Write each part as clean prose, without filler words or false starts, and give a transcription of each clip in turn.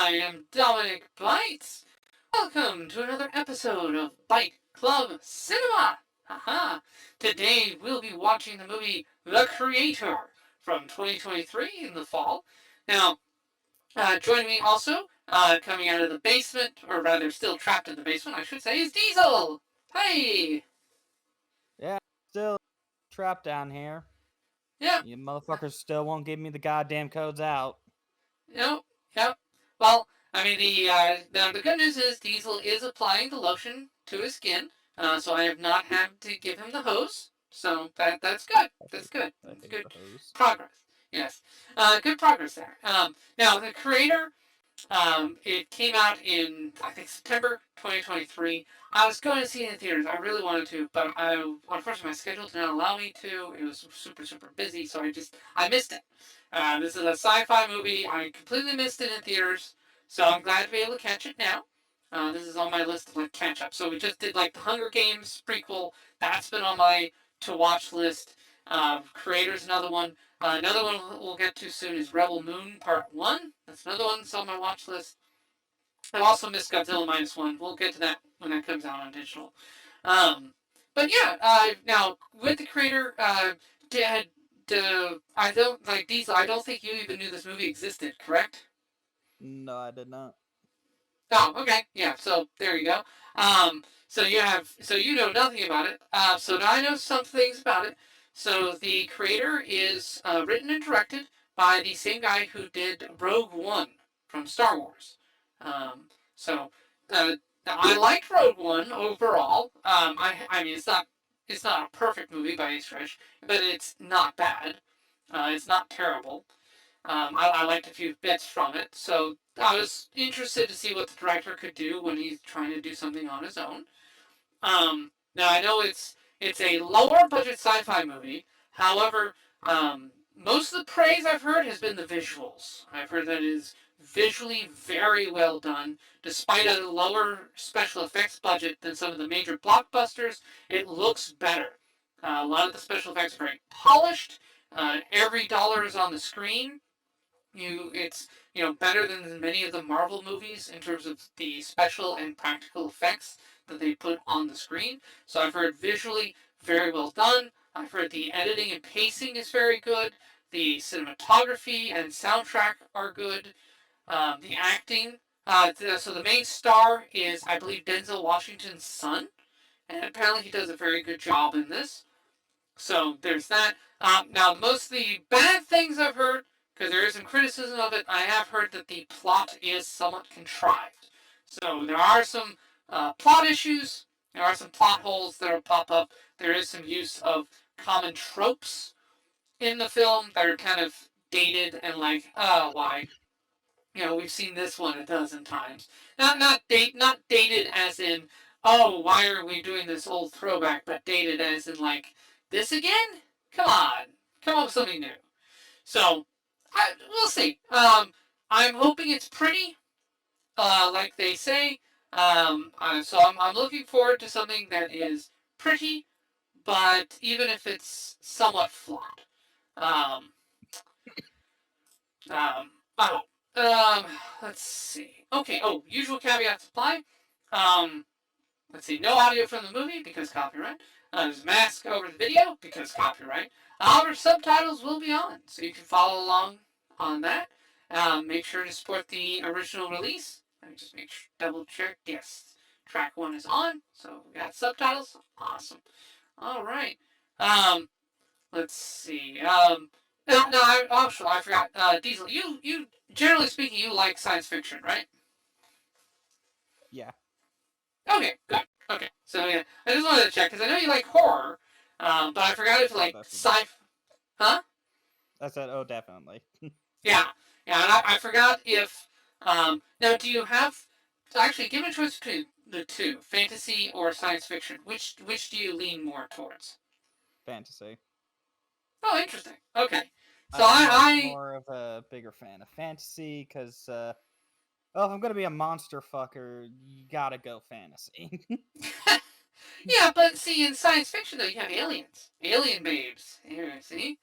I am Dominic Bytes. Welcome to another episode of Byte Club Cinema. Haha. Today we'll be watching the movie The Creator from 2023 in the fall. Now, joining me also, coming out of the basement, or rather still trapped in the basement, I should say, is Diesel. Hey. Yeah, still trapped down here. Yep. You motherfuckers still won't give me the goddamn codes out. Yep. Yep. Well, I mean, the good news is Diesel is applying the lotion to his skin, so I have not had to give him the hose. So that's good. That's good. I That's hate good the hose. progress. Yes, good progress there. Now the creator, it came out in I think September 2023. I was going to see it in theaters. I really wanted to, but unfortunately my schedule did not allow me to. It was super busy, so I missed it. This is a sci-fi movie. I completely missed it in theaters, so I'm glad to be able to catch it now. This is on my list of like catch up. So we just did like the Hunger Games prequel. That's been on my to watch list. Creator's another one. Another one we'll get to soon is Rebel Moon Part 1. That's another one that's on my watch list. I've also missed Godzilla Minus One. We'll get to that when that comes out on digital. Um, but yeah, now with the creator, did I don't like Diesel. I don't think you even knew this movie existed, correct? No, I did not. Oh, okay, yeah. So there you go. So you know nothing about it. So now I know some things about it. So the creator is written and directed by the same guy who did Rogue One from Star Wars. Um, so uh, I liked Rogue One overall. I mean it's not a perfect movie by any stretch, but it's not bad. It's not terrible. I liked a few bits from it, so I was interested to see what the director could do when he's trying to do something on his own. Now I know it's a lower budget sci-fi movie. However, most of the praise I've heard has been the visuals. I've heard that it is visually very well done, despite a lower special effects budget than some of the major blockbusters. It looks better. A lot of the special effects are very polished. Every dollar is on the screen. It's better than many of the Marvel movies in terms of the special and practical effects that they put on the screen. So I've heard visually very well done. I've heard the editing and pacing is very good. The cinematography and soundtrack are good. The acting. So the main star is, I believe, Denzel Washington's son, and apparently he does a very good job in this. So there's that. Now, most of the bad things I've heard, because there is some criticism of it, I have heard that the plot is somewhat contrived. So there are some plot issues. There are some plot holes that will pop up. There is some use of common tropes in the film that are kind of dated and like, oh, why? We've seen this one a dozen times. Not dated as in, oh, why are we doing this old throwback, but dated as in like, this again? Come on with something new. So, we'll see. I'm hoping it's pretty, like they say. So I'm looking forward to something that is pretty, but even if it's somewhat flawed. Um, Um, oh, let's see. Okay. Oh, usual caveats apply. Um, let's see. No audio from the movie because copyright. There's a mask over the video because copyright. However, subtitles will be on, so you can follow along on that. Make sure to support the original release. Let me just double check. Yes, track one is on, so we got subtitles. Awesome. All right. Um, let's see. No, I forgot. Diesel, you generally speaking, you like science fiction, right? Yeah. Okay, good. Okay, so yeah, I just wanted to check because I know you like horror, but I forgot if Oh, like definitely. sci. Huh? I said, oh, definitely. Yeah, yeah. And I forgot if now do you have actually give a choice between the two, fantasy or science fiction? Which do you lean more towards? Fantasy. Oh, interesting. Okay, so I'm much I more of a bigger fan of fantasy because, well, if I'm gonna be a monster fucker, you gotta go fantasy. yeah, but see, in science fiction though, you have aliens, alien babes. Here, see?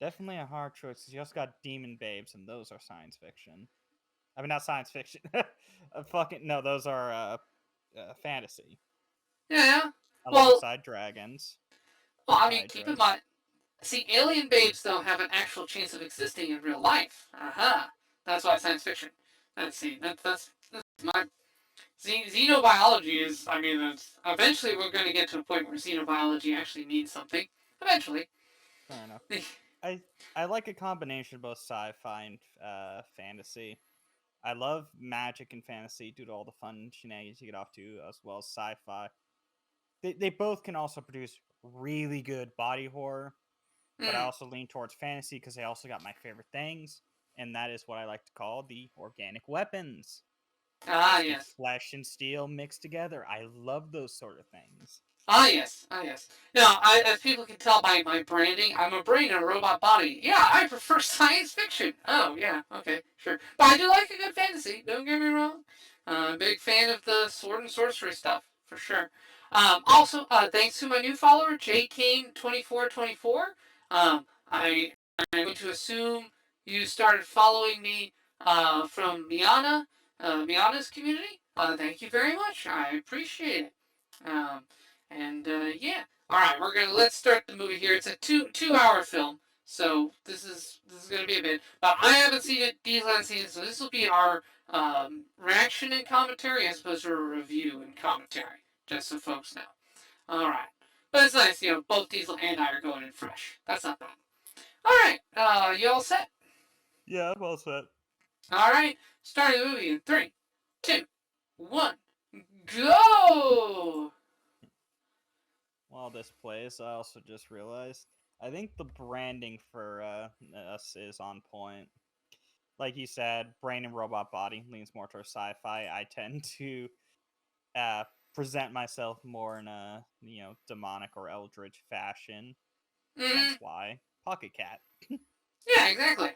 Definitely a hard choice because you also got demon babes, and those are science fiction. I mean, not science fiction. Fucking no, those are fantasy Yeah. Well, alongside dragons. well, I mean, keep in Hydras. mind. See, alien babes don't have an actual chance of existing in real life. Aha. That's why science fiction. Let's see. That's my xenobiology is. I mean, eventually we're going to get to a point where xenobiology actually means something. Eventually. Fair enough. I I like a combination of both sci-fi and fantasy. I love magic and fantasy due to all the fun shenanigans you get off to, as well as sci-fi. They both can also produce really good body horror, but I Mm. also lean towards fantasy because they also got my favorite things, and that is what I like to call the organic weapons. Ah, Basically, yes. flesh and steel mixed together. I love those sort of things. Ah, yes. Ah, yes. Now, as people can tell by my branding, I'm a brain in a robot body. Yeah, I prefer science fiction. Oh, yeah. Okay, sure. But I do like a good fantasy. Don't get me wrong. I'm a big fan of the sword and sorcery stuff, for sure. Also, thanks to my new follower, JKane2424, I'm going to assume you started following me from Miana's community. Thank you very much. I appreciate it. Um, and yeah, all right, let's start the movie here. It's a two hour film, so this is gonna be a bit. But I haven't seen it. Diesel hasn't seen it, so this will be our reaction and commentary as opposed to a review and commentary, just so folks know. All right, but it's nice, both Diesel and I are going in fresh. That's not bad. All right, you all set? Yeah, I'm all set. All right, starting the movie in three, two, one, go! While this plays, I also just realized I think the branding for us is on point. Like you said, brain and robot body leans more towards sci-fi. I tend to uh, present myself more in a demonic or eldritch fashion. Hence Mm-hmm. why Pocket Cat. Yeah, exactly.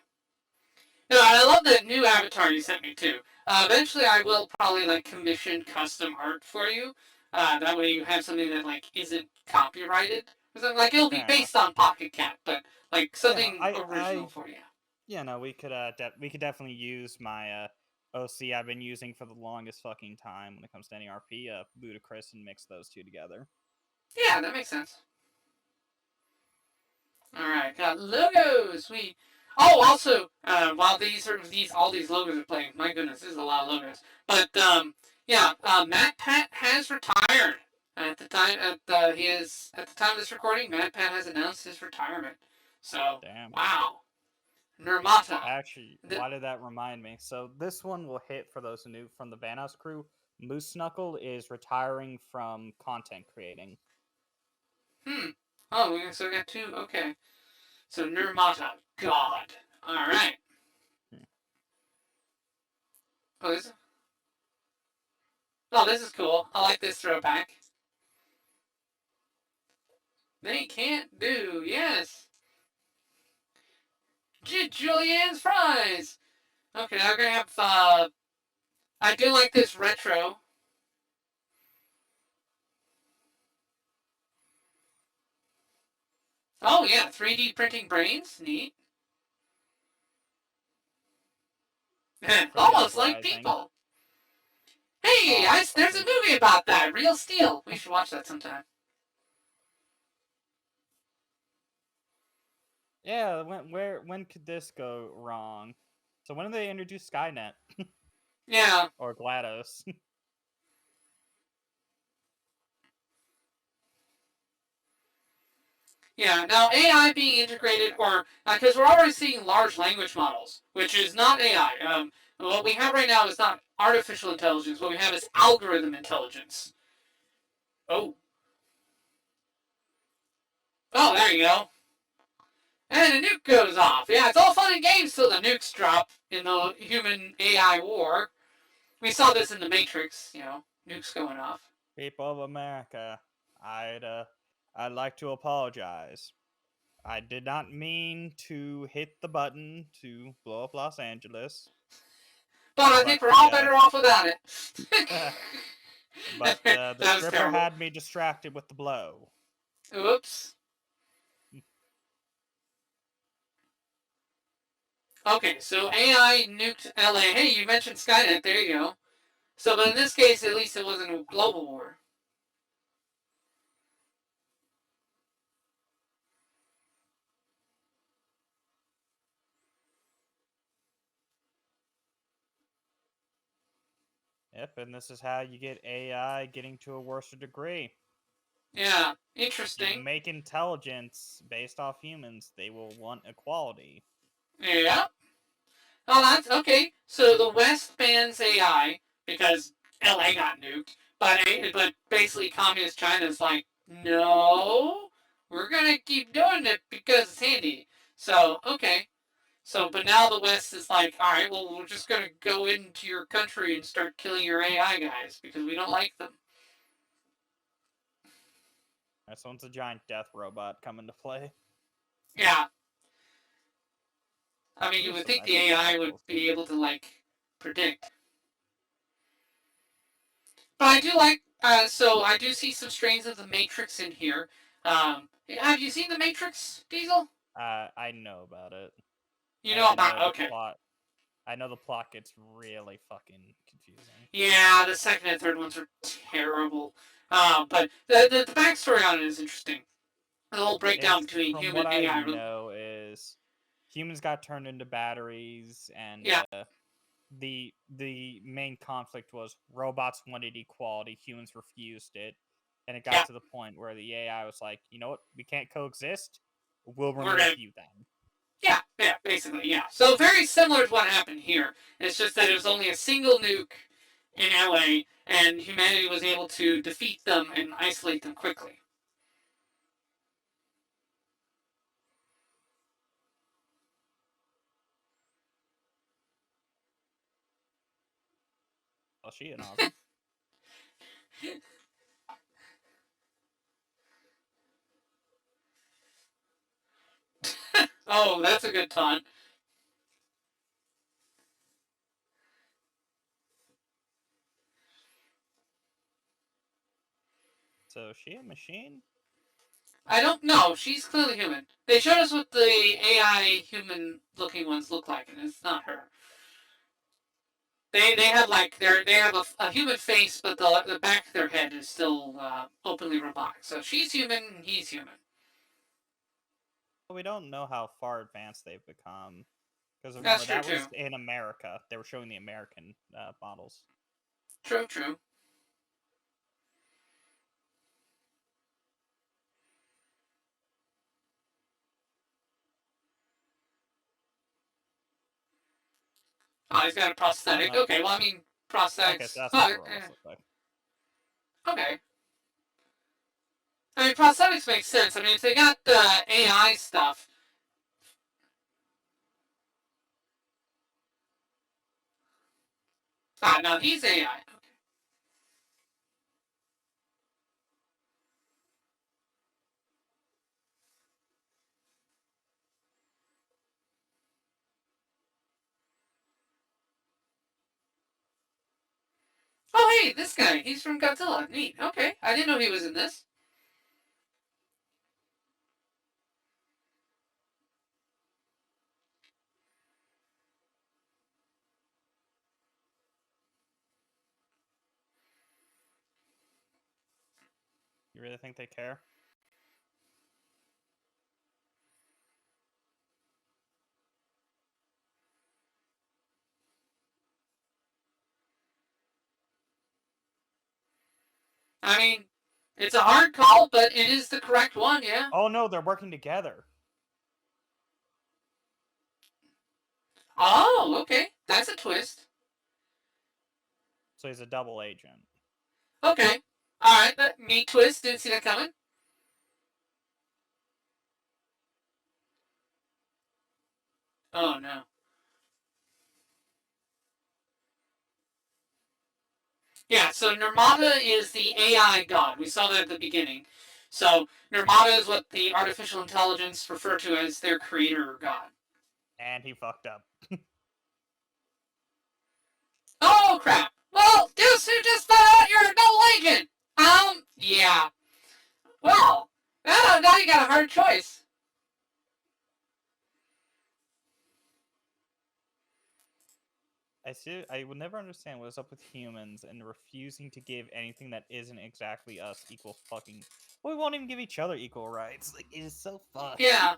No, I love that new avatar you sent me too. Eventually, I will probably like commission custom art for you. That way, you have something that like isn't copyrighted. Like it'll be Fair enough. based on Pocket Cat, but like Yeah, no, something original for you. we could we could definitely use my OC I've been using for the longest fucking time when it comes to any RP, Ludicrous, and mix those two together. Yeah, that makes sense. All right, got logos. Also, while all these logos are playing, my goodness, this is a lot of logos. But yeah, Matt Pat has retired at the time. At the time of this recording, Matt Pat has announced his retirement. So Damn. wow, Nirmata. Actually, The, why did that remind me? So this one will hit for those who new from the Banhouse crew. Moose Knuckle is retiring from content creating. hmm. Oh, so we got two. Okay. So Nirmata, God. All right. Hmm. Oh, this is cool. I like this throwback. They can't do. Yes. Julienne's fries. Okay, now we're gonna have. I do like this retro. Oh yeah, 3D printing brains, neat. Pretty Almost like unsurprising. people. Hey, Oh, there's a fucking movie about that. Real Steel. We should watch that sometime. yeah. When could this go wrong? So when did they introduce Skynet Yeah, or GLaDOS? yeah. Now AI being integrated, or because we're already seeing large language models, which is not AI. What we have right now is not artificial intelligence. What we have is algorithm intelligence. Oh, oh, there you go. And a nuke goes off. Yeah, it's all fun and games till the nukes drop in the human AI war. We saw this in the Matrix, nukes going off. People of America, I'd like to apologize. I did not mean to hit the button to blow up Los Angeles, But I think but we're all better off without it. the That was stripper terrible. had me distracted with the blow. Oops. Okay, so AI nuked LA. Hey, you mentioned Skynet. There you go. So, but in this case, at least it wasn't a global war. Yep, and this is how you get AI getting to a worse degree. Yeah, You interesting. make intelligence based off humans, they will want equality. Yeah. Oh, that's okay. So the West bans AI because LA got nuked, but basically communist China's like, no, we're gonna keep doing it because it's handy. So okay. So, but now the West is like, all right, well, we're just gonna go into your country and start killing your AI guys because we don't like them. This one's a giant death robot coming to play. Yeah. I mean, you Ooh, would some think the nice AI would examples. be able to like predict. But I do like. So I do see some strains of the Matrix in here. Have you seen the Matrix, Diesel? I know about it, You and know I about know the okay. plot. I know the plot gets really fucking confusing. Yeah, the second and third ones are terrible. But the backstory on it is interesting. The whole breakdown It's between from human what and I AI. know is humans got turned into batteries, and Yeah, the main conflict was robots wanted equality, humans refused it, and it got yeah. to the point where the AI was like, you know what, we can't coexist. We'll We're remove gonna. you then. Yeah, basically, yeah. So very similar to what happened here. It's just that it was only a single nuke in LA, and humanity was able to defeat them and isolate them quickly. Well, she an Aussie. Oh, that's a good taunt. So she a machine? I don't know. She's clearly human. They showed us what the AI human looking ones look like, and it's not her. They have like they have a human face, but the back of their head is still openly robotic. So she's human, and he's human. We don't know how far advanced they've become. Because That's remember, true that too. was in America. They were showing the American models. True. Oh, he's got a Oh, prosthetic. no. Okay, well, I mean, Okay, so prosthetics. that's what the robots look like. Okay. I mean, prosthetics make sense. I mean, if they got AI stuff. Ah, no, he's AI. Oh, hey, this guy. He's from Godzilla. Neat. Okay, I didn't know he was in this. You really think they care? I mean, it's a hard call, but it is the correct one, yeah. Oh no, they're working together. Oh, okay. That's a twist. So he's a double agent. Okay. Alright, neat twist. Didn't see that coming. Oh, no. Yeah, so Nirmata is the AI god. We saw that at the beginning. So Nirmata is what the artificial intelligence refer to as their creator or god. And he fucked up. Oh crap! Well, guess who just found out you're a double agent? Yeah. Well, now you got a hard choice. I would never understand what is up with humans and refusing to give anything that isn't exactly us equal fucking. Well, we won't even give each other equal rights. Like, it is so fucked. Yeah.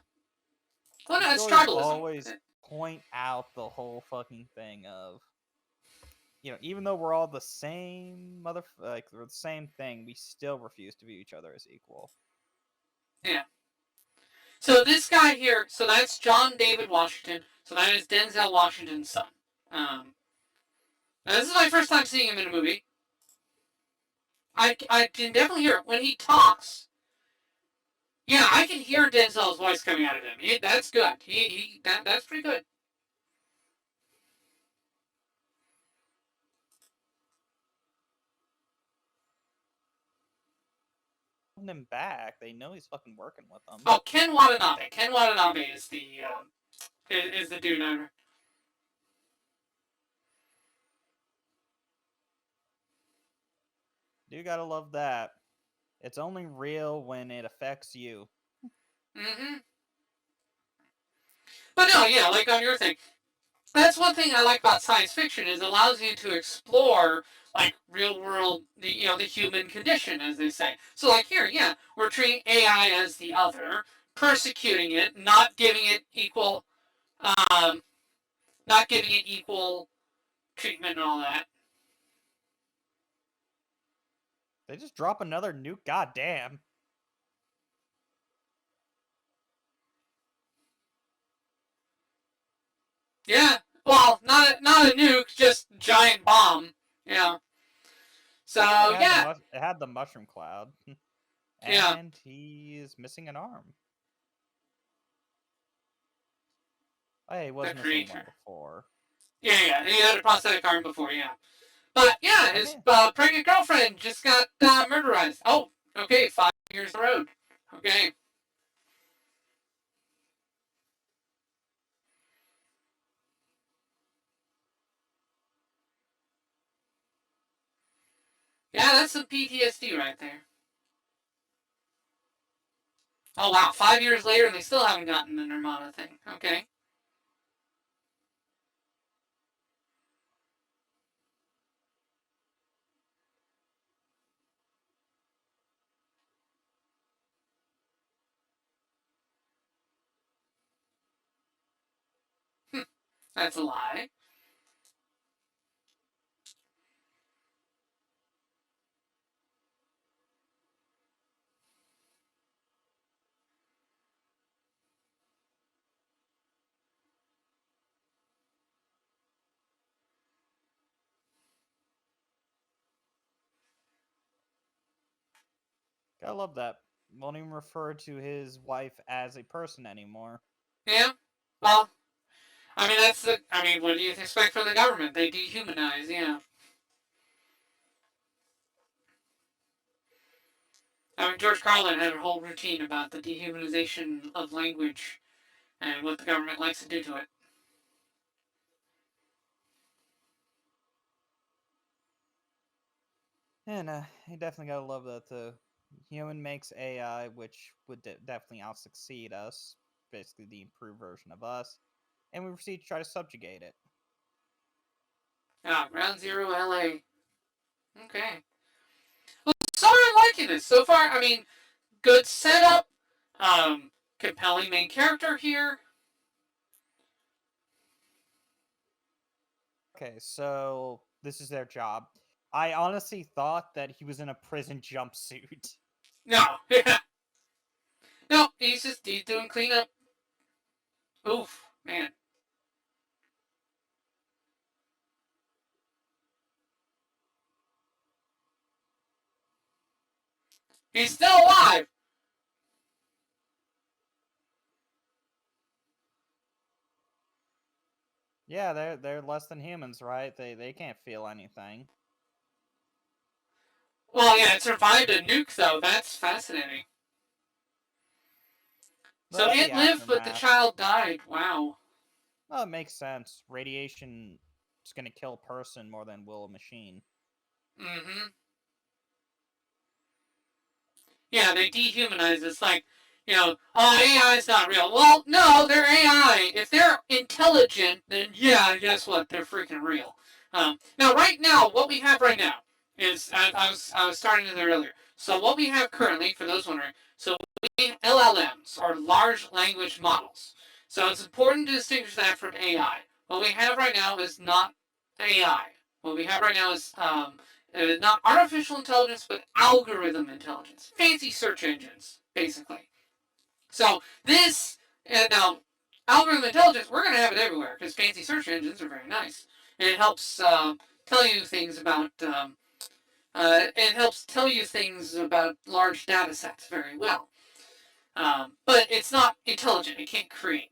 Well, The no, it's stories tribalism. always point out the whole fucking thing of, even though we're all the same like we're the same thing, we still refuse to view each other as equal. Yeah. So this guy here, so that's John David Washington. So that is Denzel Washington's son. Now this is my first time seeing him in a movie. I can definitely hear it when he talks. Yeah, I can hear Denzel's voice coming out of him. That's good. That's pretty good. Him back, they know he's fucking working with them. Oh, Ken Watanabe. Ken Watanabe is the dude. You gotta love that. It's only real when it affects you. Mm-hmm. But no, yeah, like on your thing, that's one thing I like about science fiction is it allows you to explore like real world, the human condition, as they say. So like here, yeah, we're treating AI as the other, persecuting it, um, not giving it equal treatment and all that. They just drop another nuke, goddamn. Yeah, well, not a nuke, just giant bomb. Yeah. So yeah, It had the mushroom cloud. yeah, And he's missing an arm. Oh, yeah, he was the missing one creature. before. Yeah, he had a prosthetic arm before. Yeah. But yeah, his Okay. pregnant girlfriend just got murderized. Oh, okay, 5 years the road. Okay. Yeah, that's some PTSD right there. Oh wow, 5 years later and they still haven't gotten the Nirvana thing. Okay. That's a lie. I love that. Won't even refer to his wife as a person anymore. Yeah. Well, I mean that's the. I mean, what do you expect from the government? They dehumanize. Yeah. I mean, George Carlin had a whole routine about the dehumanization of language and what the government likes to do to it. And you definitely gotta love that the human makes AI, which would definitely out succeed us, basically the improved version of us, and we proceed to try to subjugate it. Ah, Ground Zero, LA. Okay. Well, so I'm liking this so far. I mean, good setup. Compelling main character here. Okay, so this is their job. I honestly thought that he was in a prison jumpsuit. No, no, he's doing cleanup. Oof, man, he's still alive. Yeah, they're less than humans, right? They can't feel anything. Well, yeah, it survived a nuke though. That's fascinating. So That's the it lived, but the aftermath. child died. Wow. Oh, it makes sense. Radiation is gonna kill a person more than will a machine. Mm-hmm. Yeah, they dehumanize. It's like, oh, AI is not real. Well, no, they're AI. If they're intelligent, then yeah, guess what? They're freaking real. Now, right now, what we have right now is I was starting to there earlier. So what we have currently, for those wondering, so LLMs are large language models. So it's important to distinguish that from AI. What we have right now is not AI. What we have right now is not artificial intelligence, but algorithm intelligence. Fancy search engines, basically. So this, now, algorithm intelligence, we're going to have it everywhere because fancy search engines are very nice. And it helps tell you things about large data sets very well. But it's not intelligent. It can't create.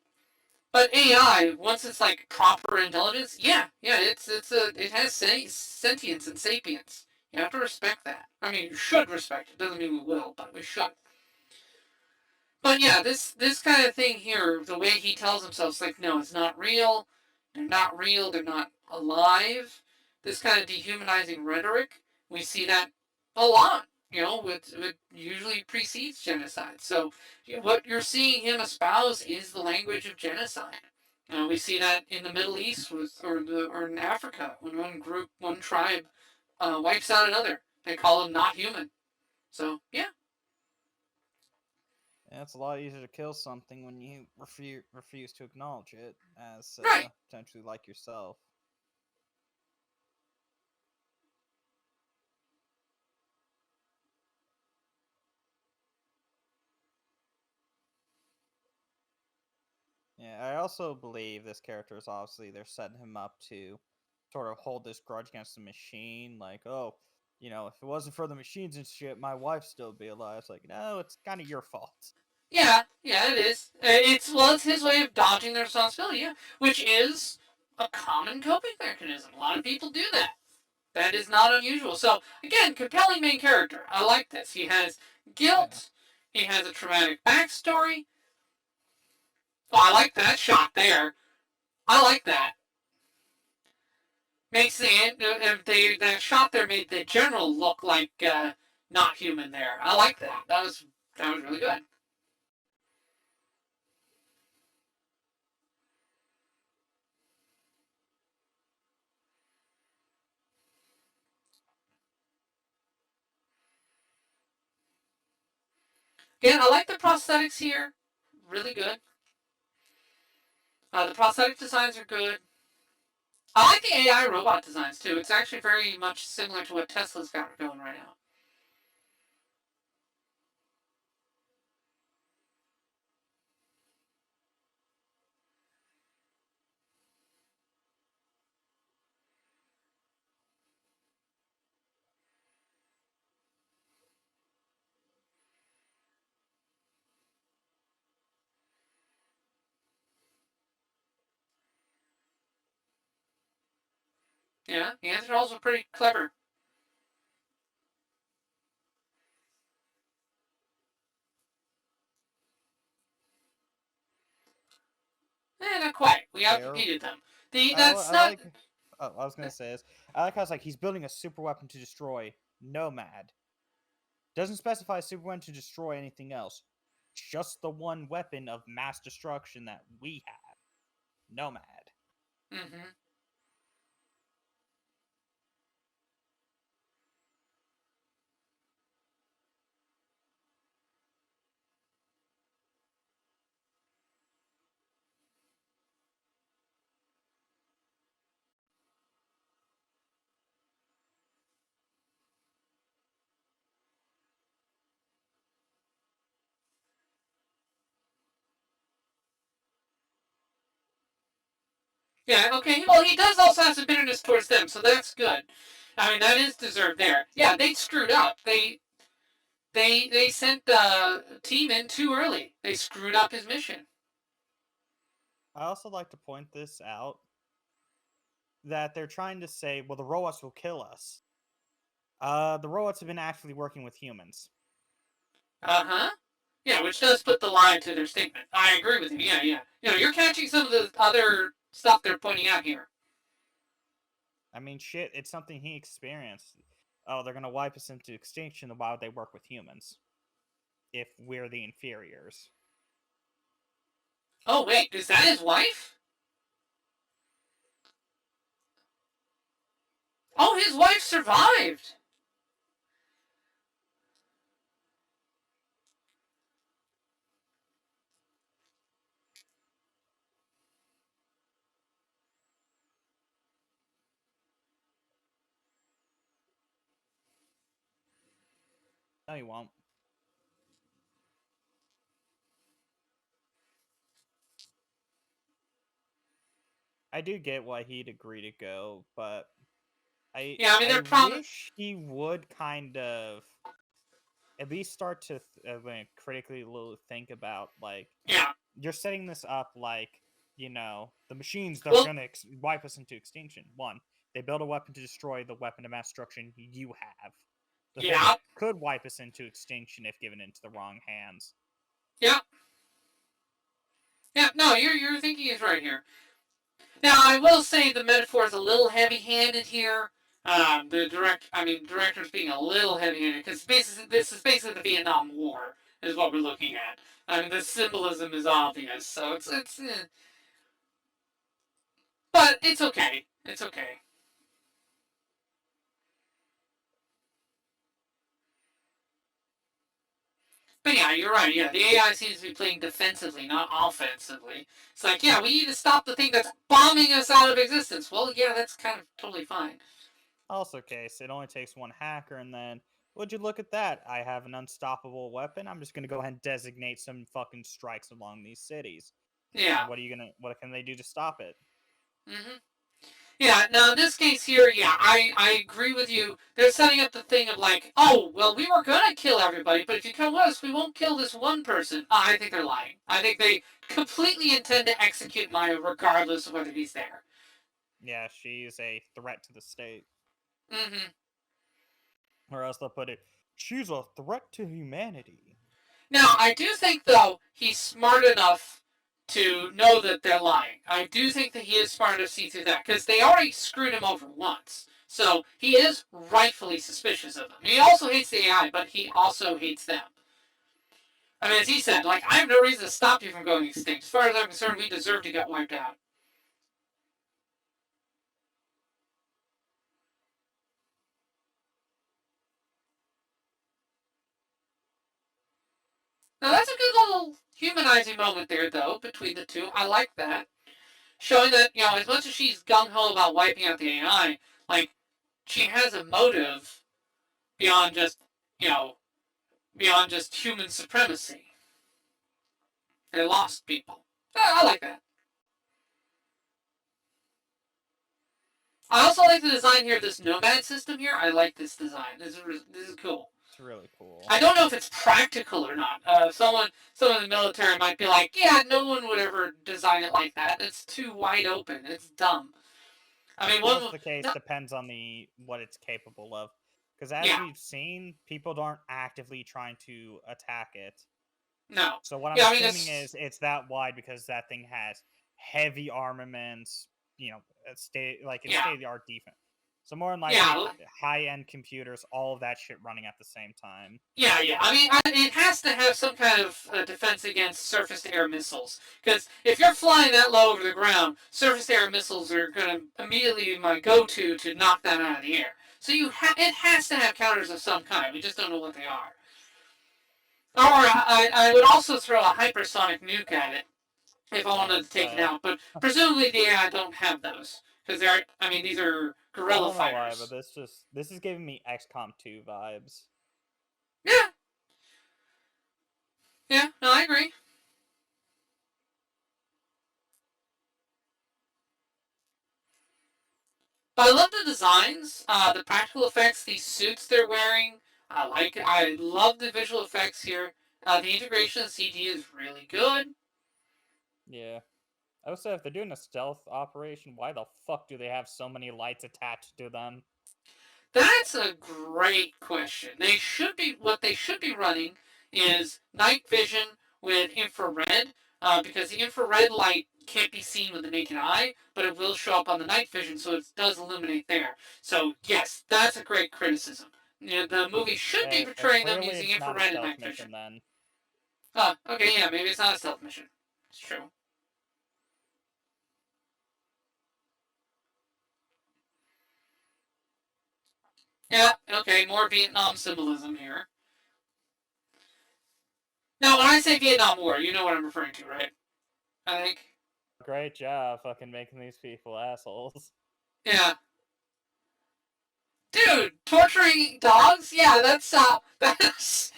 But AI, once it's like proper intelligence, it has sentience and sapience. You have to respect that. I mean, you should respect it. Doesn't mean we will, but we should. But yeah, this kind of thing here, the way he tells himself, it's like, no, it's not real. They're not real. They're not alive. This kind of dehumanizing rhetoric, we see that a lot. With usually precedes genocide. So what you're seeing him espouse is the language of genocide. We see that in the Middle East or in Africa when one tribe wipes out another. They call them not human. So yeah. Yeah, it's a lot easier to kill something when you refuse to acknowledge it as Right. potentially like yourself. Yeah, I also believe this character is obviously they're setting him up to sort of hold this grudge against the machine. Like, oh, if it wasn't for the machines and shit, my wife'd still be alive. It's like, no, it's kind of your fault. Yeah, it is. It's his way of dodging the responsibility, yeah, which is a common coping mechanism. A lot of people do that. That is not unusual. So again, compelling main character. I like this. He has Yeah. guilt. He has a traumatic backstory. Oh, I like that shot there. I like that. Makes that shot there made the general look like not human there. I like that. That was really good. Again, I like the prosthetics here. Really good. The prosthetic designs are good. I like the AI robot designs too. It's actually very much similar to what Tesla's got going right now. Yeah, the answer also pretty clever. Not quite. We Fair. outcompeted them. I That's not. like. Oh, I was gonna say is I like how it's like he's building a super weapon to destroy Nomad. Doesn't specify a super weapon to destroy anything else. Just the one weapon of mass destruction that we have, Nomad. Mm-hmm. Yeah. Okay. Well, he does also have some bitterness towards them, so that's good. I mean, that is deserved there. Yeah, they screwed up. They sent the team in too early. They screwed up his mission. I also like to point this out that they're trying to say, well, the robots will kill us. The robots have been actively working with humans. Uh-huh. Yeah, which does put the lie to their statement. I agree with you. Yeah, yeah. You're catching some of the other stuff they're pointing out here. I mean, shit, it's something he experienced. Oh, they're gonna wipe us into extinction. Why would they work with humans if we're the inferiors? Oh wait, is that his wife? Oh, his wife survived. No, you won't. I do get why he'd agree to go, but Yeah, I mean, I they're probably. wish he would kind of at least start to critically think about, like, Yeah. you're setting this up like, the machines, they're Well, gonna wipe us into extinction. One, they build a weapon to destroy the weapon of mass destruction you have, the thing yeah. that could wipe us into extinction if given into the wrong hands. Yeah. Yeah. No, your thinking is right here. Now, I will say the metaphor is a little heavy-handed here. Director's being a little heavy-handed because this is basically the Vietnam War is what we're looking at. I mean, the symbolism is obvious, so but it's okay. It's okay. But yeah, you're right. Yeah, the AI seems to be playing defensively, not offensively. It's like, yeah, we need to stop the thing that's bombing us out of existence. Well, yeah, that's kind of totally fine. Also, case it only takes one hacker, and then would you look at that? I have an unstoppable weapon. I'm just gonna go ahead and designate some fucking strikes along these cities. Yeah. And what can they do to stop it? Mm-hmm. Yeah, now in this case here, yeah, I agree with you. They're setting up the thing of like, oh, well, we were gonna kill everybody, but if you come with us, we won't kill this one person. I think they're lying. I think they completely intend to execute Maya regardless of whether he's there. Yeah, she's a threat to the state. Mm-hmm. Or else they'll put it, she's a threat to humanity. Now, I do think, though, he's smart enough to know that they're lying. I do think that he is smart enough to see through that, because they already screwed him over once. So he is rightfully suspicious of them. He also hates the AI, but he also hates them. I mean, as he said, like, I have no reason to stop you from going extinct. As far as I'm concerned, we deserve to get wiped out. Now, that's a good little humanizing moment there, though, between the two. I like that. Showing that, as much as she's gung ho about wiping out the AI, like, she has a motive beyond just, you know, beyond just human supremacy. They lost people. I like that. I also like the design here of this nomad system here. I like this design. This is cool. It's really cool. I don't know if it's practical or not. Someone in the military might be like, yeah, no one would ever design it like that. It's too wide open. It's dumb. I mean, Most of the case no, depends on what it's capable of. Because as yeah, we've seen, people aren't actively trying to attack it. no, So what I'm yeah. I mean, assuming is it's that wide because that thing has heavy armaments, it's state yeah, of the art defense. So more than likely, yeah, high end computers, all of that shit running at the same time. yeah. I mean, it has to have some kind of defense against surface-to-air missiles. Because if you're flying that low over the ground, surface-to-air missiles are going to immediately be my go-to to knock that out of the air. So it has to have counters of some kind. We just don't know what they are. Or I would also throw a hypersonic nuke at it if I wanted to take it out. But presumably the AI don't have those because they're. I mean, these are I guerrilla don't know why, but fighters. this is giving me XCOM 2 vibes. Yeah, yeah. No, I agree. But I love the designs, the practical effects, these suits they're wearing. I like it. I love the visual effects here. The integration of CG is really good. Yeah. I would say if they're doing a stealth operation, why the fuck do they have so many lights attached to them? That's a great question. What they should be running is night vision with infrared, because the infrared light can't be seen with the naked eye, but it will show up on the night vision, so it does illuminate there. So yes, that's a great criticism. The movie should be Okay, so portraying them clearly using it's not a infrared and stealth night vision. mission then. Okay, yeah, maybe it's not a stealth mission. It's true. Yeah, okay, more Vietnam symbolism here. Now, when I say Vietnam War, you know what I'm referring to, right? I think. Great job fucking making these people assholes. Yeah. Dude, torturing dogs? Yeah, that's that's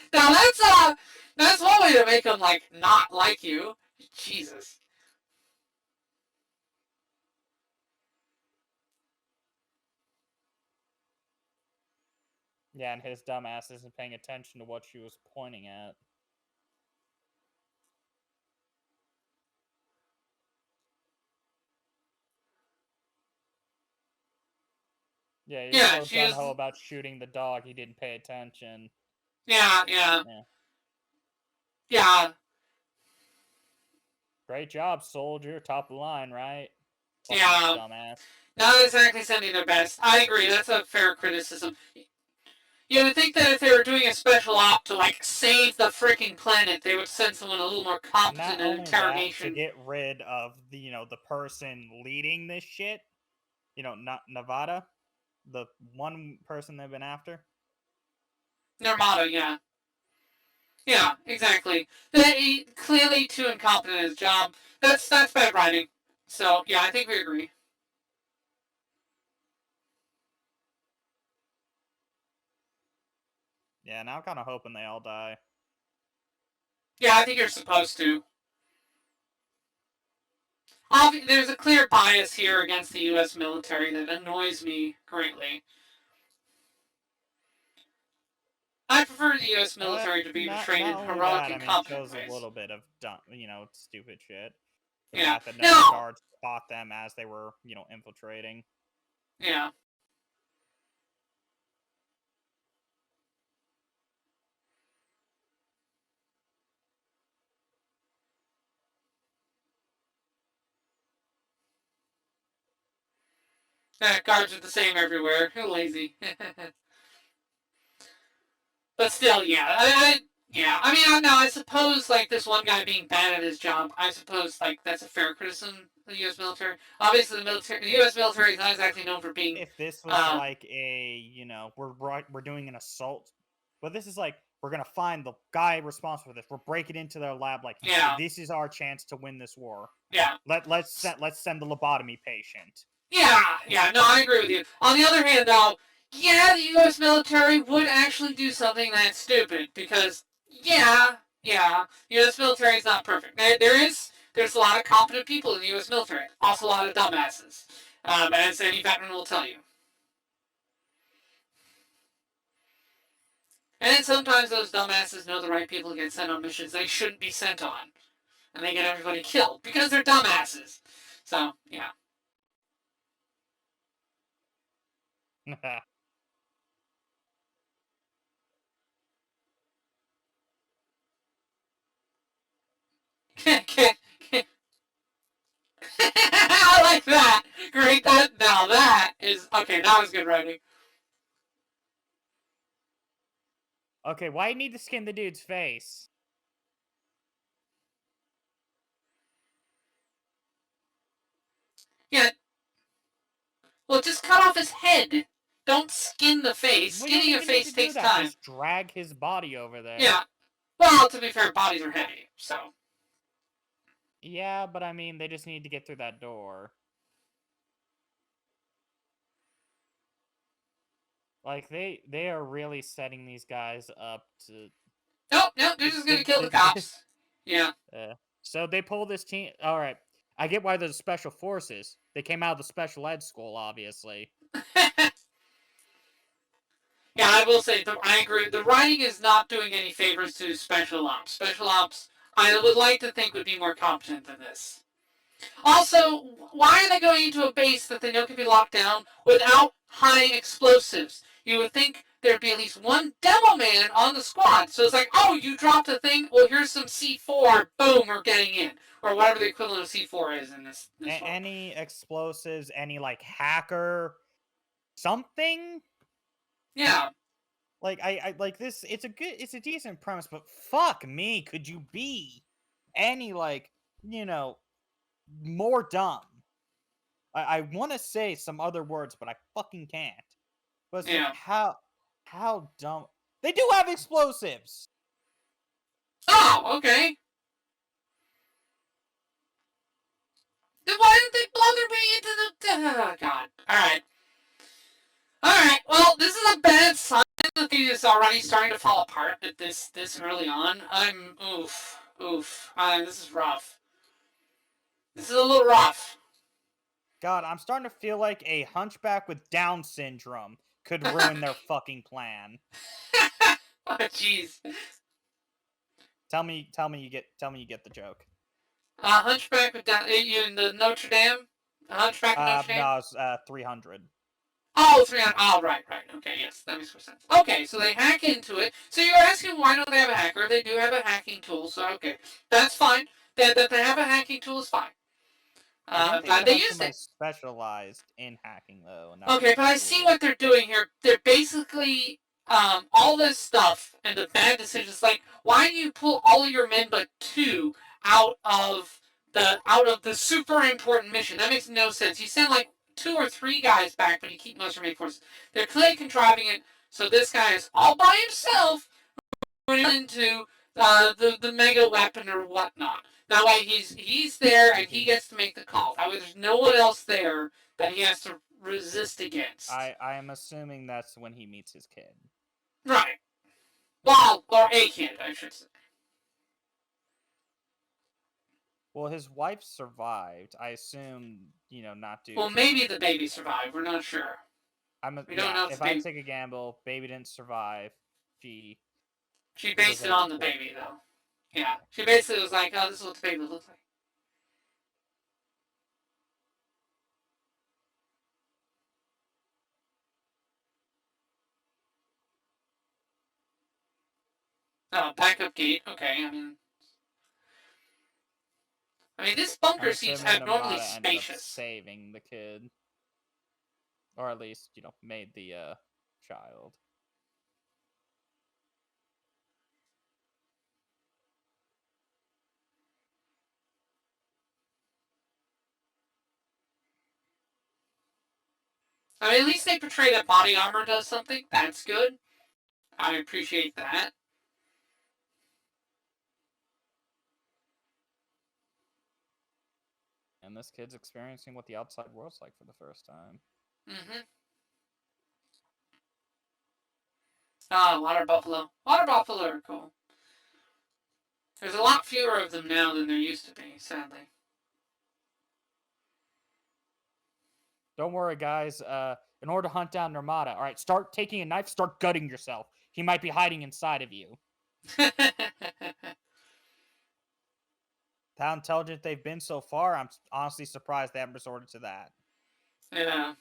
one way to make them like not like you. Jesus. Yeah, and his dumbass isn't paying attention to what she was pointing at. Yeah, he was Yeah, so she gun was. ho about shooting the dog, he didn't pay attention. Yeah, yeah, Yeah. yeah, Great job, soldier. Top of the line, right? Fucking yeah. dumbass. Not exactly sending their best. I agree. That's a fair criticism. You would think that if they were doing a special op to like save the freaking planet, they would send someone a little more Not competent in only that, to interrogation. get rid of the person leading this shit, not Nevada, the one person they've been after. Their motto, yeah. Yeah, exactly. He clearly too incompetent in his job. That's bad writing. So yeah, I think we agree. Yeah, now I'm kind of hoping they all die. Yeah, I think you're supposed to. There's a clear bias here against the U.S. military that annoys me greatly. I prefer the U.S. military to be portrayed Not in only heroic that, I and mean, it competent shows a ways. little bit of stupid shit. The Yeah. fact that none of the No. guards fought them as they were, infiltrating. Yeah. Guards are the same everywhere. Who lazy? But still, yeah. Yeah. I mean, I suppose like this one guy being bad at his job. I suppose like that's a fair criticism of the U.S. military. Obviously, the U.S. military is not exactly known for being. If this was like we're doing an assault, but this is like we're gonna find the guy responsible for this. We're breaking into their lab. Like Yeah. this is our chance to win this war. Yeah. Let's send the lobotomy patient. Yeah, yeah, no, I agree with you. On the other hand, though, yeah, the U.S. military would actually do something that stupid because, yeah, U.S. military is not perfect. There's a lot of competent people in the U.S. military, also a lot of dumbasses, as any veteran will tell you. And sometimes those dumbasses know the right people to get sent on missions they shouldn't be sent on, and they get everybody killed because they're dumbasses. So, yeah. I like that. Great. Now that is okay. That was good writing. Okay, why you need to skin the dude's face? Yeah. Well, just cut off his head. Don't skin the face. We don't Skinning a even need face to do takes that. time. Just drag his body over there. Yeah. Well, to be fair, bodies are heavy, so. Yeah, but I mean, they just need to get through that door. Like they are really setting these guys up to. Nope. They're just gonna kill the cops. Yeah. So they pull this team. All right, I get why there's special forces. They came out of the special ed school, obviously. Yeah, I will say, I agree. The writing is not doing any favors to Special Ops. Special Ops, I would like to think, would be more competent than this. Also, why are they going into a base that they know can be locked down without high explosives? You would think there'd be at least one demo man on the squad. So it's like, oh, you dropped a thing? Well, here's some C4. Boom, we're getting in. Or whatever the equivalent of C4 is in this world. Any explosives, any like hacker, something? Yeah. Like I like this. It's a decent premise, but fuck me, could you be any more dumb? I want to say some other words, but I fucking can't. But Yeah. how dumb? They do have explosives. Oh, okay. Then why didn't they bother me into the... Oh, God. Alright. Alright, well, this is a bad sign. The thing is already starting to fall apart at this early on. Oof. Oof. This is rough. This is a little rough. God, I'm starting to feel like a hunchback with Down syndrome could ruin their fucking plan. Oh, jeez. Tell me you get the joke. Hunchback with down... You in the Notre Dame? Hunchback of Notre Dame? No, it's 300. Oh, 300. Oh, right. Okay, yes, that makes more sense. Okay, so they hack into it. So you're asking why don't they have a hacker? They do have a hacking tool, so okay. That's fine. That they have a hacking tool is fine. I think they Glad should they have used somebody it. specialized in hacking, though. Not Okay, but I see what they're doing here. They're basically all this stuff and the bad decisions. Like, why do you pull all of your men but two out of the super important mission? That makes no sense. You send like 2 or 3 guys back, but you keep most of your main forces. They're clearly contriving it so this guy is all by himself running into the mega weapon or whatnot. That way he's there and he gets to make the call. That way there's no one else there that he has to resist against. I am assuming that's when he meets his kid. Right. Well, or a kid, I should say. Well, his wife survived. I assume, not due. Well, maybe the baby survived. We're not sure. We don't know if I take a gamble, baby didn't survive. She based it on the baby, though. Yeah. She basically was like, oh, this is what the baby looks like. Oh, backup gate. Okay, I mean, this bunker seems abnormally spacious. Saving the kid, or at least made the child. I mean, at least they portray that body armor does something. That's good. I appreciate that. And this kid's experiencing what the outside world's like for the first time. Mm-hmm. Ah, water buffalo. Water buffalo are cool. There's a lot fewer of them now than there used to be, sadly. Don't worry, guys. In order to hunt down Narmada, all right, start taking a knife, start gutting yourself. He might be hiding inside of you. How intelligent they've been so far, I'm honestly surprised they haven't resorted to that. Yeah.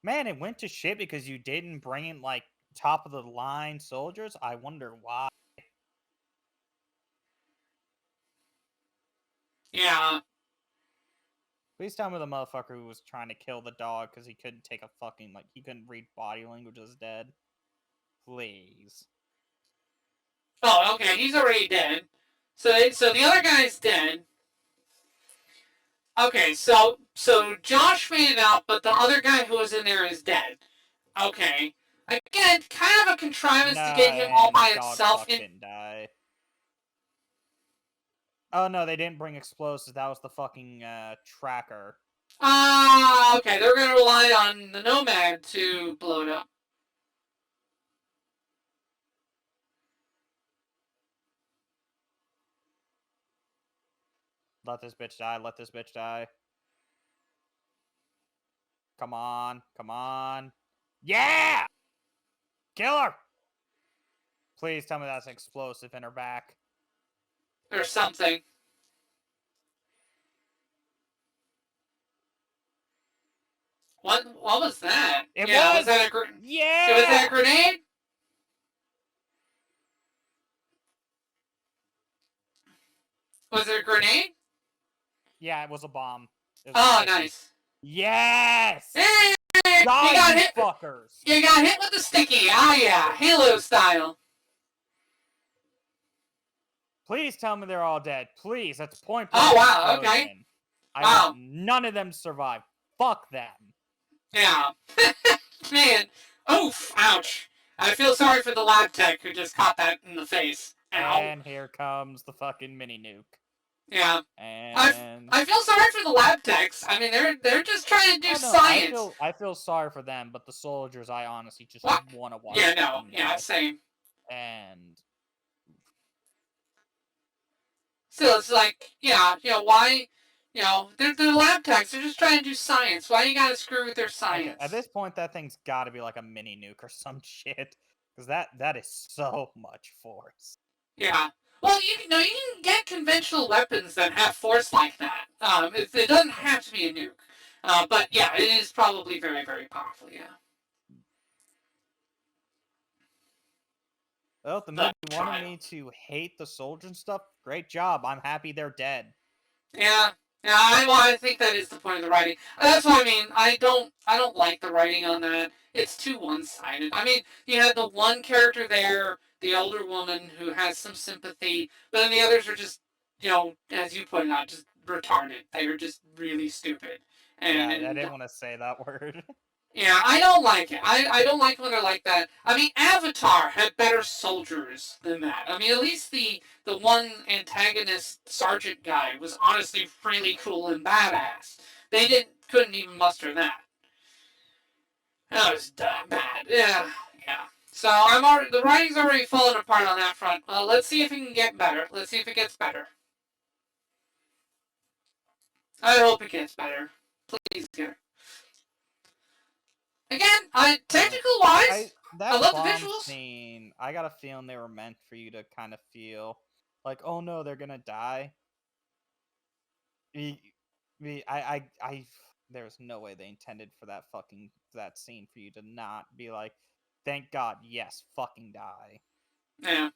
Man, it went to shit because you didn't bring in, like, top of the line soldiers? I wonder why. Yeah. Please tell me the motherfucker who was trying to kill the dog because he couldn't take a fucking, like, he couldn't read body language is dead. Please. Oh, okay, he's already dead. So the other guy's dead. Okay, so Josh made it out, but the other guy who was in there is dead. Okay. Again, kind of a contrivance to get him all by itself. Didn't die. Oh no, they didn't bring explosives. That was the fucking tracker. Okay. They're gonna rely on the Nomad to blow it up. Let this bitch die. Let this bitch die. Come on. Come on. Yeah! Kill her! Please tell me that's an explosive in her back. Or something. What was that? Was that a grenade? Yeah! Was that a grenade? Was it a grenade? Yeah, it was a bomb. Oh, nice. Yes! Hey! You got hit, fuckers! You got hit with the sticky. Ah, yeah. Halo style. Please tell me they're all dead. Please, that's point blank. Oh, wow, okay. I want none of them to survive. fuck them. Yeah. Man. Oof. Ouch. I feel sorry for the lab tech who just caught that in the face. Ow. And here comes the fucking mini nuke. Yeah. And I feel sorry for the lab techs. I mean, they're just trying to do science. I feel sorry for them, but the soldiers, I honestly just What? want to watch. Yeah, no. Yeah, same. And So it's like, yeah, why, they're lab techs. They're just trying to do science. Why you gotta screw with their science? At this point, that thing's got to be like a mini nuke or some shit, because that is so much force. Yeah. Well, you can get conventional weapons that have force like that. It doesn't have to be a nuke. But yeah, it is probably very, very powerful. Yeah. Well, the movie wanted me to hate the soldiers and stuff. Great job. I'm happy they're dead. Yeah. Yeah, I think that is the point of the writing. That's what I mean. I don't like the writing on that. It's too one-sided. I mean, you had the one character there, the older woman who has some sympathy, but then the others are just, as you pointed out, just retarded. They are just really stupid. And I didn't want to say that word. Yeah, I don't like it. I don't like when they're like that. I mean, Avatar had better soldiers than that. I mean, at least the one antagonist sergeant guy was honestly really cool and badass. They couldn't even muster that. That was bad. Yeah. So the writing's already fallen apart on that front. Let's see if it can get better. Let's see if it gets better. I hope it gets better. Please get it. Again, technical wise, I love the visuals. Scene, I got a feeling they were meant for you to kind of feel like, oh no, they're gonna die. There's no way they intended for that scene for you to not be like, thank God, yes, fucking die. Yeah.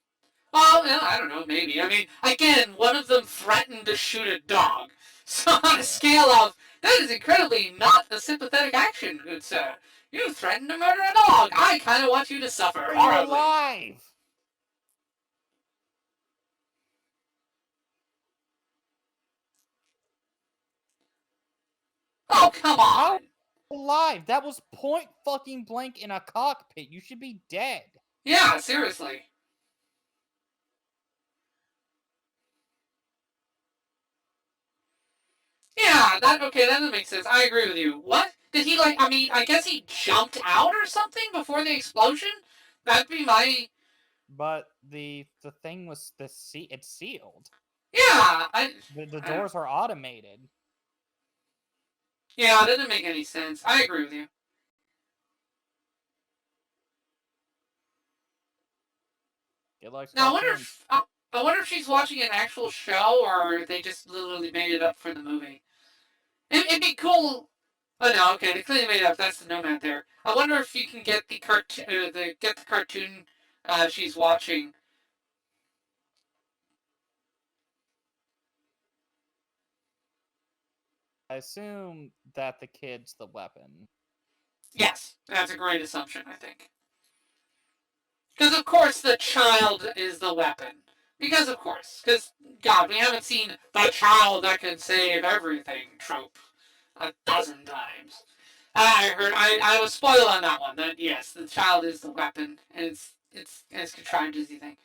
Well, I don't know, maybe. I mean, again, one of them threatened to shoot a dog. So on a scale of, that is incredibly not a sympathetic action, good sir. You threatened to murder a dog. I kind of want you to suffer horribly. Alive! Oh, come on! How alive? That was point fucking blank in a cockpit. You should be dead. Yeah, seriously. Yeah, that doesn't make sense. I agree with you. What? Did he I guess he jumped out or something before the explosion? That'd be my... But the thing was, it's sealed. Yeah, the doors are automated. Yeah, it doesn't make any sense. I agree with you. Now, I wonder if she's watching an actual show or they just literally made it up for the movie. It'd be cool. Oh no, okay, they clearly made it up. That's the nomad there. I wonder if you can get the cartoon she's watching. I assume that the kid's the weapon. Yes, that's a great assumption, I think. Because, of course, the child is the weapon. Because, of course. Because, God, we haven't seen the child that can save everything trope 1,000 times. I was spoiled on that one. That, yes, the child is the weapon. And it's as contrived as you think.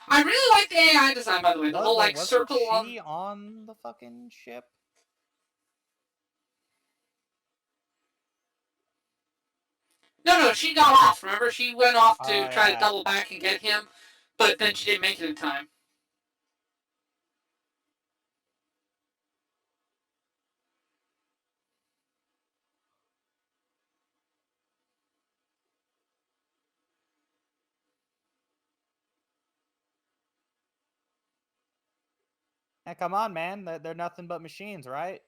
I really like the AI design, by the way. The whole, circle on the fucking ship? No, she got off. Remember, she went off to try to double back and get him, but then she didn't make it in time. Hey, come on, man. They're nothing but machines, right?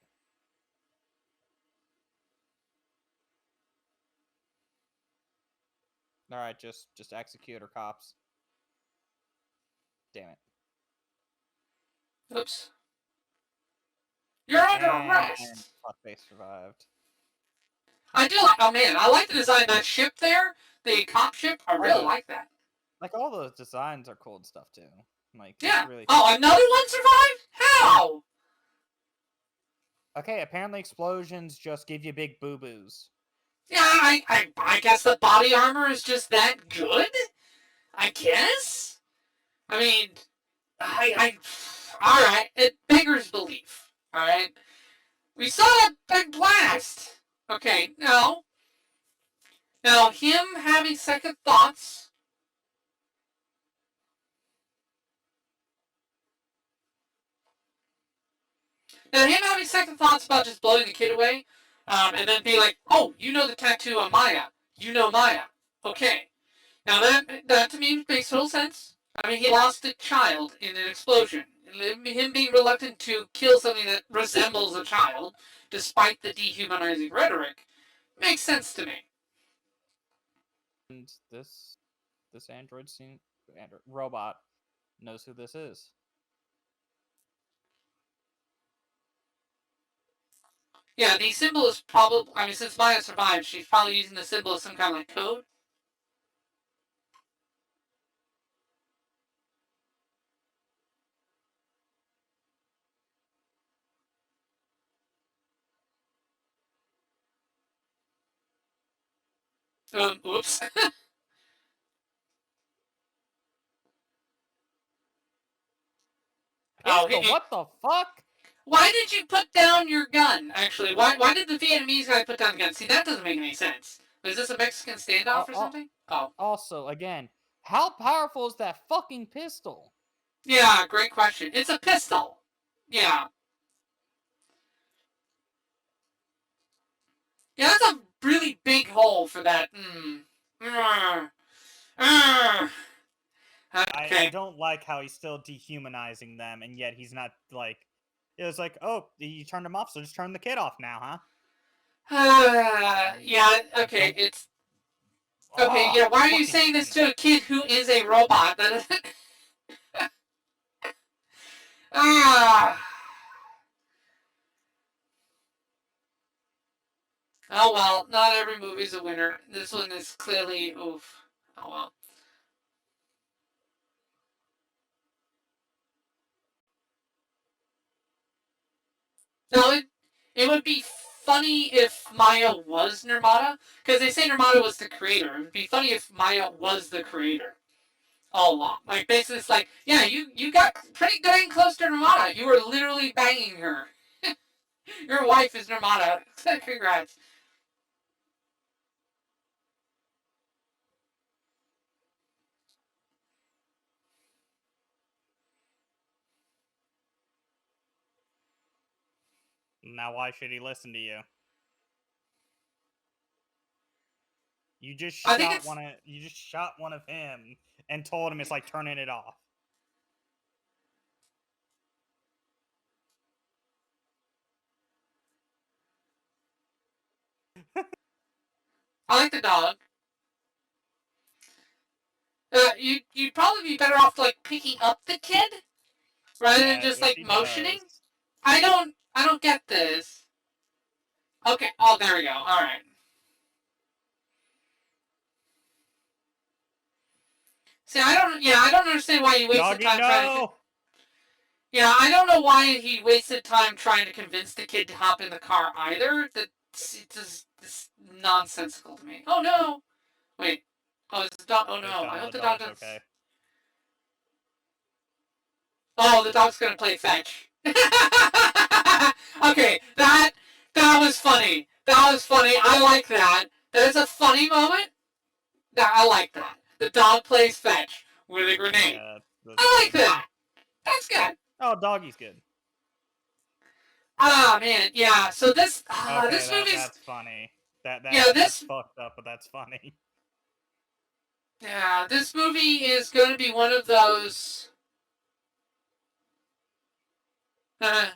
Alright, just execute her, cops. Damn it. Oops. You're under arrest. Fuck, they survived. I do like, oh man, I like the design of that ship there. The cop ship, I really like that. Like, all those designs are cool and stuff, too. Like, yeah. Really oh, another one survived? How? Okay, apparently explosions just give you big boo-boos. Yeah, I guess the body armor is just that good? I guess? I mean, alright, it beggars belief. Alright? We saw that big blast! Okay, now, him having second thoughts. Now, him having second thoughts about just blowing the kid away, and then be like, oh, you know the tattoo on Maya. You know Maya. Okay. Now, that to me makes total sense. I mean, he lost a child in an explosion. Him being reluctant to kill something that resembles a child, despite the dehumanizing rhetoric, makes sense to me. And this robot knows who this is. Yeah, the symbol is probably. I mean, since Maya survived, she's probably using the symbol as some kind of like code. Oops. Pistol, what the fuck? Why did you put down your gun? Actually, why did the Vietnamese guy put down the gun? See, that doesn't make any sense. Was this a Mexican standoff or something? Oh. Also, again, how powerful is that fucking pistol? Yeah, great question. It's a pistol. Yeah. Yeah, that's a really big hole for that. Okay. I don't like how he's still dehumanizing them, and yet he's not like. It was like, oh, you turned him off, so just turn the kid off now, huh? Yeah, okay, it's... Okay, yeah, why are you saying this to a kid who is a robot? Ah... Oh well, not every movie's a winner. This one is clearly... Oof. Oh well. No, it would be funny if Maya was Nirmata, because they say Nirmata was the creator. It would be funny if Maya was the creator all along. Like, basically, it's like, yeah, you got pretty dang close to Nirmata. You were literally banging her. Your wife is Nirmata. Congrats. Now, why should he listen to you? You just shot one of him and told him it's like turning it off. I like the dog. You'd probably be better off like picking up the kid rather than just like motioning. I don't get this. Okay. Oh, there we go. All right. See, I don't understand why he wasted time trying to. Yeah, I don't know why he wasted time trying to convince the kid to hop in the car either. It's nonsensical to me. Oh no! Wait. Oh, it's the dog. Oh no! I hope the dog doesn't. Okay. Oh, the dog's gonna play fetch. Okay, that was funny. That was funny. I like that. That is a funny moment. I like that. The dog plays fetch with a grenade. Yeah, I like that. That's good. Oh, doggy's good. Ah, man, yeah. So this movie's... That's funny. That's fucked up, but that's funny. Yeah, this movie is going to be one of those... yeah,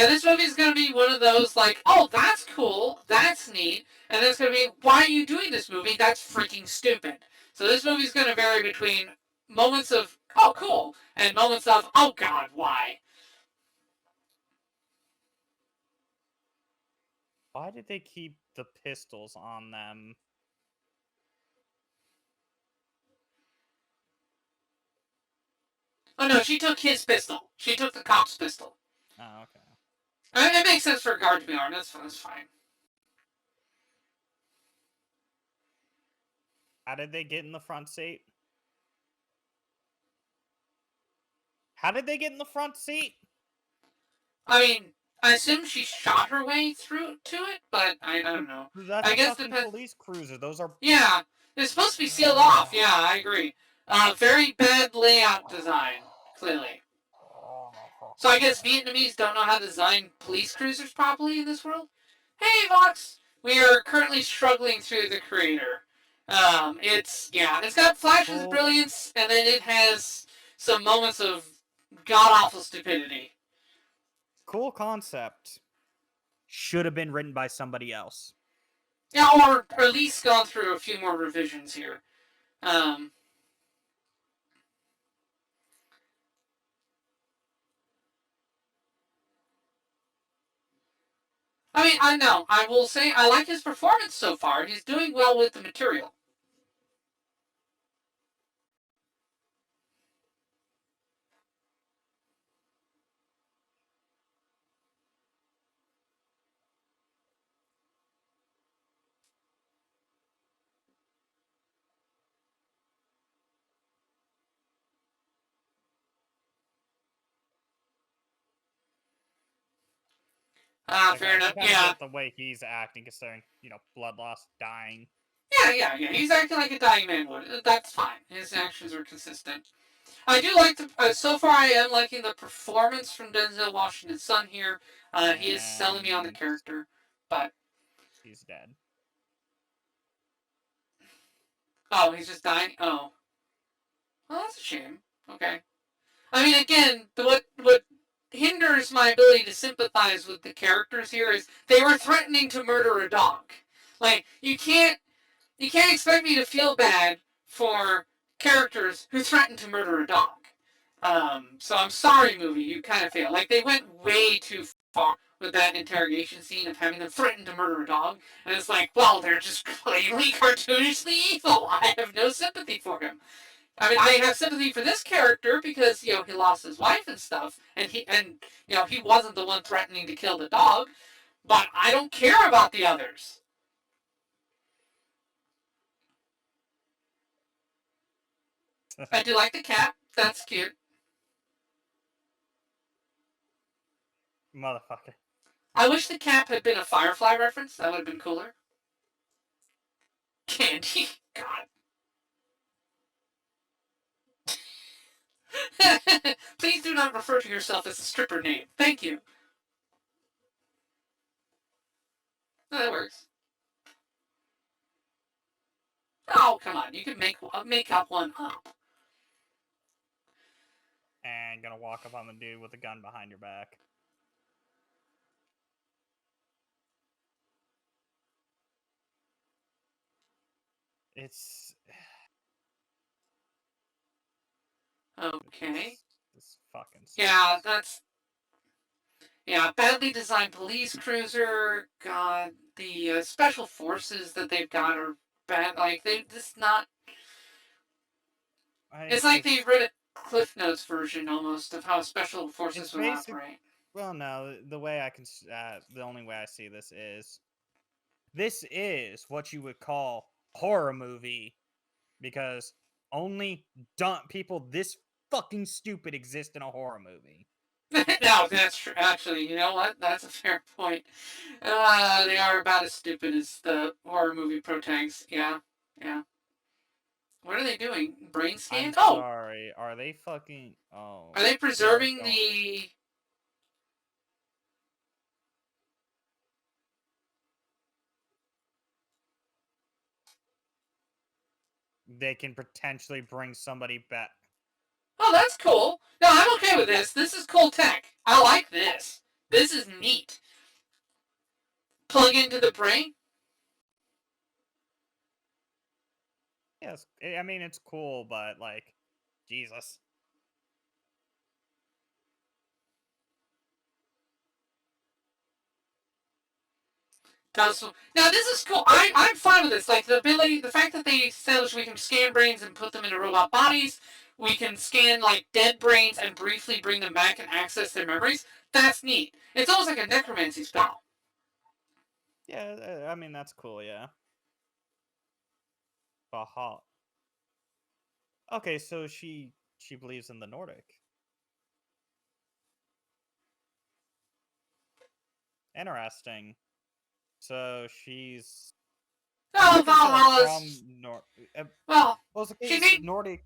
this movie is going to be one of those, like, oh, that's cool, that's neat, and then it's going to be, why are you doing this movie? That's freaking stupid. So this movie is going to vary between moments of, oh, cool, and moments of, oh, God, why? Why did they keep the pistols on them? Oh, no, she took his pistol. She took the cop's pistol. Oh, okay. I mean, it makes sense for a guard to be armed. That's fine. How did they get in the front seat? How did they get in the front seat? I mean, I assume she shot her way through to it, but I don't know. That's I a guess fucking depends. police cruiser. Those are... Yeah, it's supposed to be sealed off. Yeah, I agree. Very bad layout design, clearly. So I guess Vietnamese don't know how to design police cruisers properly in this world. Hey, Vox, we are currently struggling through the creator. It's got flashes of brilliance, and then it has some moments of god awful stupidity. Cool concept. Should have been written by somebody else. Yeah, or at least gone through a few more revisions here. Um, I mean, I know. I will say I like his performance so far. He's doing well with the material. Fair enough. I kind of Yeah. get the way he's acting, considering, blood loss, dying. Yeah. He's acting like a dying man would. That's fine. His actions are consistent. I do like the. So far, I am liking the performance from Denzel Washington's son here. He is selling me on the character, but he's dead. Oh, he's just dying. Oh, well, that's a shame. Okay. I mean, again, what hinders my ability to sympathize with the characters here is they were threatening to murder a dog. Like you can't expect me to feel bad for characters who threaten to murder a dog. So I'm sorry, movie, you kind of failed. Like they went way too far with that interrogation scene of having them threaten to murder a dog, and it's like, well, they're just plainly cartoonishly evil. I have no sympathy for him. I mean, I have sympathy for this character because he lost his wife and stuff, and he wasn't the one threatening to kill the dog. But I don't care about the others. I do like the cat. That's cute. Motherfucker. I wish the cap had been a Firefly reference. That would have been cooler. Candy. God. Please do not refer to yourself as a stripper name. Thank you. That works. Oh, come on. You can make up one up. And gonna walk up on the dude with a gun behind your back. It's... Okay. This fucking sucks. Yeah, that's... Yeah, badly designed police cruiser. God, the special forces that they've got are bad. Like, they just not... It's like they read a Cliff Notes version, almost, of how special forces would operate. Well, no, the way I can... the only way I see this is what you would call horror movie, because only people this fucking stupid exist in a horror movie. No, that's true. Actually, you know what? That's a fair point. They are about as stupid as the horror movie protagonists. Yeah. What are they doing? Brain scans? I'm sorry. Are they fucking... Oh. Are they preserving the... They can potentially bring somebody back. Oh, that's cool. No, I'm okay with this. This is cool tech. I like this. This is neat. Plug into the brain? Yes. I mean, it's cool, but, like, Jesus. Now, this is cool. I'm fine with this. Like, the fact that they established we can scan brains and put them into robot bodies, we can scan, like, dead brains and briefly bring them back and access their memories. That's neat. It's almost like a necromancy spell. Yeah, I mean, that's cool, yeah. Valhalla. Okay, so she believes in the Nordic. Interesting. So she's Oh, considered like Valhalla's. from Nord. Well, Well, it's the she case may. Nordic.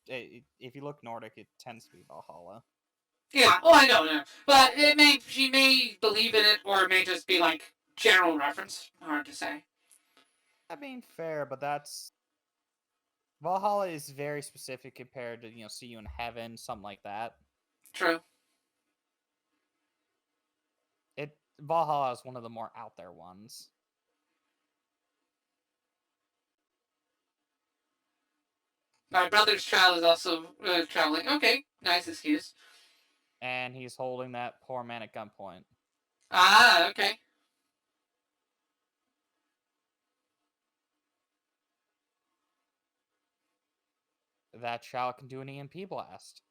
If you look Nordic, it tends to be Valhalla. Yeah, oh, I know, no. But it may. She may believe in it, or it may just be like general reference. Hard to say. I mean, fair, but that's Valhalla is very specific compared to see you in heaven, something like that. True. Valhalla is one of the more out there ones. My brother's child is also traveling. Okay, nice excuse. And he's holding that poor man at gunpoint. Ah, okay. That child can do an EMP blast.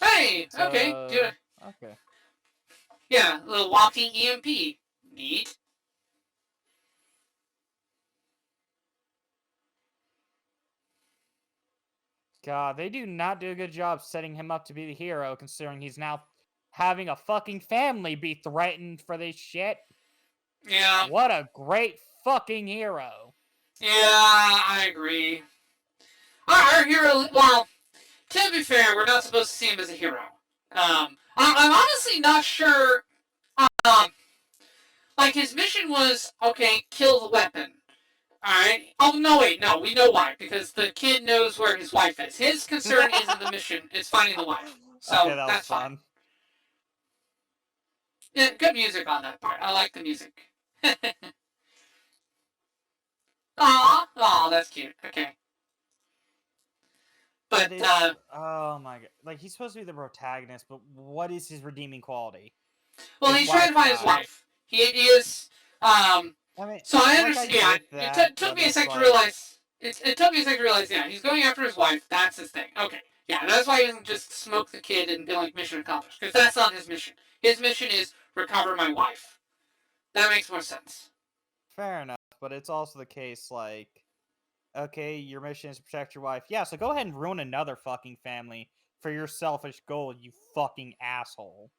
Hey, okay, do So it. okay. Yeah, a little walking EMP. Neat. God, they do not do a good job setting him up to be the hero, considering he's now having a fucking family be threatened for this shit. Yeah. What a great fucking hero. Yeah, I agree. Our hero, well, to be fair, we're not supposed to see him as a hero. I'm honestly not sure. Um, like his mission was okay, kill the weapon. All right. Oh no, wait, no, we know why because the kid knows where his wife is. His concern isn't the mission; it's finding the wife. Okay, So that was that's fine. fun. Yeah, good music on that part. I like the music. Aw, that's cute. Okay, But but it's oh my god, like he's supposed to be the protagonist, but what is his redeeming quality? well, His he's trying wife to find his died. wife. He is. Um, I mean, so I like I understand. Yeah, get that, took but me a it's sec to like realize. It took me a sec to realize. Yeah, he's going after his wife. That's his thing. Okay. Yeah, that's why he doesn't just smoke the kid and be like mission accomplished. Because that's not his mission. His mission is recover my wife. That makes more sense. fair enough. But it's also the case like, okay, your mission is to protect your wife. Yeah, so go ahead and ruin another fucking family for your selfish goal, you fucking asshole.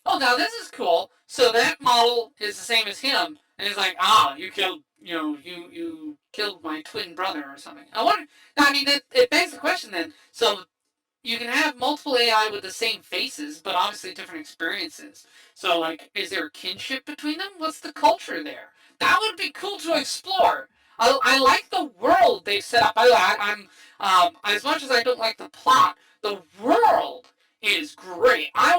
Oh, now this is cool. So that model is the same as him, and he's like, you killed, you killed my twin brother or something. I wonder. I mean, it begs the question then. So you can have multiple AI with the same faces, but obviously different experiences. So, like, is there kinship between them? What's the culture there? That would be cool to explore. I like the world they've set up. I'm as much as I don't like the plot, the world is great. I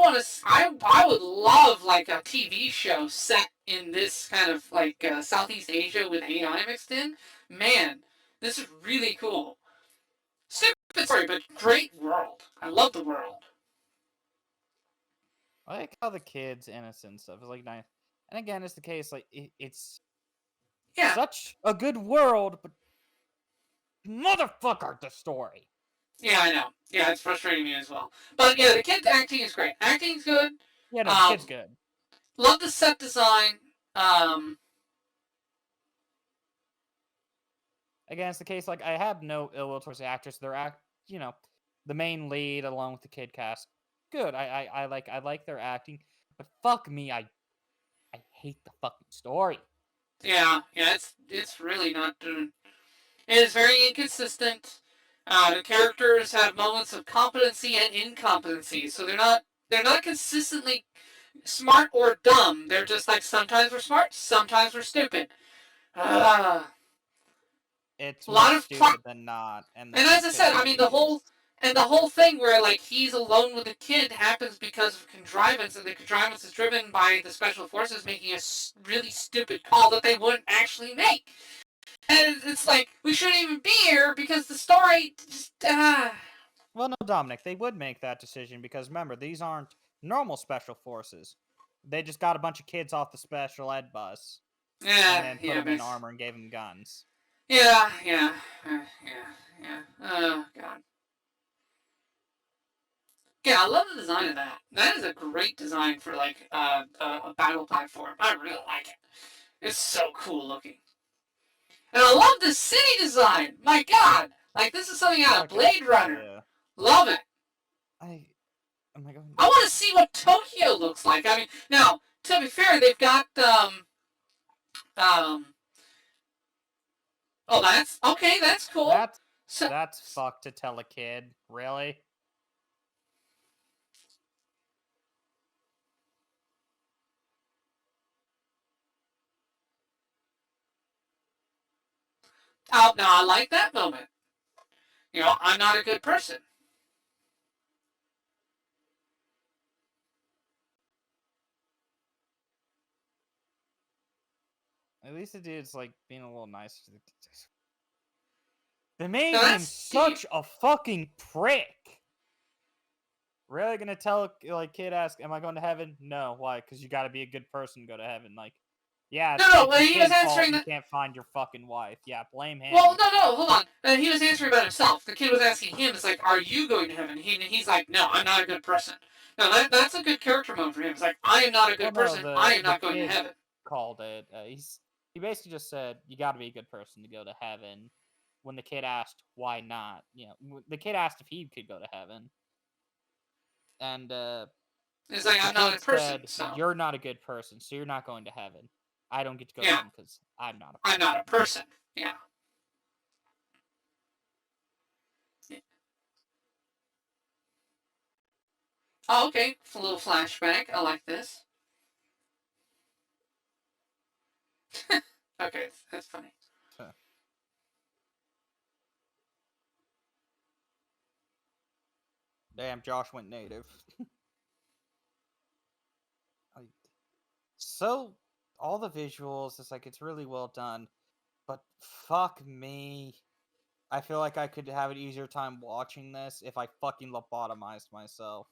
would love like a TV show set in this kind of like Southeast Asia with AI mixed in. Man, this is really cool. Stupid story, but great world. I love the world. I like how the kid's innocent stuff is like nice. And again, it's the case like it's Yeah, such a good world, but motherfucker, the story. yeah, I know. Yeah, it's frustrating me as well. But yeah, the kid's acting is great. Acting's good. Yeah, no, the Um, kid's good. love the set design. Um, Again, it's the case like I have no ill will towards the actress. They're the main lead along with the kid cast. Good. I like their acting, but fuck me, I hate the fucking story. yeah, it's really not doing. It is very inconsistent. The characters have moments of competency and incompetency, so they're not consistently smart or dumb. They're just like sometimes we're smart, sometimes we're stupid. Uh, It's a more lot of plot. stupid than not, and And as I kid said, I mean the whole thing where like he's alone with the kid happens because of contrivance, and the contrivance is driven by the special forces making a really stupid call that they wouldn't actually make. And it's like we shouldn't even be here because the story just Well, no, Dominic, they would make that decision because remember, these aren't normal special forces. They just got a bunch of kids off the special ed bus. and Yeah, then put yeah, them in armor and gave them guns. yeah, yeah. Oh god. Yeah, I love the design of that. That is a great design for like a battle platform. I really like it. It's so cool looking. And I love the city design. My God, like this is something out of Blade Runner. Yeah. Love it. Am I going? I want to see what Tokyo looks like. I mean, now to be fair, they've got um. Oh, that's okay. That's cool. So, That's fucked to tell a kid. Really? oh, now I like that moment. You know, I'm not a good person. At least the dude's like being a little nicer to the kids. They made Now him that's deep. such a fucking prick. Really gonna tell like kid ask, "Am I going to heaven?" No. Why? Because you got to be a good person to go to heaven. Like, yeah, No, no. it's your He was kid's fault answering you the. can't find your fucking wife. Yeah, blame Well, him. no, no. Hold on. He was answering about himself. The kid was asking him. It's like, are you going to heaven? He's like, no, I'm not a good person. No, that's a good character moment for him. It's like, I am not a Well, good no, person. I am the not going to kid heaven. called it. He basically just said you got to be a good person to go to heaven. When the kid asked why not, the kid asked if he could go to heaven, and It's like the I'm not kid a person. said, So "You're not a good person, so you're not going to heaven. I don't get to go to yeah, heaven because I'm not a I'm person." not a person. Yeah. Oh, okay. A little flashback. I like this. Okay, that's funny. Damn, Josh went native. So all the visuals, it's really well done, but fuck me. I feel like I could have an easier time watching this if I fucking lobotomized myself.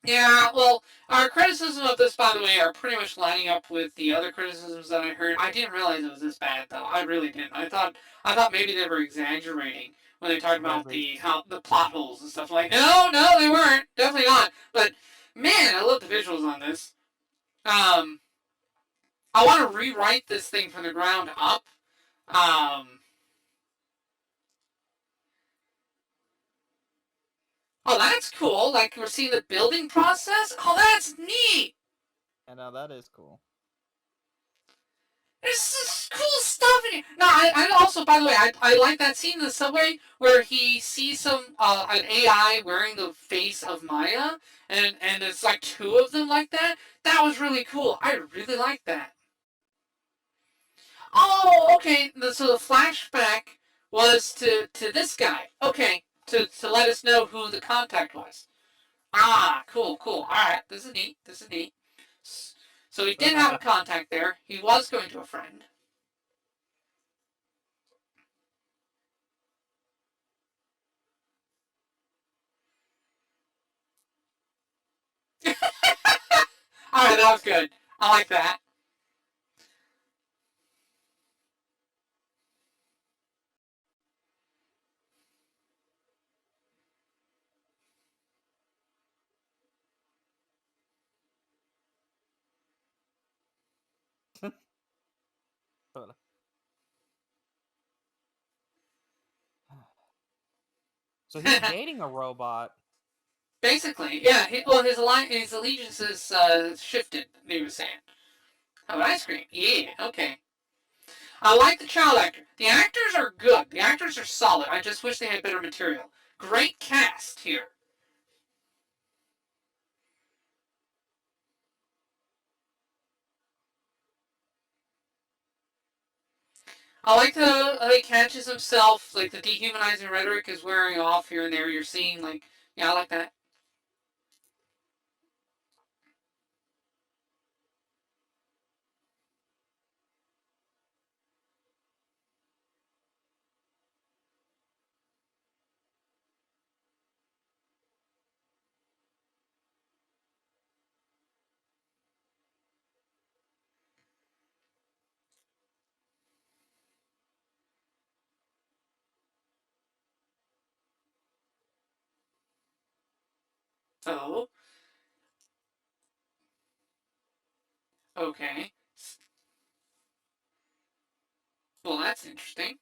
Yeah, well, our criticism of this, by the way, are pretty much lining up with the other criticisms that I heard. I didn't realize it was this bad, though. I really didn't. I thought maybe they were exaggerating when they talked about Maybe. the plot holes and stuff like. No, no, they weren't. Definitely not. But man, I love the visuals on this. Um, I want to rewrite this thing from the ground up. Um, oh, that's cool. Like we're seeing the building process. Oh, that's neat. And now that is cool. There's this cool stuff in here. No, I also, by the way, I like that scene in the subway where he sees an AI wearing the face of Maya, and it's like two of them like that. That was really cool. I really like that. Oh, okay. So the flashback was to this guy. Okay, to let us know who the contact was. Ah, cool, cool. All right, this is neat. This is neat. So he did have a contact there. He was going to a friend. All right, that was good. I like that. So he's dating a robot. Basically, yeah. Well, his allegiances shifted. They were saying. Oh, ice cream. Yeah. Okay. I like the child actor. The actors are good. The actors are solid. I just wish they had better material. Great cast here. I like how he catches himself. Like the dehumanizing rhetoric is wearing off here and there. You're seeing like, yeah, I like that. Oh, okay. Well, that's interesting.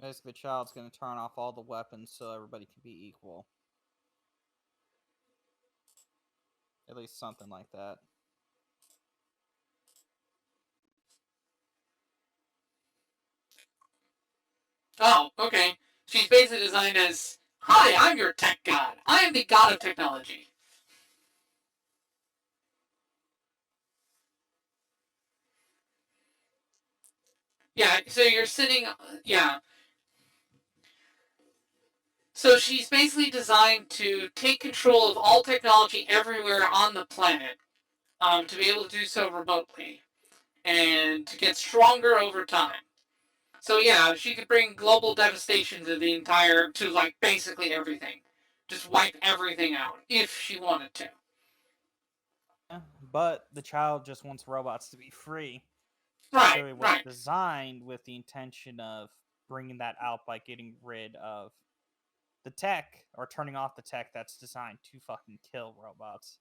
Basically, the child's going to turn off all the weapons so everybody can be equal. At least something like that. Oh, okay. She's basically designed as, "Hi, I'm your tech god. I am the god of technology." Yeah, so you're sitting. Yeah. So she's basically designed to take control of all technology everywhere on the planet, to be able to do so remotely and to get stronger over time. So yeah, she could bring global devastation to the entire, to like basically everything. Just wipe everything out if she wanted to. But the child just wants robots to be free. Right, So it was right. designed with the intention of bringing that out by getting rid of the tech or turning off the tech that's designed to fucking kill robots.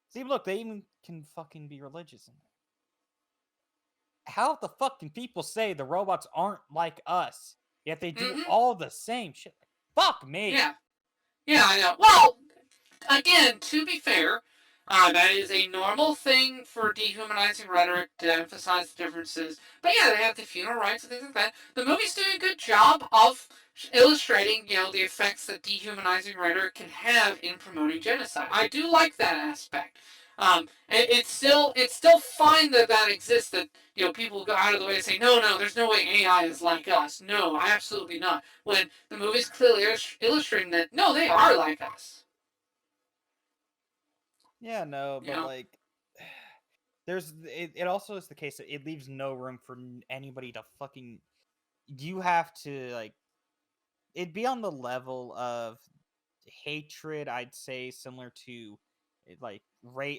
See, look, they even can fucking be religious in there. How the fuck can people say the robots aren't like us, yet they do Mm-hmm. all the same shit? Fuck me. Yeah. Yeah, I know. Well, again, to be fair, that is a normal thing for dehumanizing rhetoric to emphasize the differences. But yeah, they have the funeral rites and things like that. The movie's doing a good job of illustrating, the effects that dehumanizing rhetoric can have in promoting genocide. I do like that aspect. It's still fine that that exists. That people go out of the way to say no, no, there's no way AI is like us. No, absolutely not. When the movie's clearly illustrating that no, they are like us. Yeah, no, You but know. like, it also is the case that it leaves no room for anybody to fucking. You have to like it'd be on the level of hatred, I'd say, similar to like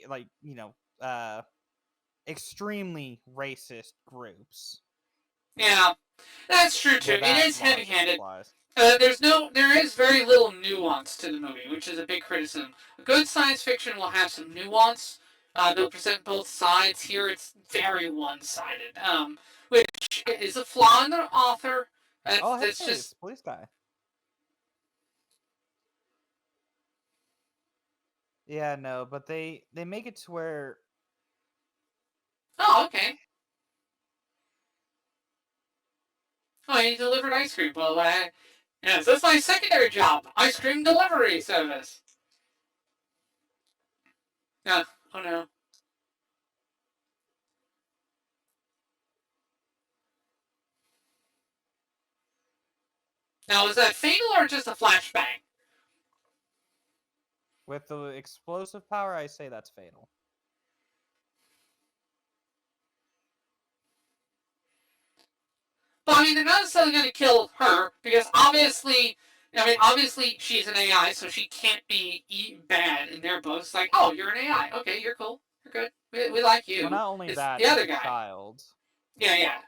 like extremely racist groups Yeah, that's true too. where It that is logic heavy-handed. applies. There is very little nuance to the movie, which is a big criticism. Good science fiction will have some nuance. They'll present both sides. Here, it's very one-sided, which is a flaw in the author. Oh, That's hey, it's just. the police guy. Yeah, no, but they make it to where Oh, okay. Oh, he delivered ice cream. Well, yes, that's my secondary job: ice cream delivery service. Yeah. Oh no. Now, is that fatal or just a flashbang? with the explosive power, I say that's fatal. But I mean, they're not necessarily going to kill her because obviously she's an AI, so she can't be bad in their books. Like, oh, you're an AI. Okay, you're cool. You're good. We like Well, you. not only It's that, the it's other a guy. child. Yeah, yeah,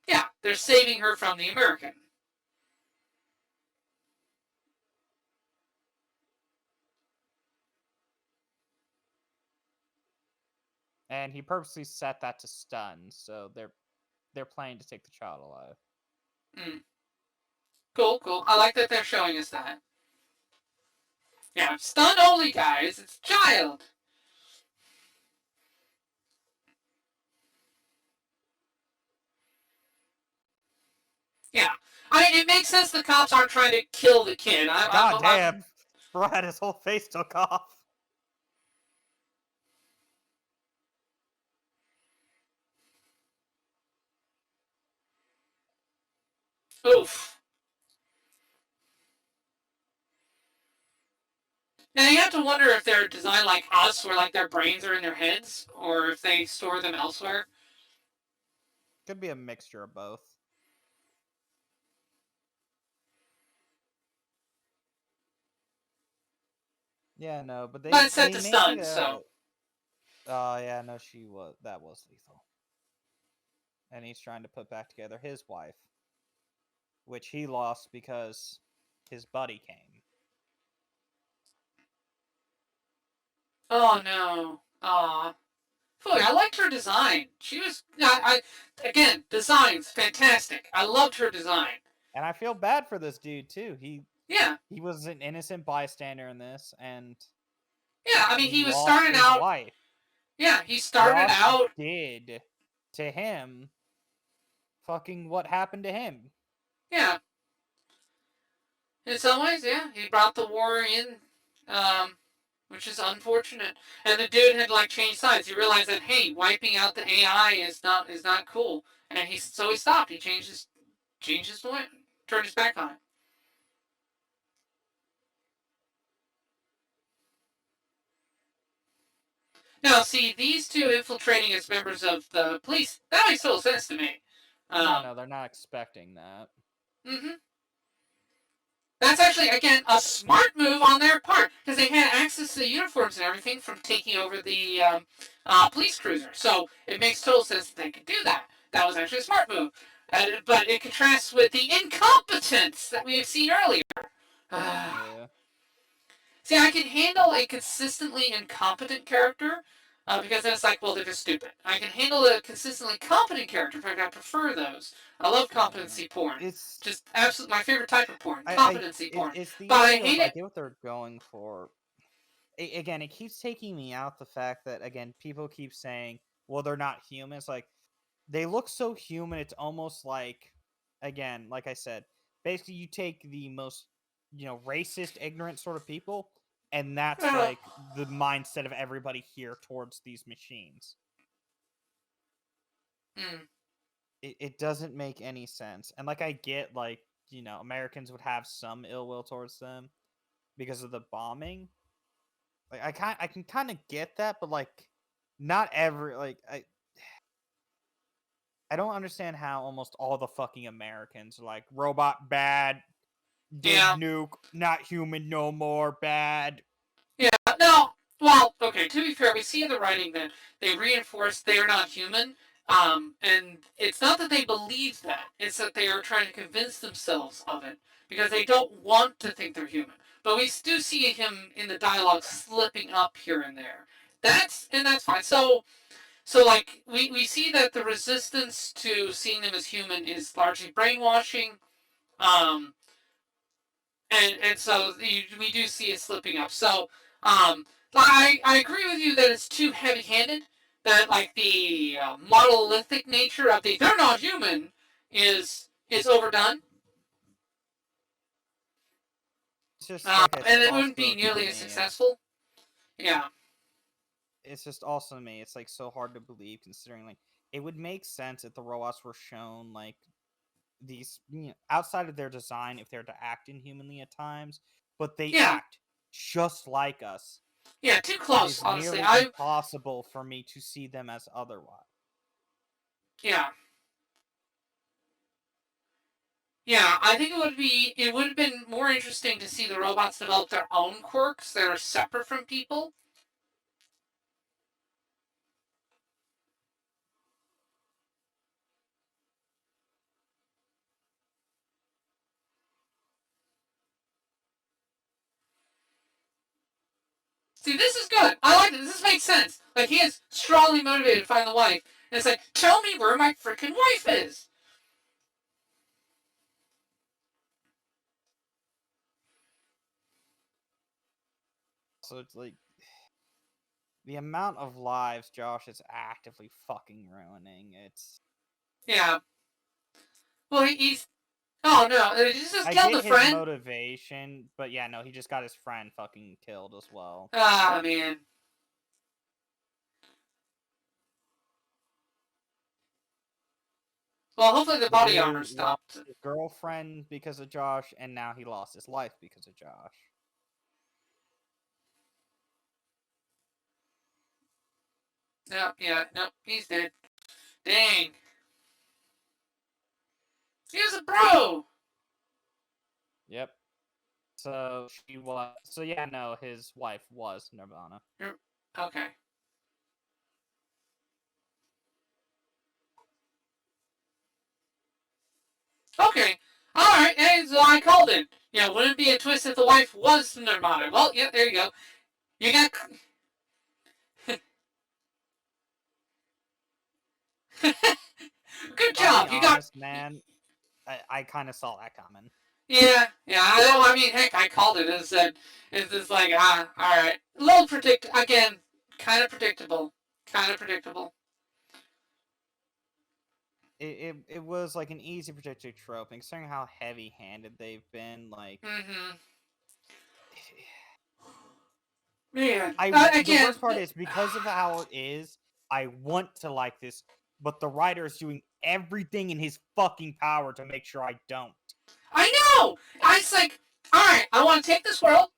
yeah. They're saving her from the American. And he purposely set that to stun, so they're planning to take the child alive. Mm. Cool, cool. I like that they're showing us that. Yeah, stun only, guys. It's child. Yeah. I mean, it makes sense the cops aren't trying to kill the kid. God damn! Bro had his whole face took off. Oof. Now you have to wonder if they're designed like us, where like their brains are in their heads, or if they store them elsewhere. Could be a mixture of both. Yeah, no, but But it's set they to make it stun, a. so Oh yeah, no, that was lethal, and he's trying to put back together his wife, which he lost because his buddy came. Oh no. Aw. Boy, I liked her design. She was, again, design's fantastic. I loved her design. And I feel bad for this dude too. Yeah, He was an innocent bystander in this, and yeah. I mean, he he was lost starting his out. wife. Yeah, he started Josh out. did to him fucking what happened to him. Yeah, in some ways, yeah, he brought the war in, um, which is unfortunate. And the dude had like changed sides. He realized that hey, wiping out the AI is not cool, and he stopped. He changed his point, turned his back on it. Now, see, these two infiltrating as members of the police, that makes total sense to me. Yeah, no, they're not expecting that. Mm-hmm. That's actually, again, a smart move on their part, because they had access to the uniforms and everything from taking over the police cruiser. So it makes total sense that they could do that. That was actually a smart move. But it contrasts with the incompetence that we have seen earlier. Yeah. See, I can handle a consistently incompetent character because then it's like, well, they're just stupid. I can handle a consistently competent character. In fact, I prefer those. I love competency porn. It's Just absolutely my favorite type of porn, I competency porn. it's the But I issue of hate I it. get what they're going for. Again, it keeps taking me out the fact that again people keep saying, well, they're not human. It's like they look so human. It's almost like, again, like I said, basically you take the most racist, ignorant sort of people, and that's like the mindset of everybody here towards these machines. Mm. It doesn't make any sense. And like I get like Americans would have some ill will towards them because of the bombing. Like I can kind of get that, but like not every like I don't understand how almost all the fucking Americans are like robot bad, did Yeah. nuke, not human no more, bad. Yeah. No. Well, okay. To be fair, we see in the writing that they reinforce they are not human. And it's not that they believe that; it's that they are trying to convince themselves of it because they don't want to think they're human. But we do see him in the dialogue slipping up here and there. That's fine. So like we see that the resistance to seeing them as human is largely brainwashing. Um, and so we do see it slipping up. So I agree with you that it's too heavy-handed. That like the monolithic nature of the they're not human is overdone, It's just like I and said, it wouldn't be also to nearly as me, successful. Yeah, it's just also to me, it's like so hard to believe considering like it would make sense if the robots were shown like these outside of their design if they're to act inhumanly at times, but they yeah, act just like us. yeah. Too It close, is honestly. nearly impossible for me to see them as otherwise. Yeah. Yeah, I think it would have been more interesting to see the robots develop their own quirks that are separate from people. See, this is good. I like this. This makes sense. Like he is strongly motivated to find the wife, and it's like, tell me where my freaking wife is. So it's like the amount of lives Josh is actively fucking ruining. It's Yeah. Well, he's. Oh no! He just I killed get a his friend. motivation, but yeah, no, he just got his friend fucking killed as well. Ah man. Well, hopefully the The body armor dude lost stopped. his girlfriend because of Josh, and now he lost his life because of Josh. No, yeah, no, he's dead. Dang. He was a bro. Yep. So she was. So yeah, no, his wife was Nirvana. Okay. Okay. All right. Hey, so I called it. Yeah, wouldn't it be a twist if the wife was the Nirvana? Well, yeah, there you go. You got. Good I'll be job. You got. honest, man. I kind of saw that coming. Yeah, yeah. I know. I mean, heck, I called it and said, "It's just like all right." A little again, kind of predictable. Kind of predictable. It was like an easy predicted trope, and considering how heavy handed they've been, like Mm-hmm. Man, the again, worst part is because of how it is, I want to like this, but the writer is doing everything in his fucking power to make sure I don't. I know. I was like, all right, I want to take this world.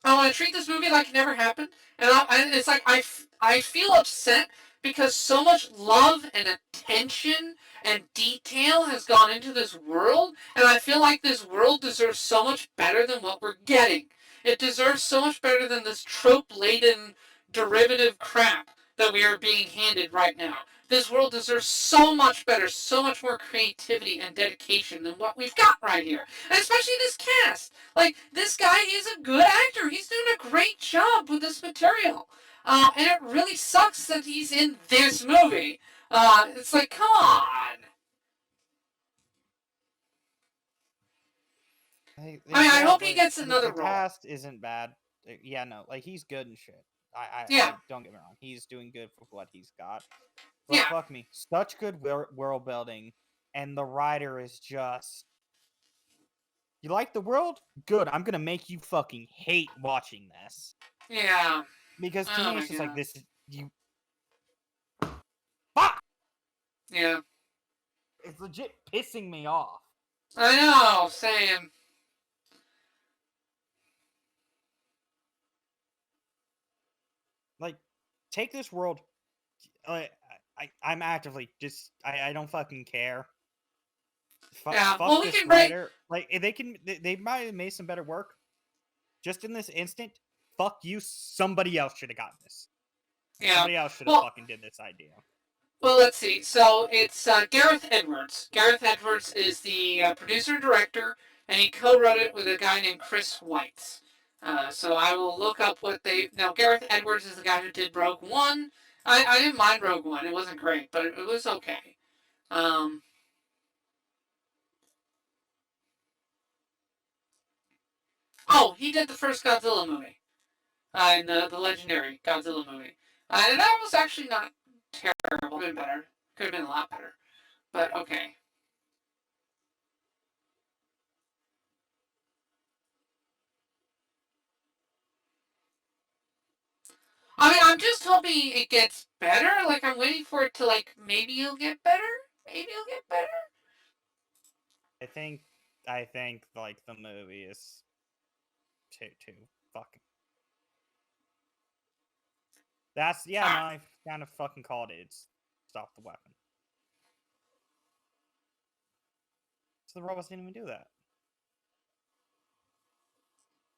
I want to treat this movie like it never happened, and it's like I feel upset because so much love and attention and detail has gone into this world, and I feel like this world deserves so much better than what we're getting. It deserves so much better than this trope-laden derivative crap that we are being handed right now. This world deserves so much better, so much more creativity and dedication than what we've got right here. And especially this cast. Like, this guy is a good actor. He's doing a great job with this material. And it really sucks that he's in this movie. It's like, come on. I mean, I hope he Like gets another the role. cast isn't bad. Yeah, no, like he's good and shit. Yeah, I don't get me wrong, he's doing good for what he's got. But yeah, fuck me, such good world building, and the writer is just. You like the world? Good. I'm gonna make you fucking hate watching this yeah. because to Oh me my it's just like god. this is you. Fuck! Yeah. It's legit pissing me off. I know, same. Like, take this world. I'm actively just I don't fucking care. Yeah, well, Fuck we this can break. writer. Like they might have made some better work. Just in this instant, fuck you. Somebody else should have gotten this. Yeah. Somebody else should have Well, fucking did this idea. Well, let's see. So it's Gareth Edwards. Gareth Edwards is the producer director, and he co-wrote it with a guy named Chris Weitz. So I will look up what they. Now, Gareth Edwards is the guy who did Rogue One. I didn't mind Rogue One. It wasn't great, but it was okay. Um, oh, he did the first Godzilla movie, and the legendary Godzilla movie. And that was actually not terrible. Could have been better. Could have been a lot better. But okay. I mean, I'm just hoping it gets better. Like, I'm waiting for it to, like, maybe it'll get better. Maybe it'll get better. I think I think like the movie is too fucking. That's yeah. No, Ah, I kind of fucking called it. It's stop the weapon. So the robots didn't even do that.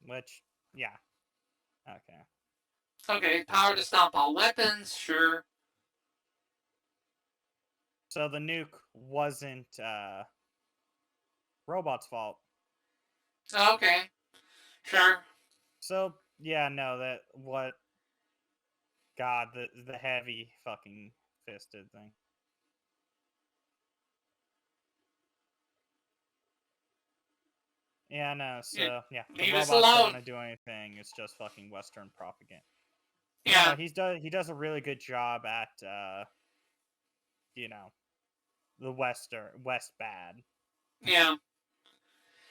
Which yeah. Okay. okay, power to stop all weapons, sure. So the nuke wasn't robot's fault. Okay, sure. So yeah, no, that what God the heavy fucking fisted thing. Yeah, no. Yeah, So yeah, the leave us robots don't alone. want to do anything. It's just fucking Western propaganda. Yeah, Yeah, no, he does a really good job at you know the West bad. yeah.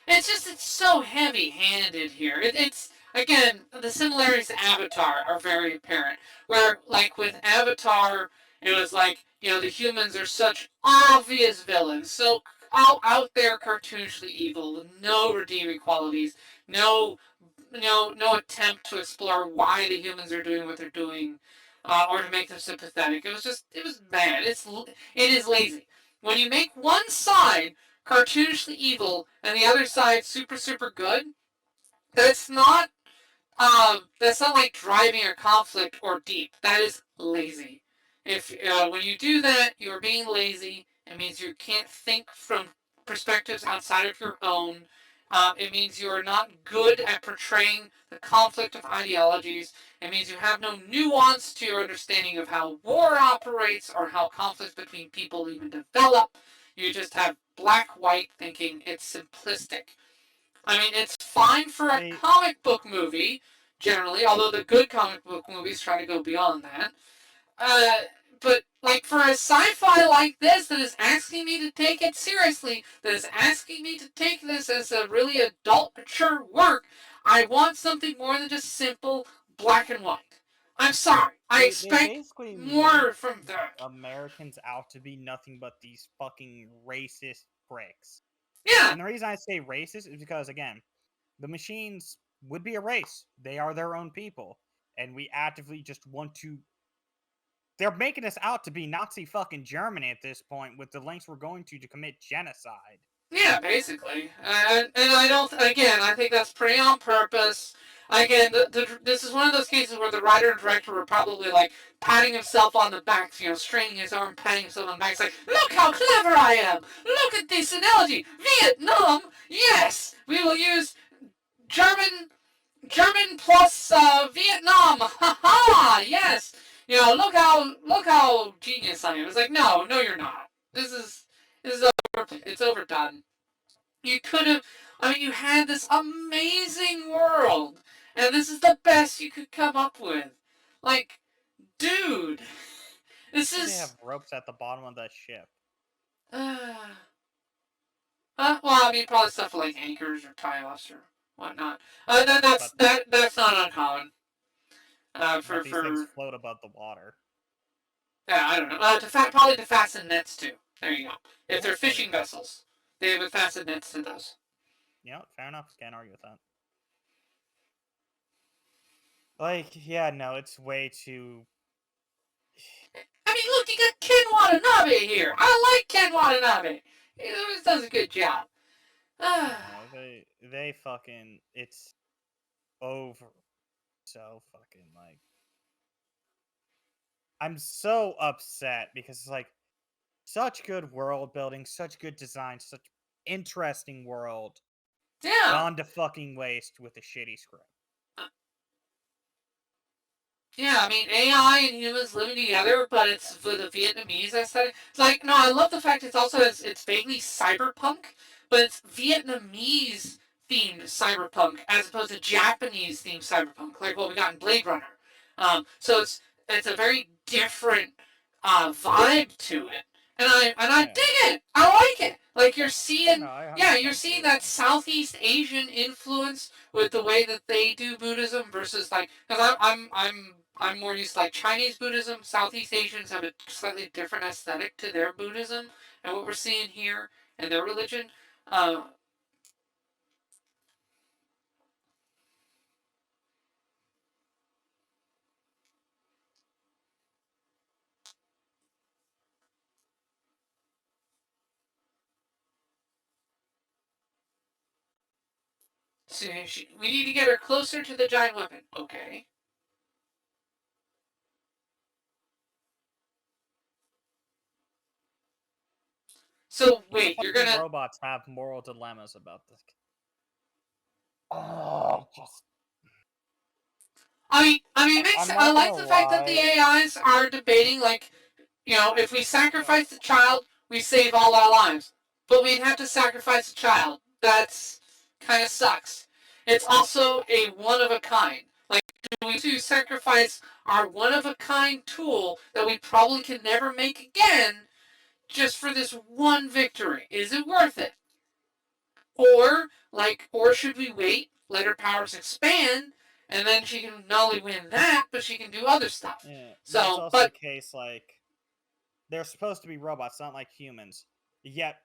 It's just, it's so heavy handed here. It's, again, the similarities to Avatar are very apparent. Where, like, with Avatar, it was like, the humans are such obvious villains, so out there cartoonishly evil, no redeeming qualities, no, no attempt to explore why the humans are doing what they're doing, or to make them sympathetic. It was bad. It is lazy. When you make one side cartoonishly evil and the other side super super good, that's not that's not like driving a conflict or deep. That is lazy. If when you do that, you're being lazy. It means you can't think from perspectives outside of your own. It means you are not good at portraying the conflict of ideologies. It means you have no nuance to your understanding of how war operates or how conflicts between people even develop. You just have black-white thinking. It's simplistic. I mean, it's fine for a They comic book movie, generally, although the good comic book movies try to go beyond that. Uh, but like for a sci-fi like this that is asking me to take it seriously, that is asking me to take this as a really adult, mature work, I want something more than just simple black and white. I'm sorry. I they expect basically more make from that. Americans out to be nothing but these fucking racist pricks. Yeah, And the reason I say racist is because, again, the machines would be a race. They are their own people. And we actively just want to. They're making us out to be Nazi fucking Germany at this point with the lengths we're going to commit genocide. yeah, basically. And I don't. Again, I think that's pretty on purpose. Again, this is one of those cases where the writer and director were probably like patting himself on the back, straining his arm, patting himself on the back, like, "Look how clever I am! Look at this analogy! Vietnam, yes, we will use German, German plus Vietnam. Ha ha! Yes, look how genius I am." It's like, no, you're not. This is it's overdone. You could have. I mean, you had this amazing world, and this is the best you could come up with. Like, dude, this They have is. ropes at the bottom of the ship. Well, I mean, probably stuff like anchors or tie-offs or whatnot. That's not uncommon. But these things For float above the water. yeah, I don't know. Probably to fasten nets too. There you go. If Yeah, they're maybe. fishing vessels, they would fasten nets to those. Yeah, fair enough. Can't argue with that. Like, yeah, no, it's way too. I mean, look, you got Ken Watanabe here. I like Ken Watanabe. He always does a good job. I don't know. They fucking. It's over. So fucking like. I'm so upset because it's like such good world building, such good design, such interesting world Yeah. gone to fucking waste with a shitty script. Yeah, I mean, AI and humans living together, but it's with a Vietnamese aesthetic. It's like, no, I love the fact it's vaguely cyberpunk, but it's Vietnamese themed cyberpunk as opposed to Japanese themed cyberpunk, like what we got in Blade Runner. So it's a very different vibe to it, and I Yeah. dig it. I like it. Like Yeah, no, I you're 100% seeing do. that Southeast Asian influence with the way that they do Buddhism versus like because I'm more used to like Chinese Buddhism. Southeast Asians have a slightly different aesthetic to their Buddhism, and what we're seeing here in their religion. Uh, so we need to get her closer to the giant weapon. Okay. So The wait, you're fucking gonna. robots have moral dilemmas about this. Oh, just. I mean, it makes. I'm I not like gonna the fact that the lie. AIs are debating like, if we sacrifice the child, we save all our lives. But we'd have to sacrifice a child. That's kind of sucks. It's also a one of a kind. Like, do we to sacrifice our one of a kind tool that we probably can never make again just for this one victory? Is it worth it? Or should we wait, let her powers expand, and then she can not only win that, but she can do other stuff. Yeah, but it's So, also the but case like they're supposed to be robots, not like humans. Yet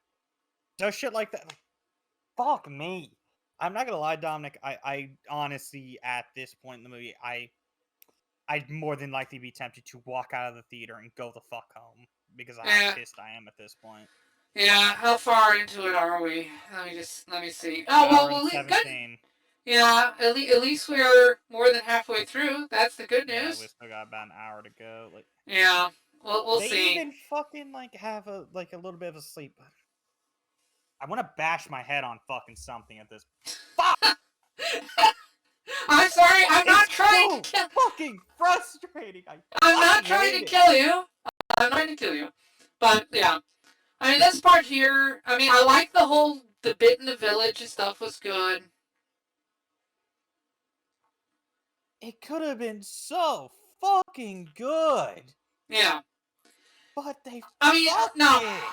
does shit like that. Fuck me. I'm not gonna lie, Dominic. I honestly, at this point in the movie, I'd more than likely be tempted to walk out of the theater and go the fuck home because of how yeah, pissed I am at this point. yeah. How far into it are we? Let me see. Oh Hour well, and good. 17. Yeah, at least we're more than halfway through. That's the good Yeah, we news. still got about an hour to go. Like Yeah, we'll they see. even fucking like have a little bit of a sleep. I want to bash my head on fucking something at this. Fuck! I'm sorry. I'm not trying so to kill. Fucking frustrating. I'm not trying to kill you. I'm not trying to kill you. But yeah, I mean this part here. I mean I like the bit in the village and stuff was good. It could have been so fucking good. Yeah. But they I mean no. it.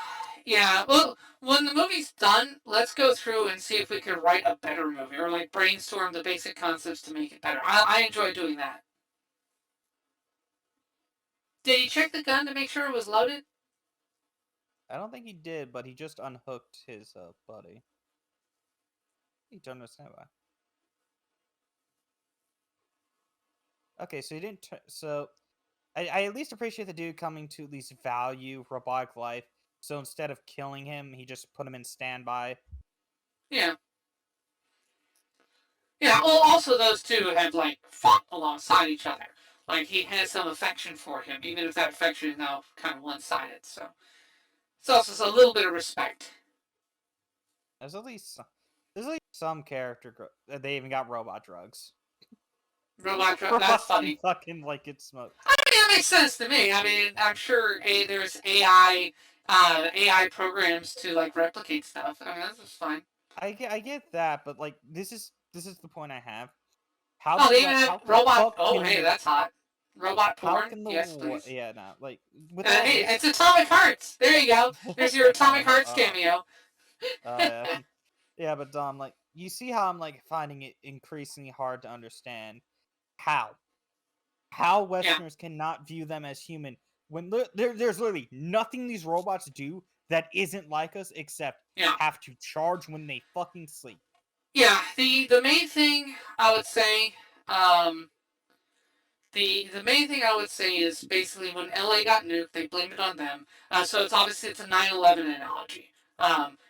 Yeah. Well, when the movie's done, let's go through and see if we could write a better movie or like brainstorm the basic concepts to make it better. I enjoy doing that. Did he check the gun to make sure it was loaded? I don't think he did, but he just unhooked his buddy. He don't understand why. Okay, so he didn't. So I at least appreciate the dude coming to at least value robotic life. So instead of killing him, he just put him in standby. Yeah. Yeah, well, also those two have like fought alongside each other. Like he has some affection for him, even if that affection is now kind of one-sided. So it's also a little bit of respect. There's at least some character growth. They even got robot drugs. Robot drug, that's funny. Fucking like it's smoked. I mean, that makes sense to me. I mean, I'm sure there's AI programs to like replicate stuff. I mean, that's just fine. I get that, but like this is the point I have. How Oh, does they even that? have How the robot. fuck Oh, can hey, the, that's hot. Robot how porn. can the Yes, please. yeah, no, like with all Hey, this, it's Atomic Hearts. There you go. There's your Atomic Hearts cameo. yeah. Yeah, but Dom, like, you see how I'm like finding it increasingly hard to understand how Westerners cannot view them as human when there's literally nothing these robots do that isn't like us except have to charge when they fucking sleep. Yeah, the main thing I would say, the main thing I would say is basically when LA got nuked, they blamed it on them. So it's a 9/11 analogy.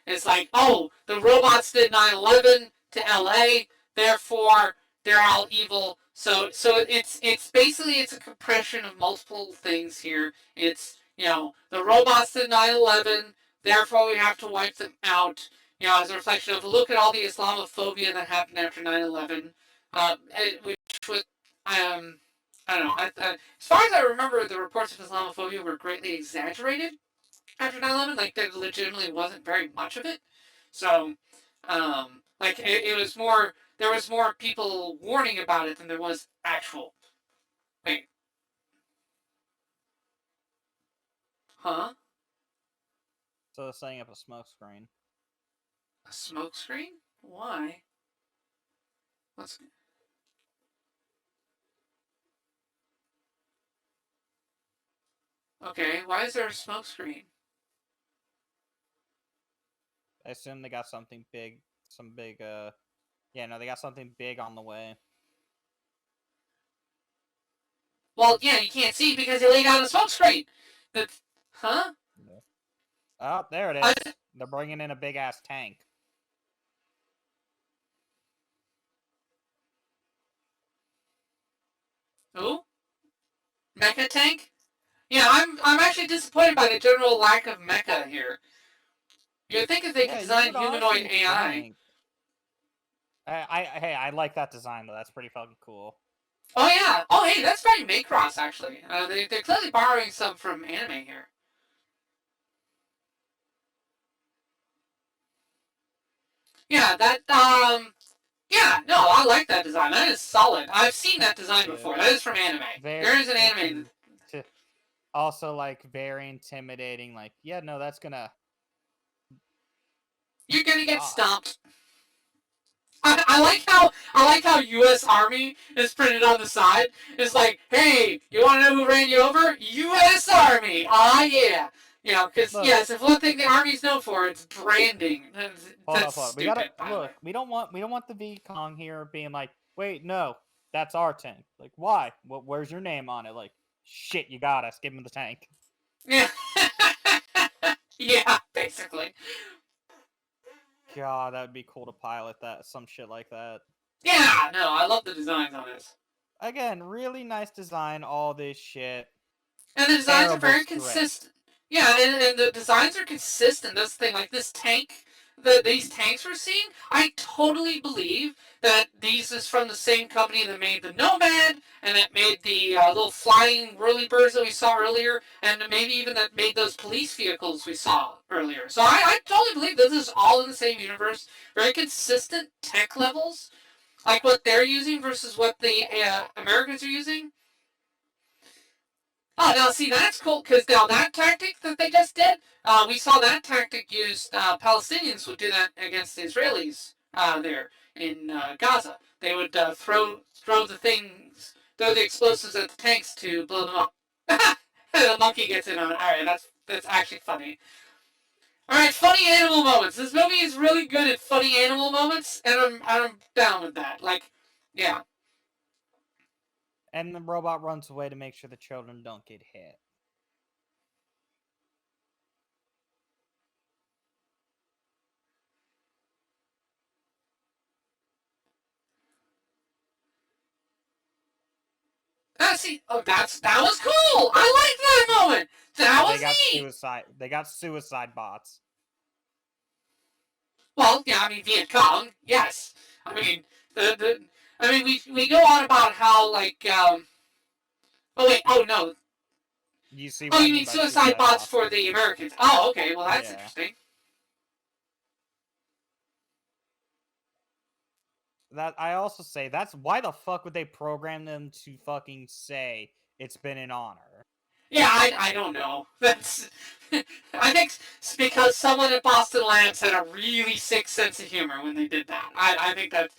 It's like, oh, the robots did 9/11 to LA, therefore they're all evil. So it's basically it's a compression of multiple things here. It's the robots did 9/11, therefore we have to wipe them out. As a reflection of look at all the Islamophobia that happened after 9/11, which was I don't know. As far as I remember, the reports of Islamophobia were greatly exaggerated after 9/11. Like, there legitimately wasn't very much of it. So, like, it was more, there was more people warning about it than there was actual. Wait. Huh? So setting up a smoke screen. A smoke screen? Why? Let's. Okay, why is there a smoke screen? I assume they got something big, yeah, no, they got something big on the way. Well, yeah, you can't see because they laid out a smoke screen. That's, huh? Yeah. Oh, there it is. They're bringing in a big ass tank. Who? Mecha tank? Yeah, I'm actually disappointed by the general lack of mecha here. You'd think if they could design humanoid AI. I like that design though. That's pretty fucking cool. Oh yeah. Oh hey, that's very Macross actually. They're clearly borrowing some from anime here. Yeah, yeah, no, I like that design. That is solid. I've seen that design before. That is from anime. There is an anime. Also, like, very intimidating. Like, yeah, no, that's gonna. You're gonna get stomped. I like how U.S. Army is printed on the side. It's like, hey, you want to know who ran you over? U.S. Army. Ah, yeah. Because yes, if one thing the Army's known for, it's branding. That's stupid. We don't want the V Kong here being like, wait, no, that's our tank. Like, why? Where's your name on it? Like, shit, you got us. Give him the tank. Yeah. Yeah, basically. God, that would be cool to pilot that, some shit like that. Yeah, no, I love the designs on this. Again, really nice design, all this shit. And the designs are very consistent. Yeah, and the designs are consistent. That's the thing. Like this tank, these tanks we're seeing, I totally believe that these is from the same company that made the Nomad and that made the little flying whirly birds that we saw earlier, and maybe even that made those police vehicles we saw earlier. So I totally believe this is all in the same universe. Very consistent tech levels, like what they're using versus what the Americans are using. Oh, now see, that's cool, because now that tactic that they just did, we saw that tactic used, Palestinians would do that against the Israelis there in Gaza. They would throw throw the explosives at the tanks to blow them up. The monkey gets in on it. Alright, that's actually funny. Alright, funny animal moments. This movie is really good at funny animal moments, and I'm down with that. Like, yeah. And the robot runs away to make sure the children don't get hit. See, oh, that was cool. I like that moment. That was neat. They got suicide bots. Well, yeah, I mean Viet Cong, yes. I mean we go on about how like oh wait, oh no. You see? Oh, you mean suicide bots for the Americans? Oh, okay. Well, that's interesting. That I also say that's why the fuck would they program them to fucking say it's been an honor? Yeah, I don't know. That's I think it's because someone at Boston Labs had a really sick sense of humor when they did that. I think that.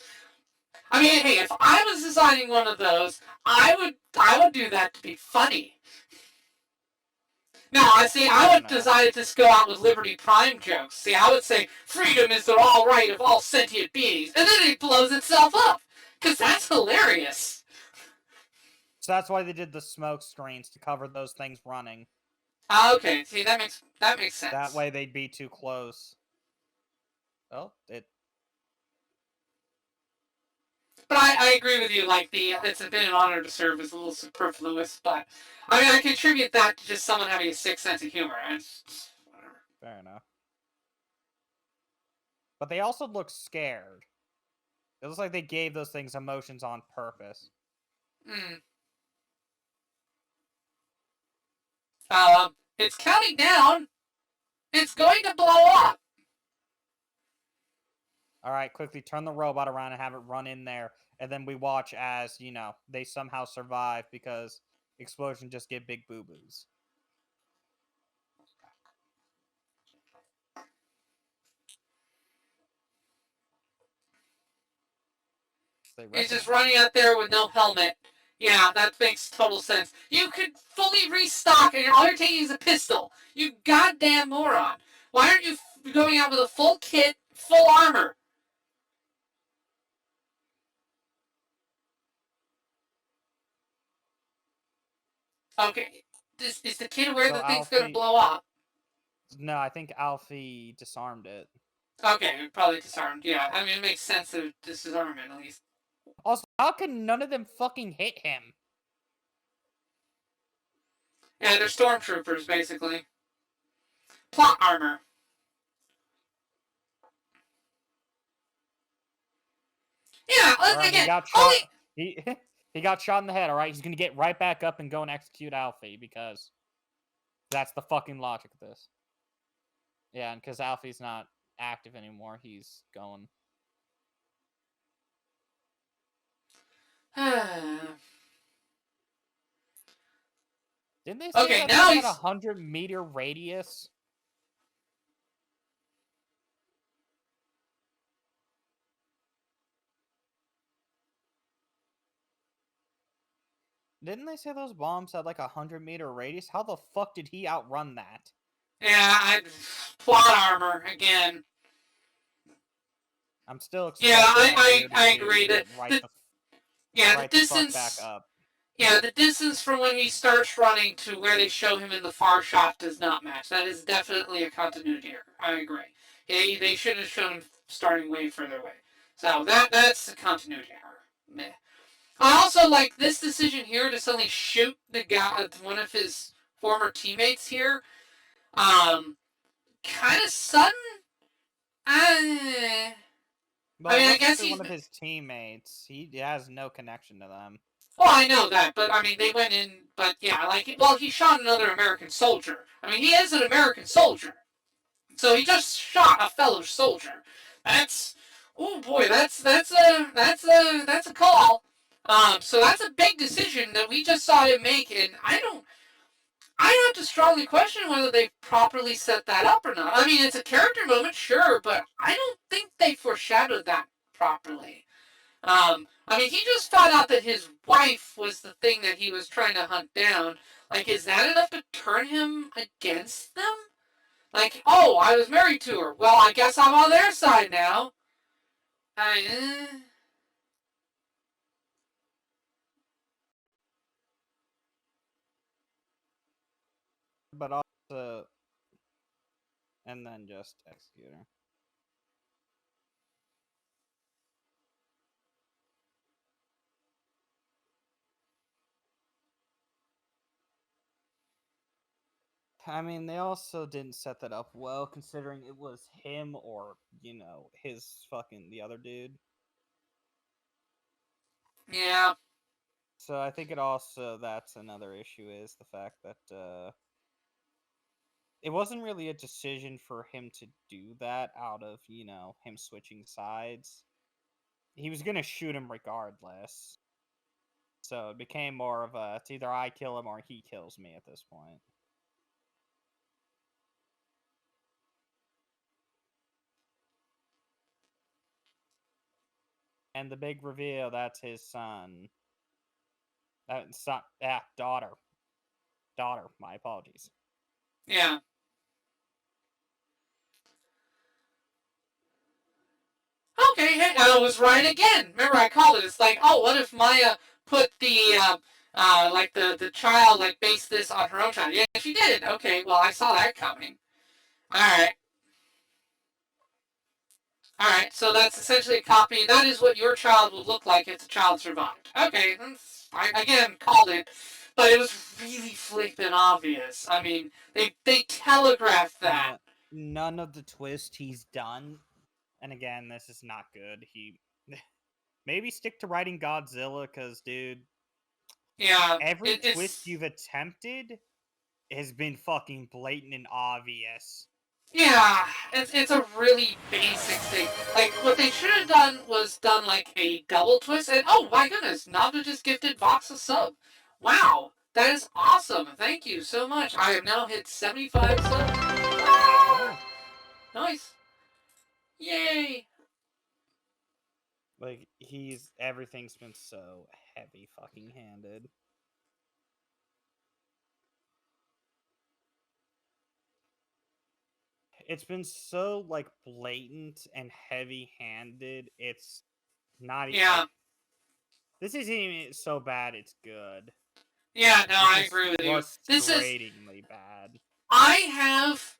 I mean, hey, if I was designing one of those, I would do that to be funny. No, I see. I would decide to just go out with Liberty Prime jokes. See, I would say freedom is the all right of all sentient beings, and then it blows itself up because that's hilarious. So that's why they did the smoke screens to cover those things running. Okay, see that makes sense. That way they'd be too close. Oh, it. But I agree with you. Like it's been an honor to serve is a little superfluous, but I mean I can attribute that to just someone having a sick sense of humor. It's whatever. Fair enough. But they also look scared. It looks like they gave those things emotions on purpose. Hmm. It's counting down. It's going to blow up. Alright, quickly turn the robot around and have it run in there. And then we watch as, they somehow survive because explosions just get big boo-boos. He's just running out there with no helmet. Yeah, that makes total sense. You could fully restock and all you're taking is a pistol. You goddamn moron. Why aren't you going out with a full kit, full armor? Okay. Is the kid aware that thing's going to blow up? No, I think Alfie disarmed it. Okay, probably disarmed. Yeah, I mean, it makes sense of disarmament, at least. Also, how can none of them fucking hit him? Yeah, they're stormtroopers, basically. Plot armor. Yeah, right, again, he got shot in the head, alright? He's gonna get right back up and go and execute Alfie, because that's the fucking logic of this. Yeah, and because Alfie's not active anymore, he's going. Didn't they say that now he's at 100-meter radius? Didn't they say those bombs had like 100-meter radius? How the fuck did he outrun that? Yeah, plot armor again. I'm still yeah, I agree that the distance back up. Yeah, the distance from when he starts running to where they show him in the far shot does not match. That is definitely a continuity error. I agree. Yeah, they should have shown him starting way further away. So that's a continuity error. Meh. I also like this decision here to suddenly shoot the guy, one of his former teammates here. Kind of sudden. I But it mean, I wasn't guess for he's. one of his teammates. He has no connection to them. Well, I know that, but I mean, they went in. But yeah, like, well, he shot another American soldier. I mean, he is an American soldier, so he just shot a fellow soldier. That's, oh boy, that's a call. So that's a big decision that we just saw him make, and I have to strongly question whether they properly set that up or not. I mean, it's a character moment, sure, but I don't think they foreshadowed that properly. I mean, he just found out that his wife was the thing that he was trying to hunt down. Like, is that enough to turn him against them? Like, oh, I was married to her. Well, I guess I'm on their side now. I, But also, and then just execute her. I mean, they also didn't set that up well, considering it was him or, his fucking the other dude. yeah, So I think that's another issue is the fact that it wasn't really a decision for him to do that out of, him switching sides. He was going to shoot him regardless. So it became more of a, it's either I kill him or he kills me at this point. And the big reveal, that's his son. Son, daughter. Daughter, my apologies. yeah. Okay, hey, I was right again. Remember, I called it. It's like, oh, what if Maya put like the child, like, based this on her own child? Yeah, she did. Okay, well, I saw that coming. All right. All right, so that's essentially a copy. That is what your child would look like if the child survived. Okay, I again called it, but it was really flippin' obvious. I mean, they telegraphed that. None of the twist he's done, and again, this is not good. He maybe stick to writing Godzilla, because, dude, Yeah, every twist it's you've attempted has been fucking blatant and obvious. yeah, it's a really basic thing. Like, what they should have done was done like a double twist. And oh my goodness, Nava just gifted Vox a sub. Wow, that is awesome. Thank you so much. I have now hit 75 subs. Ah, nice. Yay. Like, everything's been so heavy fucking handed. It's been so, like, blatant and heavy handed. It's not Yeah. like, this isn't even so bad it's good. Yeah, no, It's I just agree with you. This is frustratingly bad. I have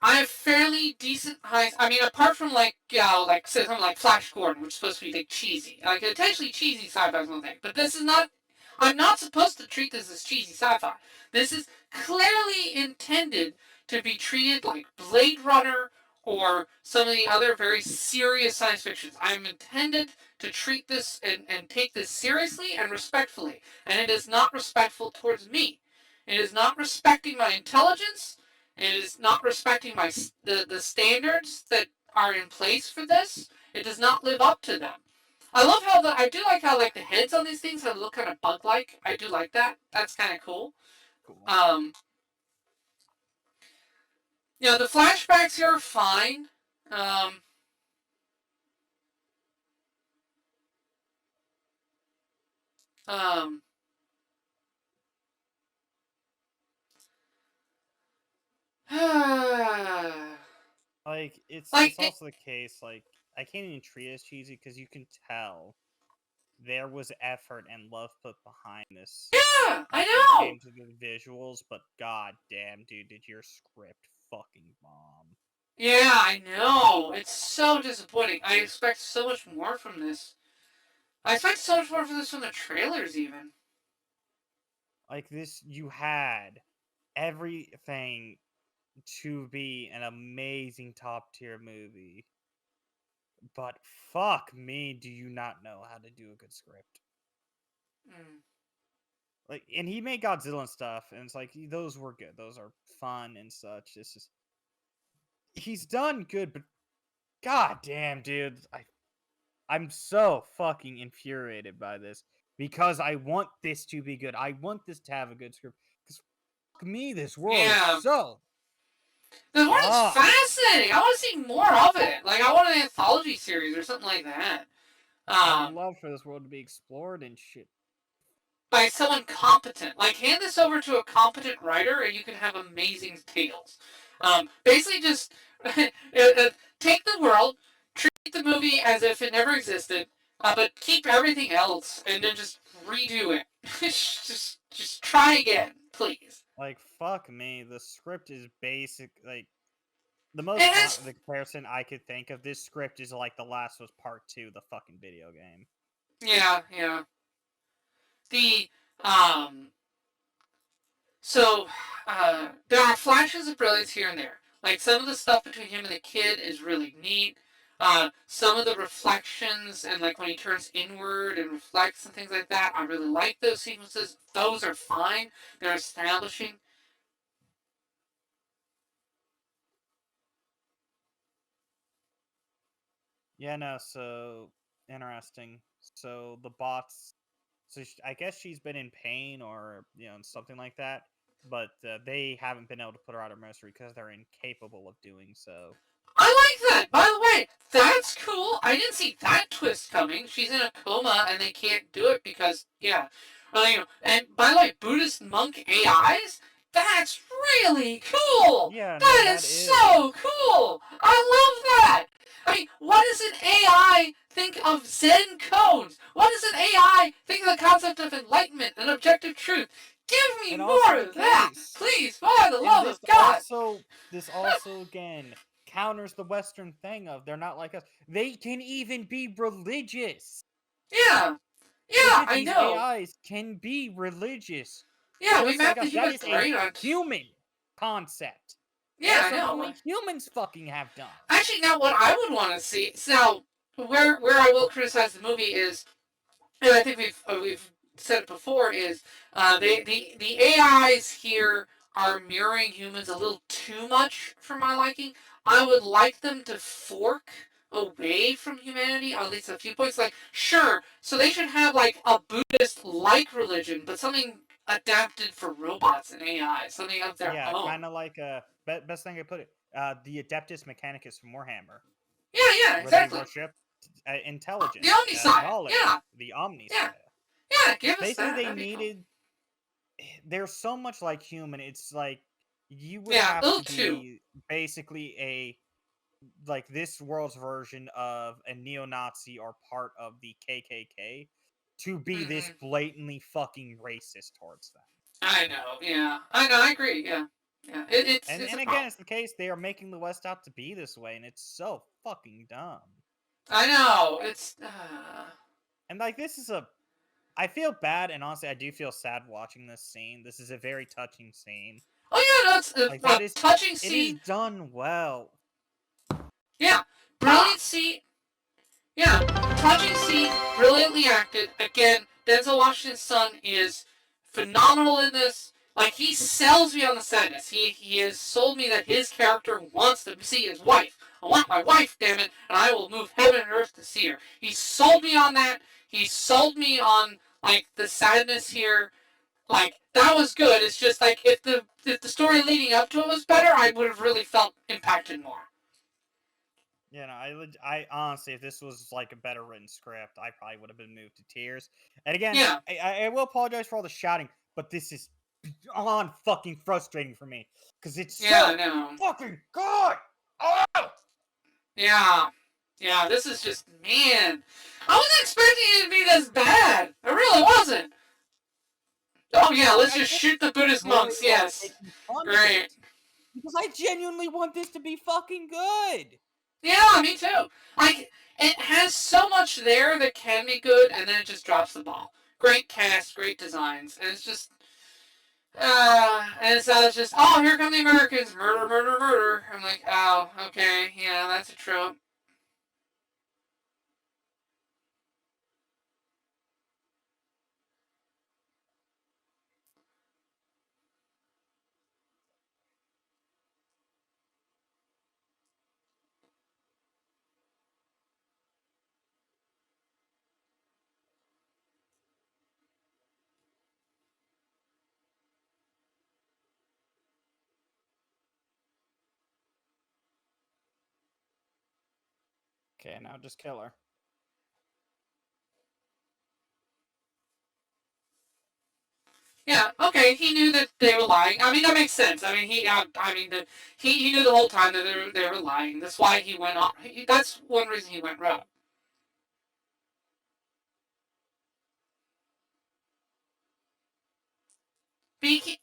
I have fairly decent height. I mean, apart from like like say something like Flash Gordon, which is supposed to be like cheesy, like intentionally cheesy sci-fi is one thing. But this is not. I'm not supposed to treat this as cheesy sci-fi. This is clearly intended to be treated like Blade Runner or some of the other very serious science fictions. I'm intended to treat this and take this seriously and respectfully, and it is not respectful towards me. It is not respecting my intelligence. It is not respecting the standards that are in place for this. It does not live up to them. I do like how like the heads on these things look kind of bug like. I do like that. That's kind of cool. Cool. The flashbacks here are fine. Um, um, Like, it's like it, also the case, like, I can't even treat it as cheesy because you can tell there was effort and love put behind this yeah, I when it know. came to the visuals, but god damn, dude, did your script fucking bomb. Yeah, I know. It's so disappointing. I expect so much more from this. I expect so much more from this from the trailers, even. Like, this, you had everything to be an amazing top tier movie. but fuck me, do you not know how to do a good script? Mm. Like, and he made Godzilla and stuff, and it's like those were good. Those are fun and such. It's just he's done good, but god damn, dude, I'm so fucking infuriated by this because I want this to be good. I want this to have a good script. Because fuck me, this world is Yeah. so The world's fuck. fascinating. I want to see more of it. Like, I want an anthology series or something like that. I would Um, love for this world to be explored and shit. by someone competent. Like, hand this over to a competent writer, and you can have amazing tales. Basically, just take the world, treat the movie as if it never existed, but keep everything else, and then just redo it. just try again, please. Like fuck me, the script is basic. Like the most It has, the comparison I could think of this script is like The Last was Part 2, the fucking video game. yeah, yeah. The um, So, there are flashes of brilliance here and there. Like, some of the stuff between him and the kid is really neat. Some of the reflections and, like, when he turns inward and reflects and things like that, I really like those sequences. Those are fine. They're establishing. Yeah, no, so interesting. So the bots, so I guess she's been in pain or something like that, but they haven't been able to put her out of misery because they're incapable of doing so. I like that. By the way, that's cool. I didn't see that twist coming. She's in a coma and they can't do it because, yeah. Well, and by the way, Buddhist monk AIs? That's really cool. Yeah, no, That is that is. so cool. I love that. I mean, what does an AI think of Zen codes? What does an AI think of the concept of enlightenment and objective truth? Give me And more also the of that, case. please, for the And love of God. this also again counters the Western thing of they're not like us. They can even be religious. Yeah, yeah, Legit, I these know. AIs can be religious. Yeah, we Just like mapped the us. That human is a brain on. human concept. That Yeah, is I something know. only humans fucking have done. Actually, now what I would want to see. So where I will criticize the movie is, and I think we've said it before, is the AIs here are mirroring humans a little too much for my liking. I would like them to fork away from humanity on at least a few points. Like, sure, so they should have like a Buddhist like religion, but something adapted for robots and AI, something of their Yeah, own. kind of like best thing I put it. The Adeptus Mechanicus from Warhammer, Yeah, yeah, where they exactly. worship The intelligence, Omniscient. knowledge, Yeah, the yeah, Omniscient. yeah. Give us Basically, that. they That'd be cool. needed. They're so much like human. It's like you would Yeah, have little to two. be basically a like this world's version of a neo-Nazi or part of the KKK to be this Mm-hmm. blatantly fucking racist towards them. I know. Yeah, I know. I agree. Yeah, yeah. It's And a again, problem. it's the case they are making the West out to be this way, and it's so fucking dumb. I know. It's. And like this is a I feel bad, and honestly, I do feel sad watching this scene. This is a very touching scene. Oh yeah, that's Like a that is touching it is scene. done well. Yeah, brilliant scene. Yeah, touching scene, brilliantly acted. Again, Denzel Washington's son is phenomenal in this. Like, he sells me on the sadness. He has sold me that his character wants to see his wife. I want my wife, damn it, and I will move heaven and earth to see her. He sold me on that. He sold me on like the sadness here. Like, that was good. It's just like if the story leading up to it was better, I would have really felt impacted more. I honestly, if this was like a better written script, I probably would have been moved to tears. And again, Yeah, I will apologize for all the shouting, but this is beyond fucking frustrating for me because it's yeah, I so know. fucking good. Oh! Yeah. Yeah, this is just, man. I wasn't expecting it to be this bad. I really wasn't. Oh, yeah, let's I just shoot the Buddhist really monks, love yes. making fun of Great. it because I genuinely want this to be fucking good. Yeah, me too. Like, it has so much there that can be good, and then it just drops the ball. Great cast, great designs, and it's just, and it's just, oh, here come the Americans, murder, murder, murder. I'm like, oh, okay, yeah, that's a trope. Okay, now just kill her. Yeah, okay. He knew that they were lying. I mean, that makes sense. I mean, he knew the whole time that they were lying. That's why he went on. That's one reason he went rogue. He,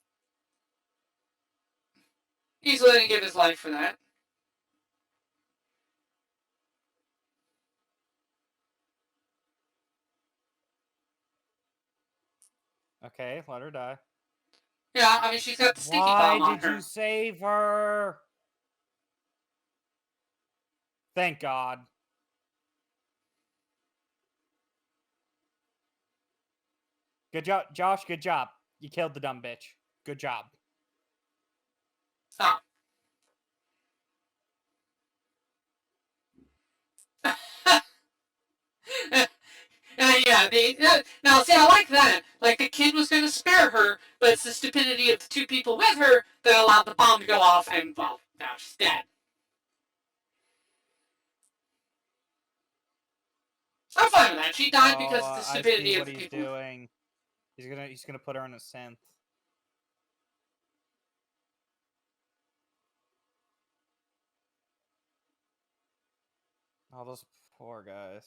he's willing to give his life for that. Okay, let her die. Yeah, I mean, she's got the sticky Why bomb on did you her. save her? Thank God. Good job, Josh. Good job. You killed the dumb bitch. Good job. Stop. Yeah, now see, I like that. Like the kid was going to spare her, but it's the stupidity of the two people with her that allowed the bomb to go off, and well, now she's dead. I'm fine with that. She died because of the I see stupidity of what the he's people. doing. He's gonna put her in a synth. All those poor guys.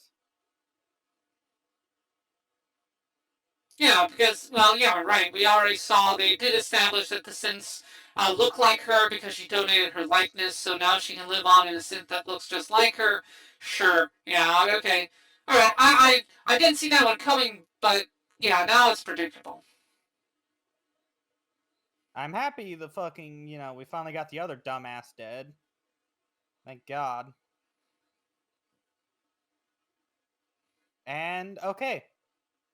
Yeah, because, well, yeah, right. We already saw they did establish that the synths look like her because she donated her likeness, so now she can live on in a synth that looks just like her. Sure. Yeah, okay. Alright, I didn't see that one coming, but yeah, now it's predictable. I'm happy the fucking, we finally got the other dumbass dead. Thank God. And okay.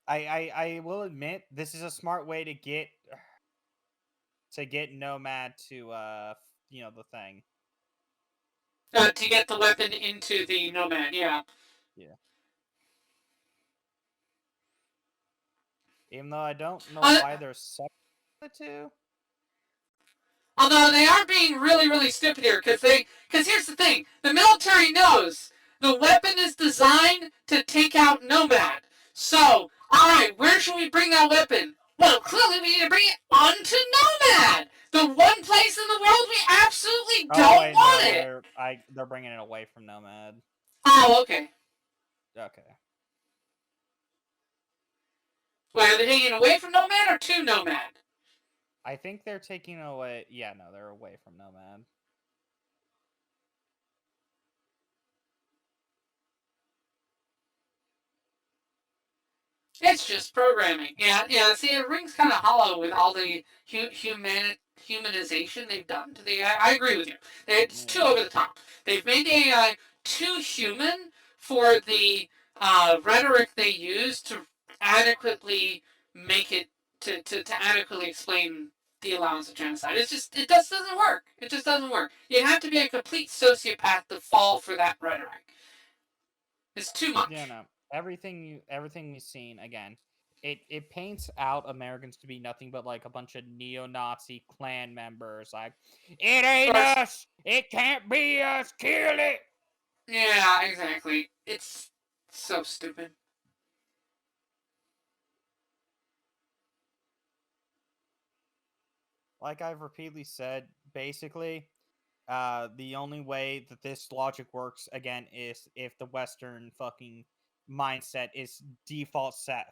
I will admit this is a smart way to get Nomad to the thing. To get the weapon into the Nomad, yeah. Yeah. Even though I don't know Uh, why they're separate the two. Although they are being really, really stupid here, because here's the thing: the military knows the weapon is designed to take out Nomad. So, all right, where should we bring that weapon? Well, clearly we need to bring it onto Nomad, the one place in the world we absolutely Oh don't wait, no, want it. they're bringing it away from Nomad. Oh, okay. Okay. Wait, are they taking it away from Nomad or to Nomad? I think they're taking away. Yeah, no, they're away from Nomad. It's just programming. Yeah, yeah. See, it rings kind of hollow with all the humanization they've done to the AI. I agree with you. It's too Yeah. over the top. They've made the AI too human for the rhetoric they use to adequately make it to adequately explain the allowance of genocide. It just doesn't work. It just doesn't work. You have to be a complete sociopath to fall for that rhetoric. It's too Yeah, much. no. Everything we've seen again, it paints out Americans to be nothing but like a bunch of neo-Nazi Klan members. Like, it ain't Or us. It can't be us. Kill it. yeah, exactly. It's so stupid. Like I've repeatedly said, basically, the only way that this logic works again is if the Western fucking mindset is default set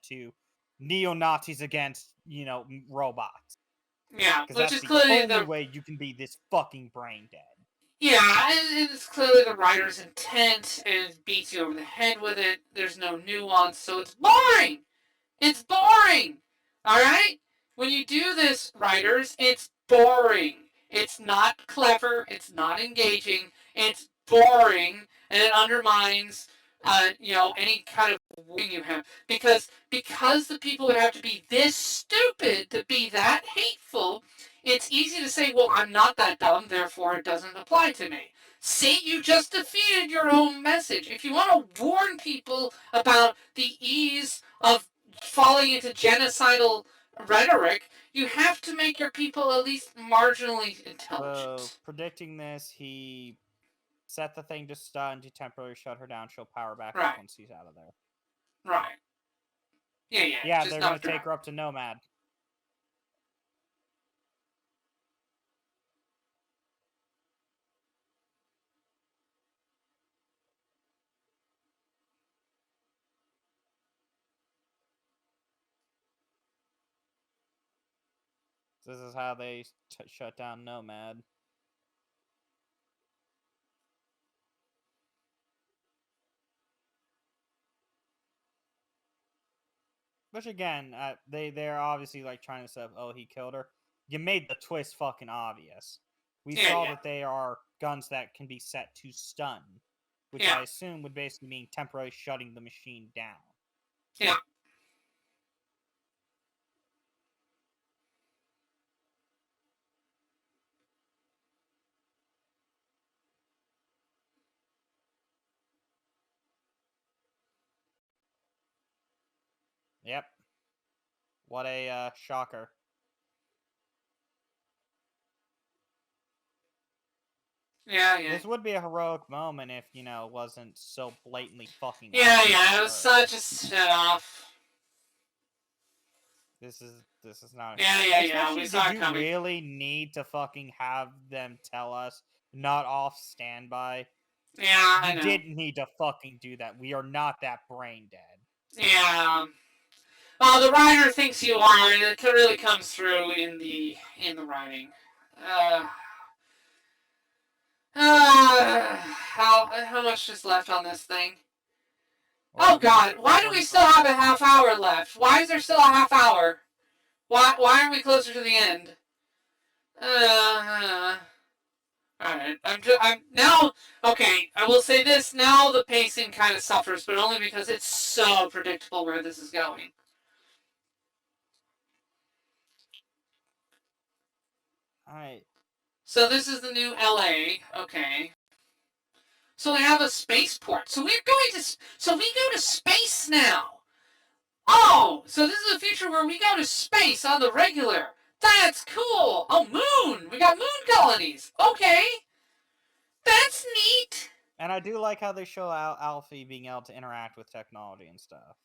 to neo Nazis against robots, Yeah, because which that's is the clearly only the way you can be this fucking brain dead. yeah, it's clearly the writer's intent, and it beats you over the head with it. There's no nuance, so it's boring. It's boring. All right? When you do this, writers, it's boring. It's not clever. It's not engaging. It's boring, and it undermines, any kind of wing you have. Because the people would have to be this stupid to be that hateful. It's easy to say, well, I'm not that dumb, therefore it doesn't apply to me. See, you just defeated your own message. If you want to warn people about the ease of falling into genocidal rhetoric, you have to make your people at least marginally So intelligent. predicting this, he set the thing to stun to temporarily shut her down. She'll power back Right. up once he's out of there. Right. Yeah. Yeah, Just they're knock gonna her take out. her up to Nomad. This is how they shut down Nomad. Which again, they're obviously like trying to say, oh, he killed her. You made the twist fucking obvious. We saw Yeah. that they are guns that can be set to stun, which Yeah. I assume would basically mean temporarily shutting the machine down. Yeah. Yep. What a shocker. Yeah. This would be a heroic moment if, it wasn't so blatantly fucking Yeah. obvious Yeah. to It was her. such a set off. This is not. Yeah. Especially, We saw did it you coming. really need to fucking have them tell us not off standby? Yeah, I You know. didn't need to fucking do that. We are not that brain dead. Yeah. Well, the writer thinks you are, and it really comes through in the writing. How much is left on this thing? Well, Oh God! Why do we still have a half hour left? Why is there still a half hour? Why aren't we closer to the end? Alright. I'm now. Okay, I will say this. Now the pacing kind of suffers, but only because it's so predictable where this is going. Alright. So this is the new LA. Okay. So they have a spaceport. So we're going to. So we go to space now. Oh, so this is a future where we go to space on the regular. That's cool. Oh, moon. We got moon colonies. Okay. That's neat. And I do like how they show Alfie being able to interact with technology and stuff.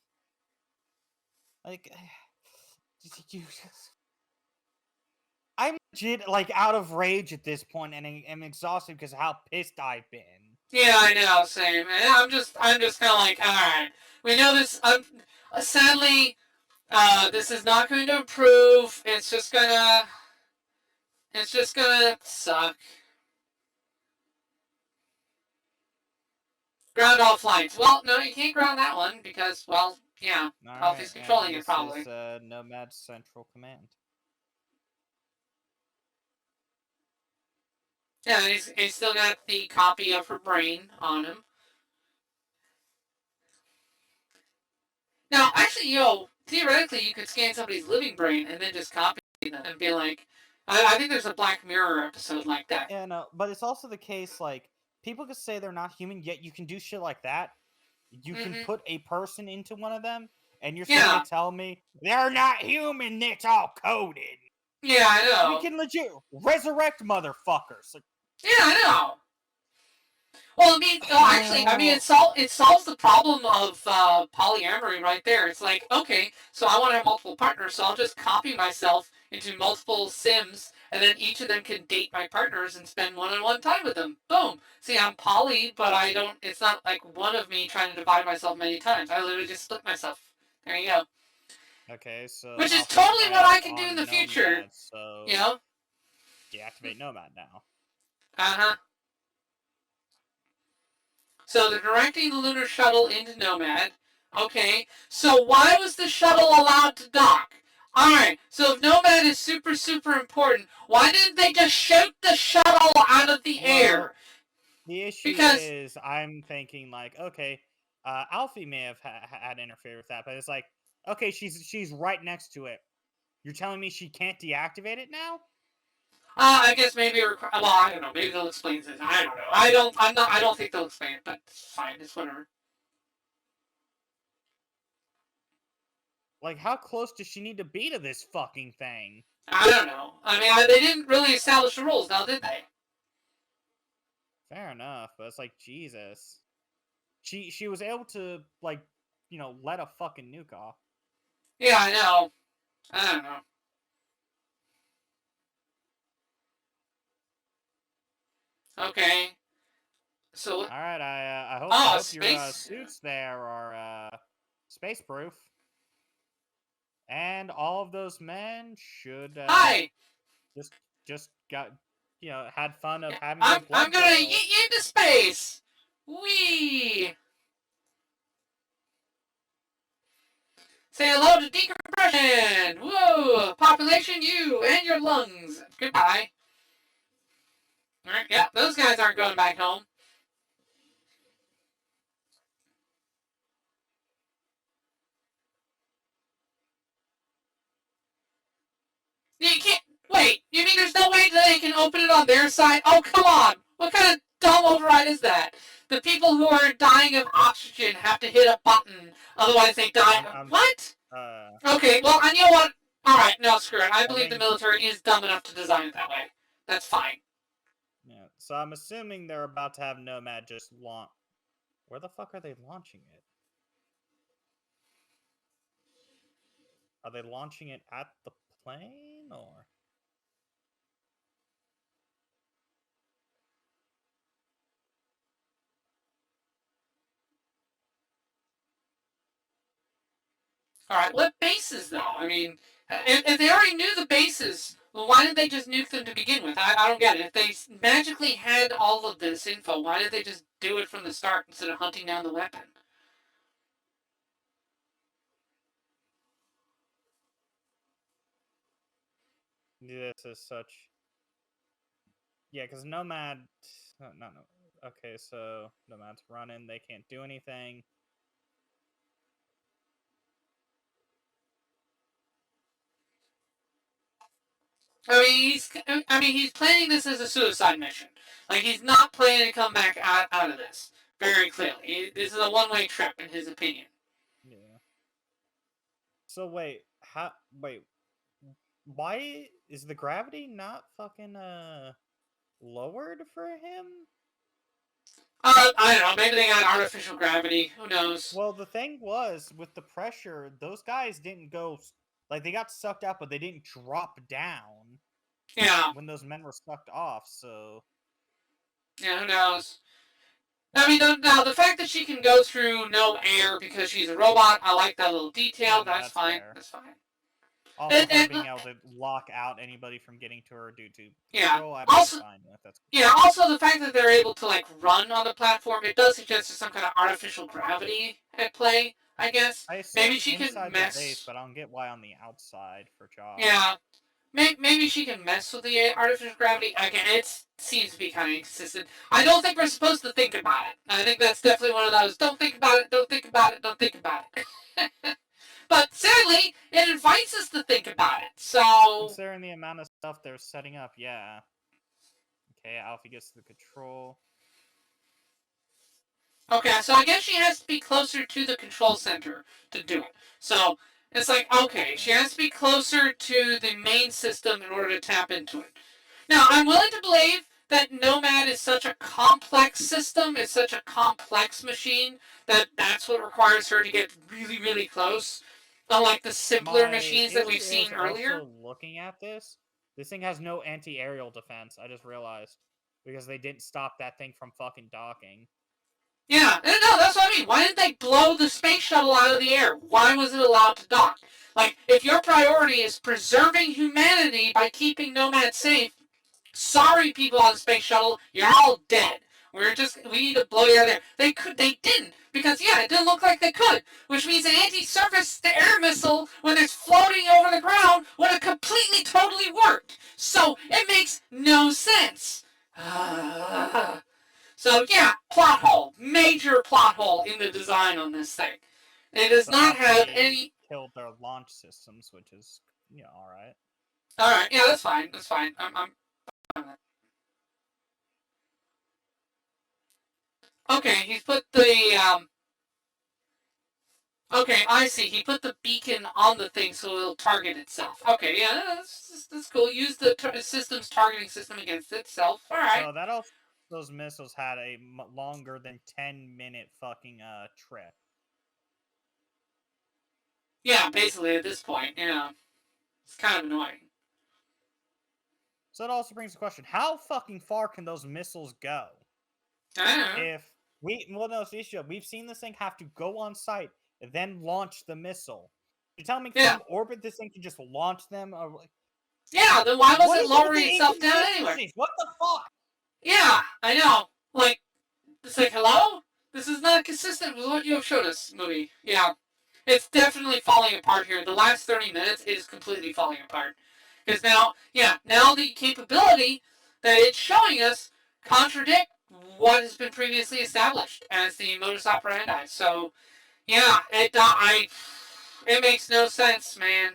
Like, I'm legit out of rage at this point, and I'm exhausted because of how pissed I've been. Yeah, I know. Same. I'm just kind of like, all right. We know this. Sadly, this is not going to improve. It's just gonna suck. Ground all flights. Well, no, you can't ground that one because, well, yeah, Alfie's controlling it probably. This is Nomad Central Command. Yeah, he's still got the copy of her brain on him. Now, actually, theoretically, you could scan somebody's living brain and then just copy them and be like, I think there's a Black Mirror episode like that. Yeah, no, but it's also the case, people could say they're not human, yet you can do shit like that. You can put a person into one of them, and you're trying to tell me they're not human, it's all coded. Yeah, I know. We can legit resurrect motherfuckers. Yeah, I know. Well, it solves the problem of polyamory right there. It's like, okay, so I want to have multiple partners, so I'll just copy myself into multiple Sims, and then each of them can date my partners and spend one-on-one time with them. Boom. See, I'm poly, but I don't. It's not like one of me trying to divide myself many times. I literally just split myself. There you go. Okay, so which is totally what I can do in the future. Nomad, so deactivate Nomad now. So they're directing the lunar shuttle into Nomad. Okay, so why was the shuttle allowed to dock? Alright, so if Nomad is super, super important, why didn't they just shoot the shuttle out of the air? The issue is, I'm thinking, okay, Alfie may have had interfered with that, but it's like, okay, she's right next to it. You're telling me she can't deactivate it now? I guess maybe. Well, I don't know. Maybe they'll explain this. I don't know. I don't think they'll explain it. But it's fine. It's whatever. How close does she need to be to this fucking thing? I don't know. I mean, they didn't really establish the rules, now did they? Fair enough, but it's like Jesus. She was able to like let a fucking nuke off. Yeah, I know. I don't know. Okay. So, All right, I oh, hope your space. suits there are space proof, and all of those men should Hi. just got had fun of Yeah, having their I'm blood gonna boil. yeet you into space. Wee. Say hello to decompression. Whoa, population you and your lungs. Goodbye. All right. Yeah, those guys aren't going back home. You can't. Wait. You mean there's no way that they can open it on their side? Oh, come on. What kind of dumb override is that? The people who are dying of oxygen have to hit a button, otherwise they die. I'm What? uh Okay, well, and you know what? Alright, no, screw it. I I believe the think military is dumb enough to design it that way. That's fine. yeah. So I'm assuming they're about to have Nomad just launch. Where the fuck are they launching it? Are they launching it at the plane or? Alright, what bases, though? I mean, if they already knew the bases, well, why didn't they just nuke them to begin with? I don't get it. If they magically had all of this info, why did they just do it from the start instead of hunting down the weapon? This is such. Yeah, because Nomad. No. Okay, so Nomad's running. They can't do anything. He's planning this as a suicide mission. Like, he's not planning to come back out of this. Very clearly. This is a one-way trip, in his opinion. Yeah. So wait, how? Wait, why is the gravity not fucking lowered for him? I don't know. Maybe they got artificial gravity. Who knows? Well, the thing was with the pressure, those guys didn't go like they got sucked out, but they didn't drop down Yeah. when those men were sucked off. So Yeah, who knows? I mean, now the fact that she can go through no air because she's a robot, I like that little yeah, detail. no, That's that's fine. fair. That's fine. Also, And, her and being able to lock out anybody from getting to her due to yeah. control, I'm Also, fine with. That's yeah. Also, the fact that they're able to like run on the platform, it does suggest there's some kind of artificial gravity at play. I guess I maybe assume she can inside the base, mess. but I don't get why on the outside for Josh. Yeah. Maybe she can mess with the artificial gravity. Again, it seems to be kind of inconsistent. I don't think we're supposed to think about it. I think that's definitely one of those don't think about it, don't think about it, don't think about it. But sadly, it invites us to think about it. So, Considering the amount of stuff they're setting up, yeah. Okay, Alfie gets to the control. okay, so I guess she has to be closer to the control center to do it. So, it's like, okay, she has to be closer to the main system in order to tap into it. Now, I'm willing to believe that Nomad is such a complex system, is such a complex machine, that that's what requires her to get really, really close. Unlike the simpler My machines that we've issue seen is earlier. also looking at this. This thing has no anti-aerial defense. I just realized because they didn't stop that thing from fucking docking. Yeah, no, that's what I mean. Why didn't they blow the space shuttle out of the air? Why was it allowed to dock? Like, if your priority is preserving humanity by keeping Nomad safe, sorry, people on the space shuttle, you're all dead. We need to blow you out of there. They didn't because yeah, it didn't look like they could, which means an anti-surface air missile when it's floating over the ground would have completely, totally worked. So it makes no sense. So yeah, plot hole, major plot hole in the design on this thing. It does So not have Alfie any. killed their launch systems, which is all right. All right, yeah, that's fine. That's fine. I'm okay. He's put the Okay, I see. He put the beacon on the thing so it'll target itself. Okay, yeah, that's cool. Use the system's targeting system against itself. All right. So those missiles had a longer than 10-minute fucking trip. Yeah, basically at this point, yeah. It's kind of annoying. So it also brings the question: how fucking far can those missiles go? I don't know. If no, it's the issue. We've seen this thing have to go on site and then launch the missile. You tell me Yeah. from orbit this thing can just launch them? Yeah, then why was What it is it with lowering the itself down anywhere? inconsistencies? What the fuck? Yeah, I know. Like, it's like, hello? This is not consistent with what you have showed us, movie. Yeah. It's definitely falling apart here. The last 30 minutes is completely falling apart. Because now the capability that it's showing us contradict what has been previously established as the modus operandi. So, yeah, it makes no sense, man.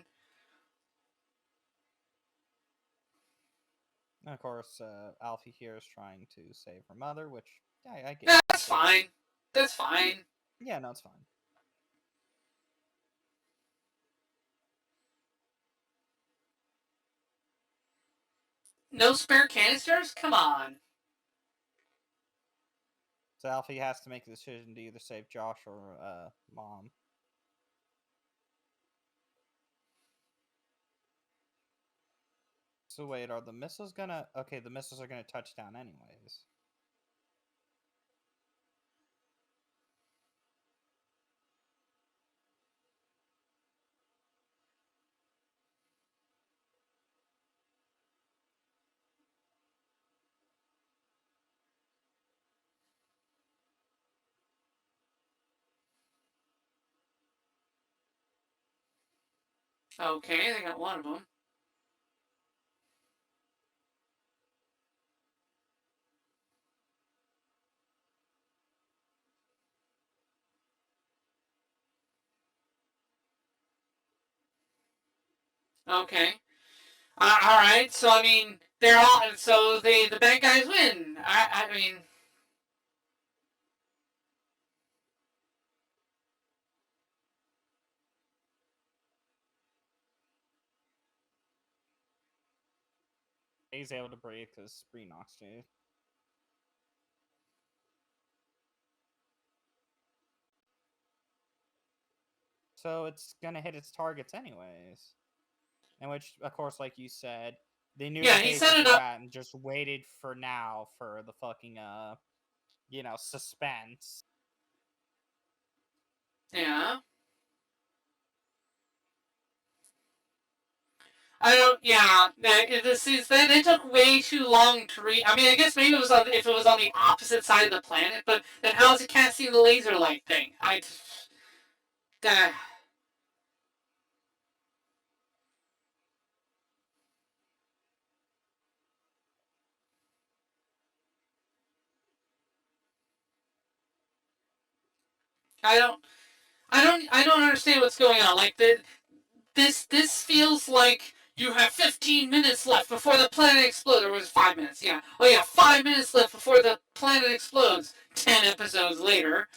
And of course, Alfie here is trying to save her mother, which I get. That's fine. That's fine. Yeah, no, it's fine. No spare canisters? Come on. So Alfie has to make a decision to either save Josh or Mom. So wait, are the missiles gonna... Okay, the missiles are gonna touch down anyways. Okay, they got one of them. Okay. All right. So I mean, they're all. So the bad guys win. I mean. He's able to break his spree knocks, dude. So it's gonna hit its targets anyways. In which, of course, like you said, they knew Yeah, the he bases set it were up. at and just waited for now for the fucking suspense. Yeah. I don't. Yeah. This is. They took way too long to read. I mean, I guess maybe it was on, if it was on the opposite side of the planet, but then how is it casting the laser light thing? Uh, I don't. I don't understand what's going on. Like this feels like you have 15 minutes left before the planet explodes. Or was it 5 minutes? Yeah. Oh yeah, 5 minutes left before the planet explodes. 10 episodes later.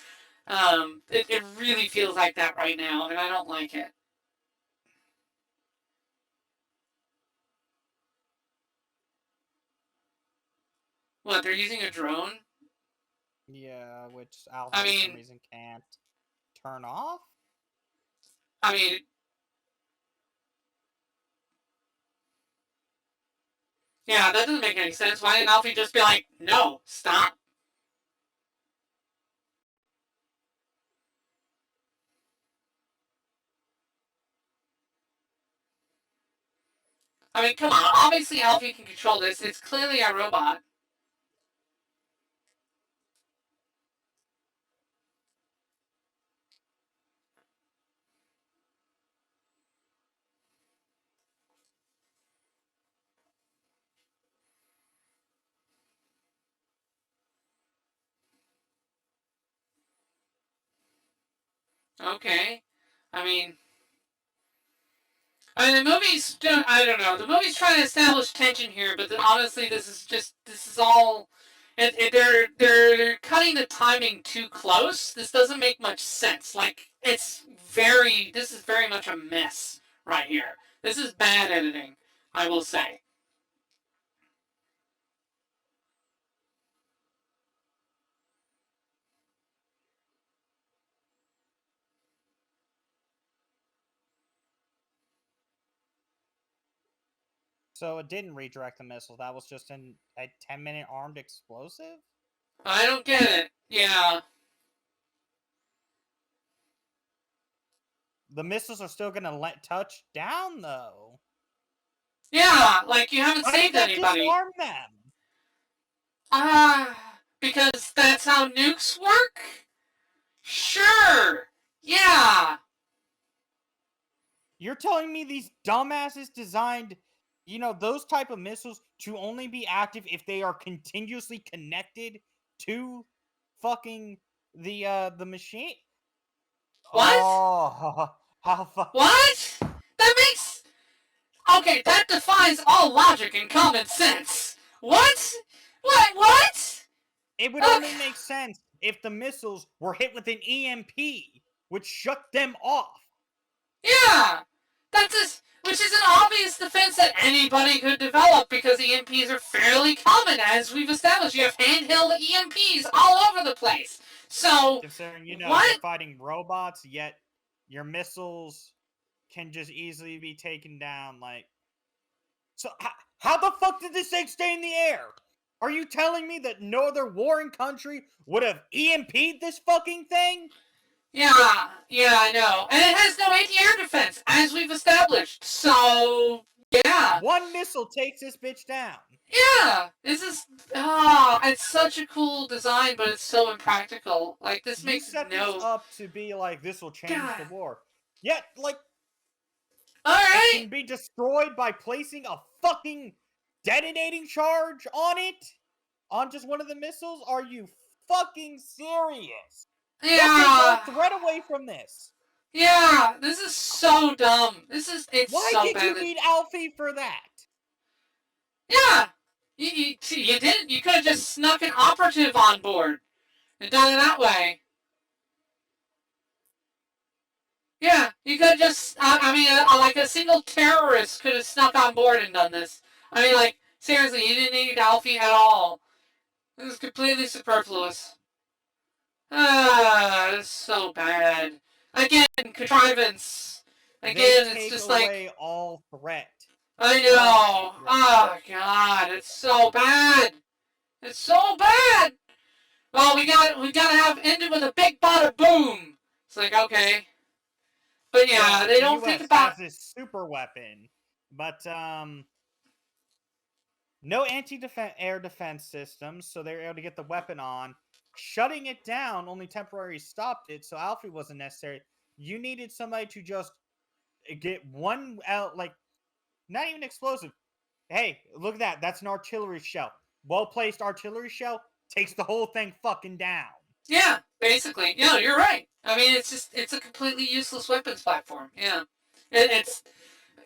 It really feels like that right now, and I don't like it. What, they're using a drone? Yeah, which Alpha I for some mean, reason can't turn off. I mean, yeah, that doesn't make any sense. Why didn't Alfie just be like, no, stop? I mean, come on. Obviously, Alfie can control this. It's clearly a robot. Okay. I mean, the movies. I don't know. The movie's trying to establish tension here, but honestly, this is all. They're cutting the timing too close. This doesn't make much sense. Like this is very much a mess right here. This is bad editing, I will say. So it didn't redirect the missile. That was just a 10-minute armed explosive? I don't get it. Yeah. The missiles are still going to touch down, though. Yeah, like you haven't Why did saved that anybody. disarm them? Because that's how nukes work? Sure. Yeah. You're telling me these dumbasses designed, those type of missiles to only be active if they are continuously connected to fucking the machine? What? Oh, how What? That makes... Okay, that defies all logic and common sense. What? What? It would only make sense if the missiles were hit with an EMP, which shut them off. Yeah. Which is an obvious defense that anybody could develop because EMPs are fairly common, as we've established. You have handheld EMPs all over the place. So, considering, you're what? fighting robots, yet your missiles can just easily be taken down, So, how the fuck did this thing stay in the air? Are you telling me that no other warring country would have EMP'd this fucking thing? Yeah, I know. And it has no anti-air defense, as we've established. So, yeah. One missile takes this bitch down. Yeah, this is... it's such a cool design, but it's so impractical. Like, this You makes set no... this up to be like, this will change God. the war. Yet, Alright! it can be destroyed by placing a fucking detonating charge on it? On just one of the missiles? Are you fucking serious? Yeah! That takes all threat away from this. Yeah, this is so dumb. It's Why so did bad. you need Alfie for that? Yeah! You didn't. You could have just snuck an operative on board and done it that way. Yeah, you could have just... like a single terrorist could have snuck on board and done this. I mean, like, seriously, you didn't need Alfie at all. It was completely superfluous. It's so bad. Again, contrivance. Again, They it's take just away like... all threat. I know. Oh, God, it's so bad. It's so bad. Well, we gotta have ended with a big bada boom. It's like, okay. But yeah, they The don't think US about... has this super weapon, but no anti-air defense systems, so they were able to get the weapon on. Shutting it down only temporarily stopped it, so Alfie wasn't necessary. You needed somebody to just get one out, not even explosive. Hey, look at that. That's an artillery shell. Well-placed artillery shell takes the whole thing fucking down. Yeah, basically. Yeah, you're right. I mean, it's a completely useless weapons platform. Yeah. It's...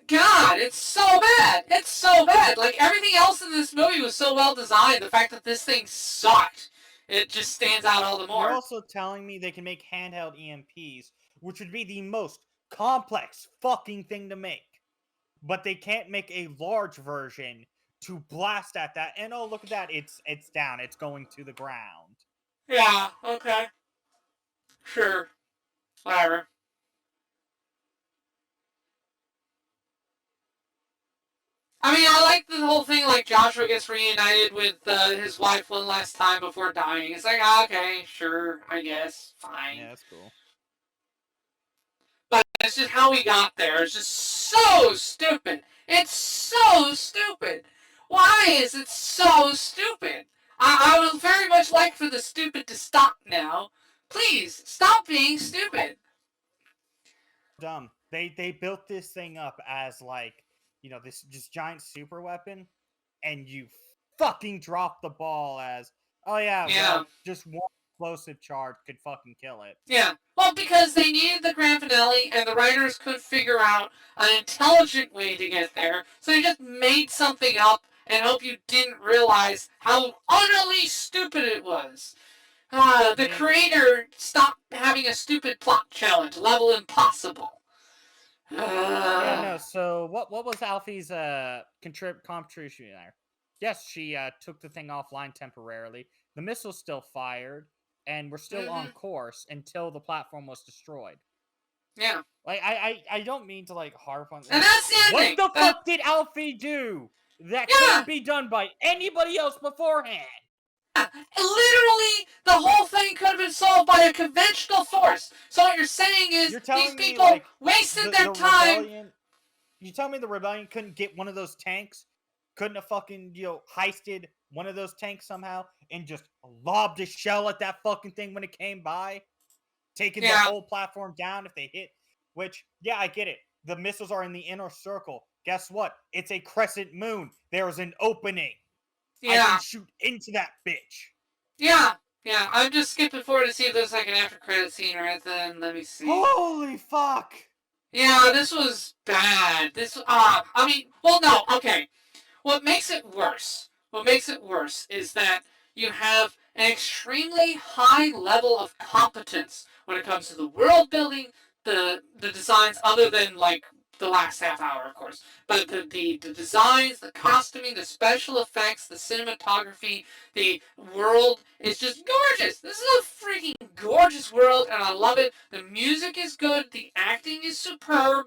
God, it's so bad. It's so bad. Like, everything else in this movie was so well designed. The fact that this thing sucked, it just stands out all the more. You're also telling me they can make handheld EMPs, which would be the most complex fucking thing to make. But they can't make a large version to blast at that. And oh, look at that. It's down. It's going to the ground. Yeah, okay. Sure. Whatever. I mean, I like the whole thing, like, Joshua gets reunited with his wife one last time before dying. It's like, okay, sure, I guess, fine. Yeah, that's cool. But it's just how we got there. It's just so stupid. It's so stupid. Why is it so stupid? I would very much like for the stupid to stop now. Please, stop being stupid. Dumb. They built this thing up as this just giant super weapon, and you fucking drop the ball as, oh yeah, well, just one explosive charge could fucking kill it. Yeah. Well, because they needed the grand finale, and the writers couldn't figure out an intelligent way to get there, so they just made something up and hope you didn't realize how utterly stupid it was. The creator stopped having a stupid plot challenge, level impossible. Yeah, no, so what was Alfie's contribution there? Yes, she took the thing offline temporarily. The missile still fired, and we're still on course until the platform was destroyed. Yeah. Like I don't mean to like harp on. And that's the What ending. the fuck did Alfie do that Yeah. couldn't be done by anybody else beforehand? Literally, the whole thing could have been solved by a conventional force. So what you're saying is You're these telling me people like wasted their the time. rebellion? You tell me the rebellion couldn't get one of those tanks? Couldn't have fucking heisted one of those tanks somehow and just lobbed a shell at that fucking thing when it came by, taking the Yeah. whole platform down if they hit? Which, yeah, I get it. The missiles are in the inner circle. Guess what? It's a crescent moon. There's an opening. I can Yeah. shoot into that bitch. Yeah. Yeah. I'm just skipping forward to see if there's like an after credit scene or anything. Let me see. Holy fuck! Yeah, this was bad. I mean, well, no, okay. What makes it worse is that you have an extremely high level of competence when it comes to the world building, the designs, other than like the last half hour, of course. But the designs, the costuming, the special effects, the cinematography, the world is just gorgeous. This is a freaking gorgeous world, and I love it. The music is good, the acting is superb,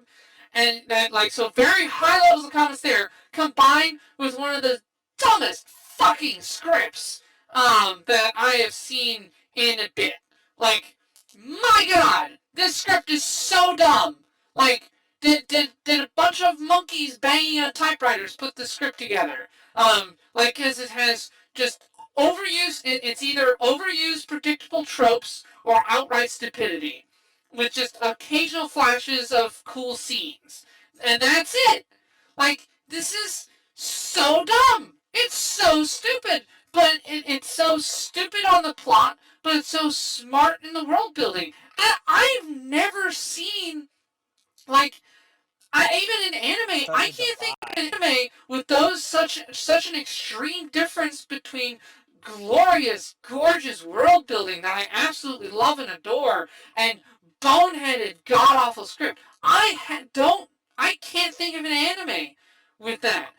and that like so very high levels of confidence there, combined with one of the dumbest fucking scripts that I have seen in a bit. Like, my god, this script is so dumb. Like, did a bunch of monkeys banging on typewriters put the script together? Like, cause it has just overused. It's either overused predictable tropes or outright stupidity, with just occasional flashes of cool scenes, and that's it. Like, this is so dumb. It's so stupid, but it's so stupid on the plot, but it's so smart in the world building. I've never seen like even in anime, Such I a can't think of divide. an anime with those such an extreme difference between glorious, gorgeous world building that I absolutely love and adore, and boneheaded, god awful script. I can't think of an anime with that.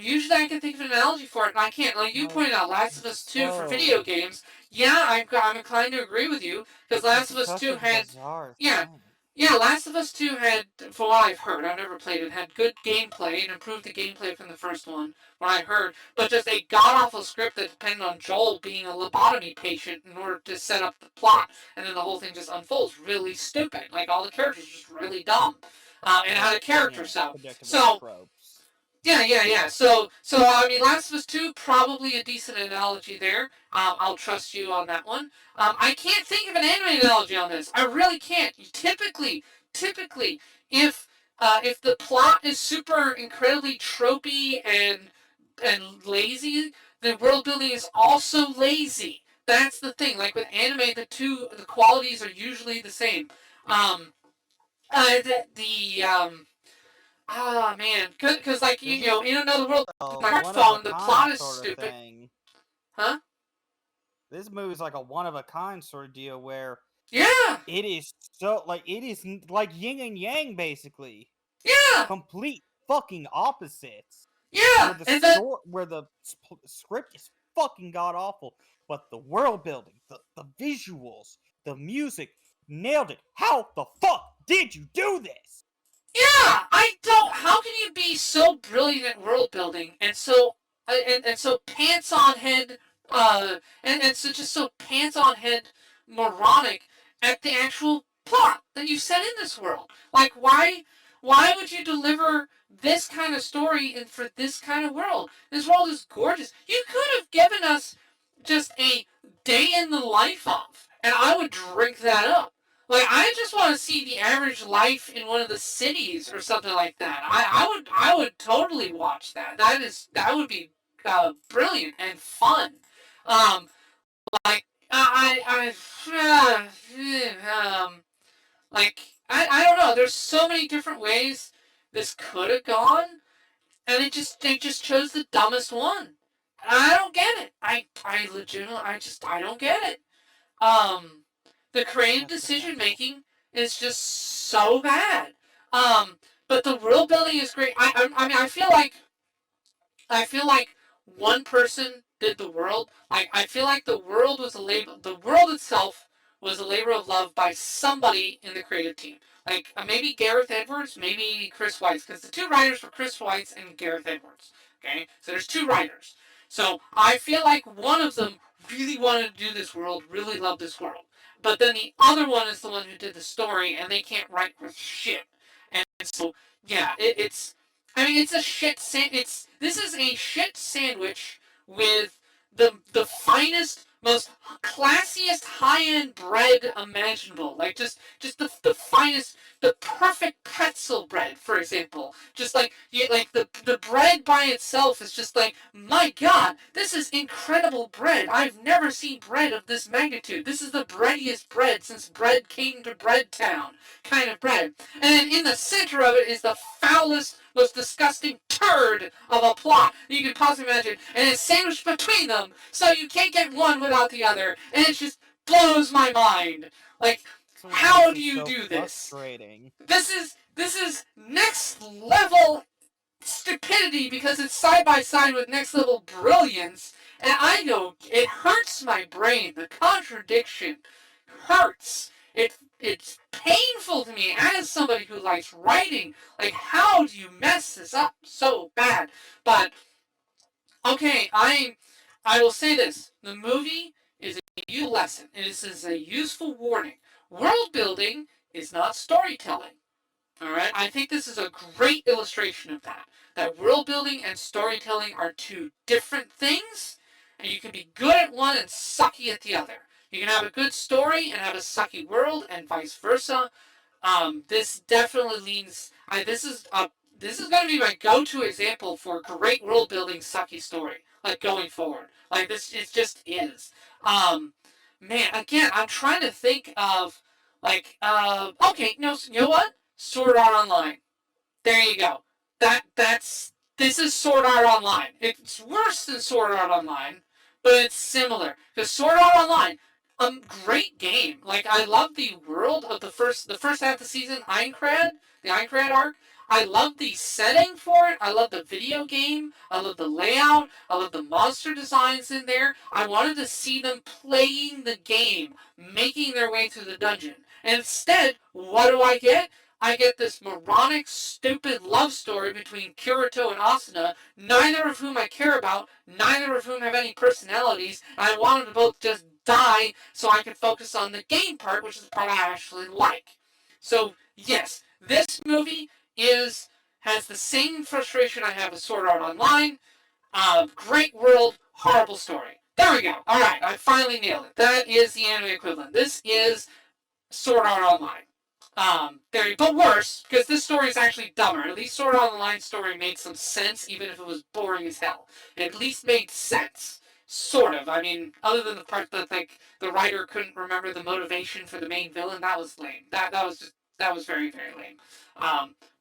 Usually I can think of an analogy for it, and I can't. Like you Like, pointed out, Last of Us it's 2 for video so. games. Yeah, I'm inclined to agree with you because Last of It's Us such 2 a had, bizarre yeah, thing. yeah, Last of Us 2 had, for what I've heard, I've never played it, had good gameplay and improved the gameplay from the first one, what I heard, but just a god awful script that depended on Joel being a lobotomy patient in order to set up the plot, and then the whole thing just unfolds really stupid. Like, all the characters just really dumb. And Like, how the characters yeah, so. predictable So, tropes. yeah. So I mean, Last of Us 2, probably a decent analogy there. I'll trust you on that one. I can't think of an anime analogy on this. I really can't. Typically, if if the plot is super incredibly tropey and lazy, the world building is also lazy. That's the thing. Like with anime, the qualities are usually the same. Um, the Ah man, cause like This you is know in another world, a my one of a smartphone, the kind plot is sort of stupid, thing. huh? This movie's like a one of a kind sort of deal where Yeah, it is so like like yin and yang basically, yeah, complete fucking opposites. yeah, and then Where the script is fucking god awful, but the world building, the visuals, the music, nailed it. How the fuck did you do this? yeah, I don't. How can you be so brilliant at world building and so pants on head, and so just so pants on head moronic at the actual plot that you set in this world? Like, why would you deliver this kind of story and for this kind of world? This world is gorgeous. You could have given us just a day in the life of, and I would drink that up. Like, I just want to see the average life in one of the cities or something like that. I would totally watch that. That would be brilliant and fun. Um, like like I don't know. There's so many different ways this could have gone, and they just chose the dumbest one. I don't get it. I legitimately I don't get it. Um, the creative That's decision defensible. making is just so bad. Um, but the world building is great. I mean, I feel like one person did the world. I feel like the world was a label. The world itself was a labor of love by somebody in the creative team. Like maybe Gareth Edwards, maybe Chris Weitz, because the two writers were Chris Weitz and Gareth Edwards. Okay, so there's two writers. So I feel like one of them really wanted to do this world, really loved this world, but then the other one is the one who did the story, and they can't write with shit. And so yeah, it's. I mean, it's a shit. This is a shit sandwich with the finest, most classiest high end bread imaginable. Like just the finest, the perfect pretzel bread, for example. Just like like the bread by itself is just like, my God, this is incredible bread. I've never seen bread of this magnitude. This is the breadiest bread since bread came to Bread Town kind of bread. And then in the center of it is the foulest, most disgusting turd of a plot you could possibly imagine, and it's sandwiched between them, so you can't get one without the other, and it just blows my mind. Like, how do you do this? This is next level stupidity because it's side by side with next level brilliance, and I know it hurts my brain. The contradiction hurts. It's painful to me as somebody who likes writing. Like, how do you mess this up so bad? But okay, I will say this: the movie is a useful lesson. This is a useful warning. World building is not storytelling. All right, I think this is a great illustration of that. That world building and storytelling are two different things, and you can be good at one and sucky at the other. You can have a good story and have a sucky world, and vice versa. This definitely leans. This is going to be my go-to example for great world building sucky story. Like going forward, like this, it just is. Um, Man, again, I'm trying to think of like okay, no, you know what? Sword Art Online. There you go. This is Sword Art Online. It's worse than Sword Art Online, but it's similar. Because Sword Art Online, great game. Like I love the world of the first half of the season, the Aincrad arc. I love the setting for it. I love the video game. I love the layout. I love the monster designs in there. I wanted to see them playing the game, making their way through the dungeon. And instead, what do I get? I get this moronic, stupid love story between Kirito and Asuna, neither of whom I care about, neither of whom have any personalities, and I want them to both just die so I can focus on the game part, which is the part I actually like. So, yes, this movie has the same frustration I have with Sword Art Online. Great world, horrible story. There we go. Alright, I finally nailed it. That is the anime equivalent. This is Sword Art Online. But worse, because this story is actually dumber. At least Sword Art Online story made some sense, even if it was boring as hell. It at least made sense. Sort of. I mean, other than the part that like the writer couldn't remember the motivation for the main villain, that was lame. That was very, very lame.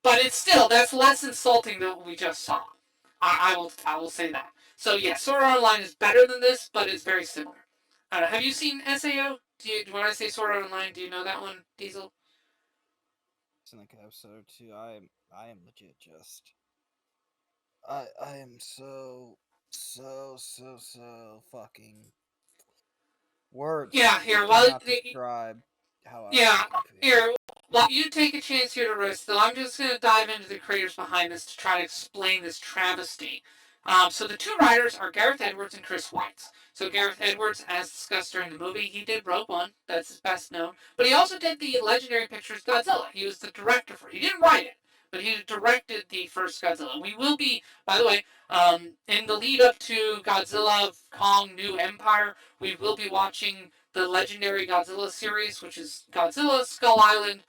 But it's still that's less insulting than what we just saw. I will say that. So yeah, Sword Art Online is better than this, but it's very similar. Have you seen SAO? When I say Sword Art Online, do you know that one, Diesel? In like episode 2, I am legit just I am so fucking words. Yeah, here, cannot describe how yeah, I feel. here, well, you take a chance here to rest, though. I'm just going to dive into the creators behind this to try to explain this travesty. So the two writers are Gareth Edwards and Chris Weitz. So Gareth Edwards, as discussed during the movie, he did Rogue One. That's his best known. But he also did the Legendary Pictures Godzilla. He was the director for it. He didn't write it, but he directed the first Godzilla. We will be, by the way, in the lead up to Godzilla Kong New Empire, we will be watching the legendary Godzilla series, which is Godzilla, Skull Island,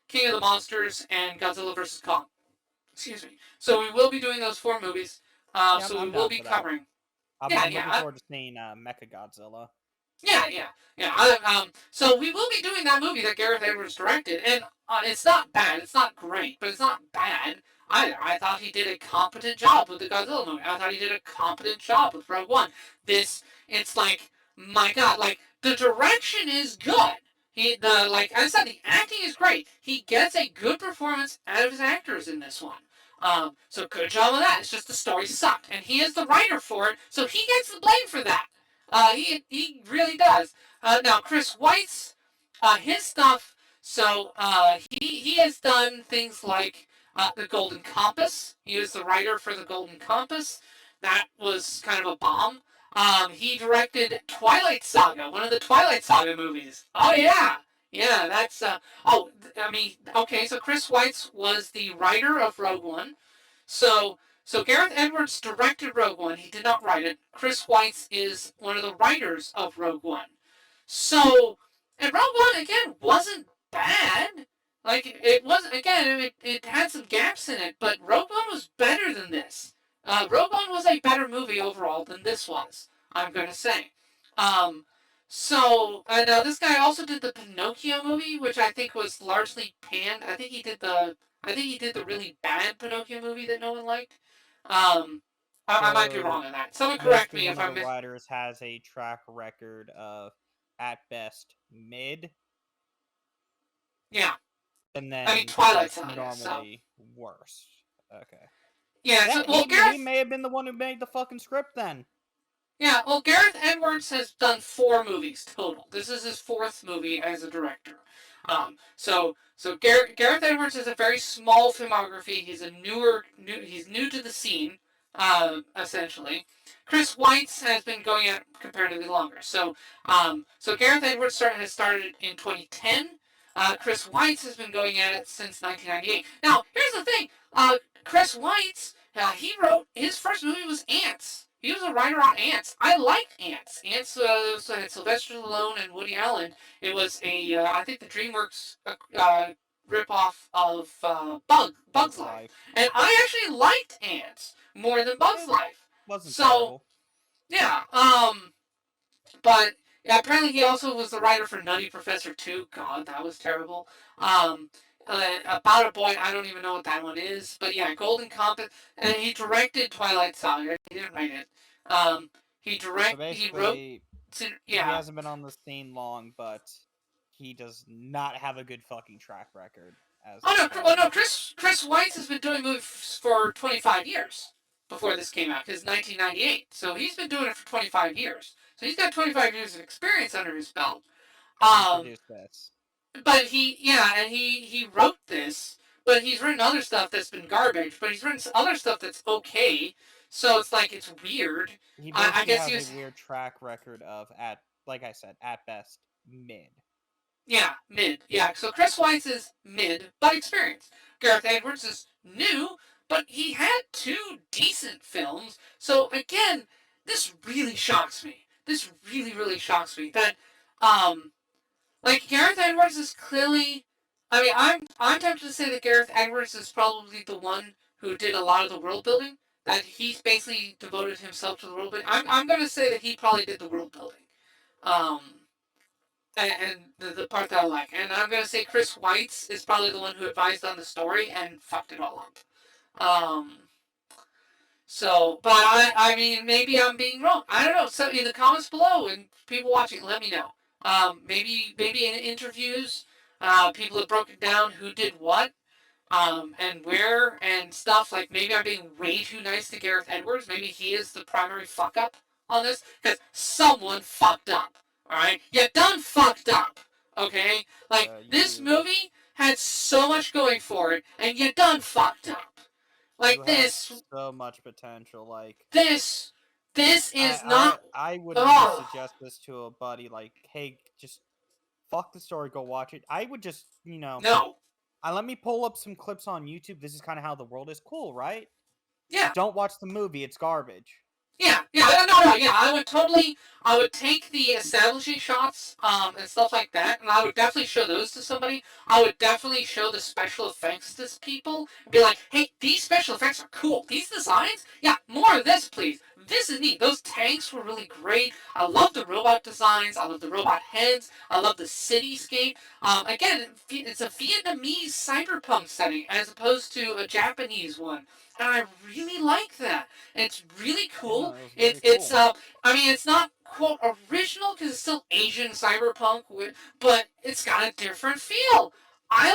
King of the Monsters, and Godzilla vs. Kong. Excuse me. So we will be doing those four movies. So we will be covering. I'm looking forward to seeing Mecha Godzilla. Yeah. So we will be doing that movie that Gareth Edwards directed, and it's not bad. It's not great, but it's not bad either. I thought he did a competent job with the Godzilla movie. I thought he did a competent job with Rogue One. It's like, my God, like the direction is good. Like I said, the acting is great. He gets a good performance out of his actors in this one. So good job with that. It's just the story sucked, and he is the writer for it, so he gets the blame for that. He really does. Now Chris Weitz, his stuff. So he has done things like the Golden Compass. He was the writer for the Golden Compass. That was kind of a bomb. He directed Twilight Saga, one of the Twilight Saga movies. Oh yeah, yeah. That's oh, I mean, okay. So Chris Weitz was the writer of Rogue One. So Gareth Edwards directed Rogue One. He did not write it. Chris Weitz is one of the writers of Rogue One. So, and Rogue One again wasn't bad. Like it wasn't again. It had some gaps in it, but Rogue One was better than this. Rogue One was a better movie overall than this was. I'm gonna say. Um, now this guy also did the Pinocchio movie, which I think was largely panned. I think he did the really bad Pinocchio movie that no one liked. Um, I might be So wrong on that. Someone correct basically, me one if of I'm the mis. writers has a track record of, at best, mid, Yeah, and I mean then Twilight like Saga. So normally worse. Okay. yeah, Yeah, so well he Gareth. may have been the one who made the fucking script then. Yeah, well Gareth Edwards has done 4 movies total. This is his 4th movie as a director. Gareth Edwards has a very small filmography. He's new to the scene, essentially. Chris Weitz has been going at comparatively longer. So Gareth Edwards has started in 2010. Chris Weitz has been going at it since 1998. Now, here's the thing. Chris Weitz, he wrote his first movie was Ants. He was a writer on Ants. I liked Ants. Ants had Sylvester Stallone and Woody Allen. It was I think the DreamWorks ripoff of Bug's Bugs Life, Life and I actually liked Ants more than Bug's it Life. wasn't So terrible. yeah, but yeah, apparently he also was the writer for Nutty Professor 2. God, that was terrible. Um, About a Boy, I don't even know what that one is. But yeah, Golden Compass, and he directed Twilight Saga. He didn't write it. Um, So he wrote, basically, he yeah. hasn't been on the scene long, but he does not have a good fucking track record as Oh a no, well no, filmmaker. Chris Weitz has been doing movies for 25 years before this came out, because 1998. So he's been doing it for 25 years. So he's got 25 years of experience under his belt. And he Um, produced this. but he wrote this, but he's written other stuff that's been garbage. But he's written other stuff that's okay. So it's like it's weird. He I basically guess he has a was weird track record of, at like I said, at best mid. yeah mid yeah. So Chris Weitz is mid but experienced. Gareth Edwards is new, but he had 2 decent films. So again, this really shocks me. This really shocks me that um like Gareth Edwards is clearly. I mean, I'm tempted to say that Gareth Edwards is probably the one who did a lot of the world building. That he's basically devoted himself to the world building. I'm going to say that he probably did the world building, um, and the part that I like. And I'm going to say Chris Weitz is probably the one who advised on the story and fucked it all up. But I mean, maybe I'm being wrong. I don't know. So in the comments below and people watching, let me know. Maybe in interviews, people have broken down who did what, and where and stuff. Like maybe I'm being way too nice to Gareth Edwards. Maybe he is the primary fuck up on this because someone fucked up. All right, you done fucked up. Okay, like this You movie had so much going for it, and you done fucked up. you Like had this so much potential. Like this this is I not. I wouldn't even Oh suggest this to a buddy. Like, hey, just fuck the story, go watch it. I would just, no. let me pull up some clips on YouTube. This is kind of how the world is. Cool, right? Yeah. Don't watch the movie. It's garbage. Yeah. I would take the establishing shots, and stuff like that, and I would definitely show those to somebody. I would definitely show the special effects to people, and be like, hey, these special effects are cool. These designs, yeah, more of this, please. This is neat. Those tanks were really great. I love the robot designs. I love the robot heads. I love the cityscape. Again, it's a Vietnamese cyberpunk setting as opposed to a Japanese one. And I really like that. It's really Yeah, no, cool. it was It's very it's cool. uh I mean it's not quote original because it's still Asian cyberpunk, but it's got a different feel. I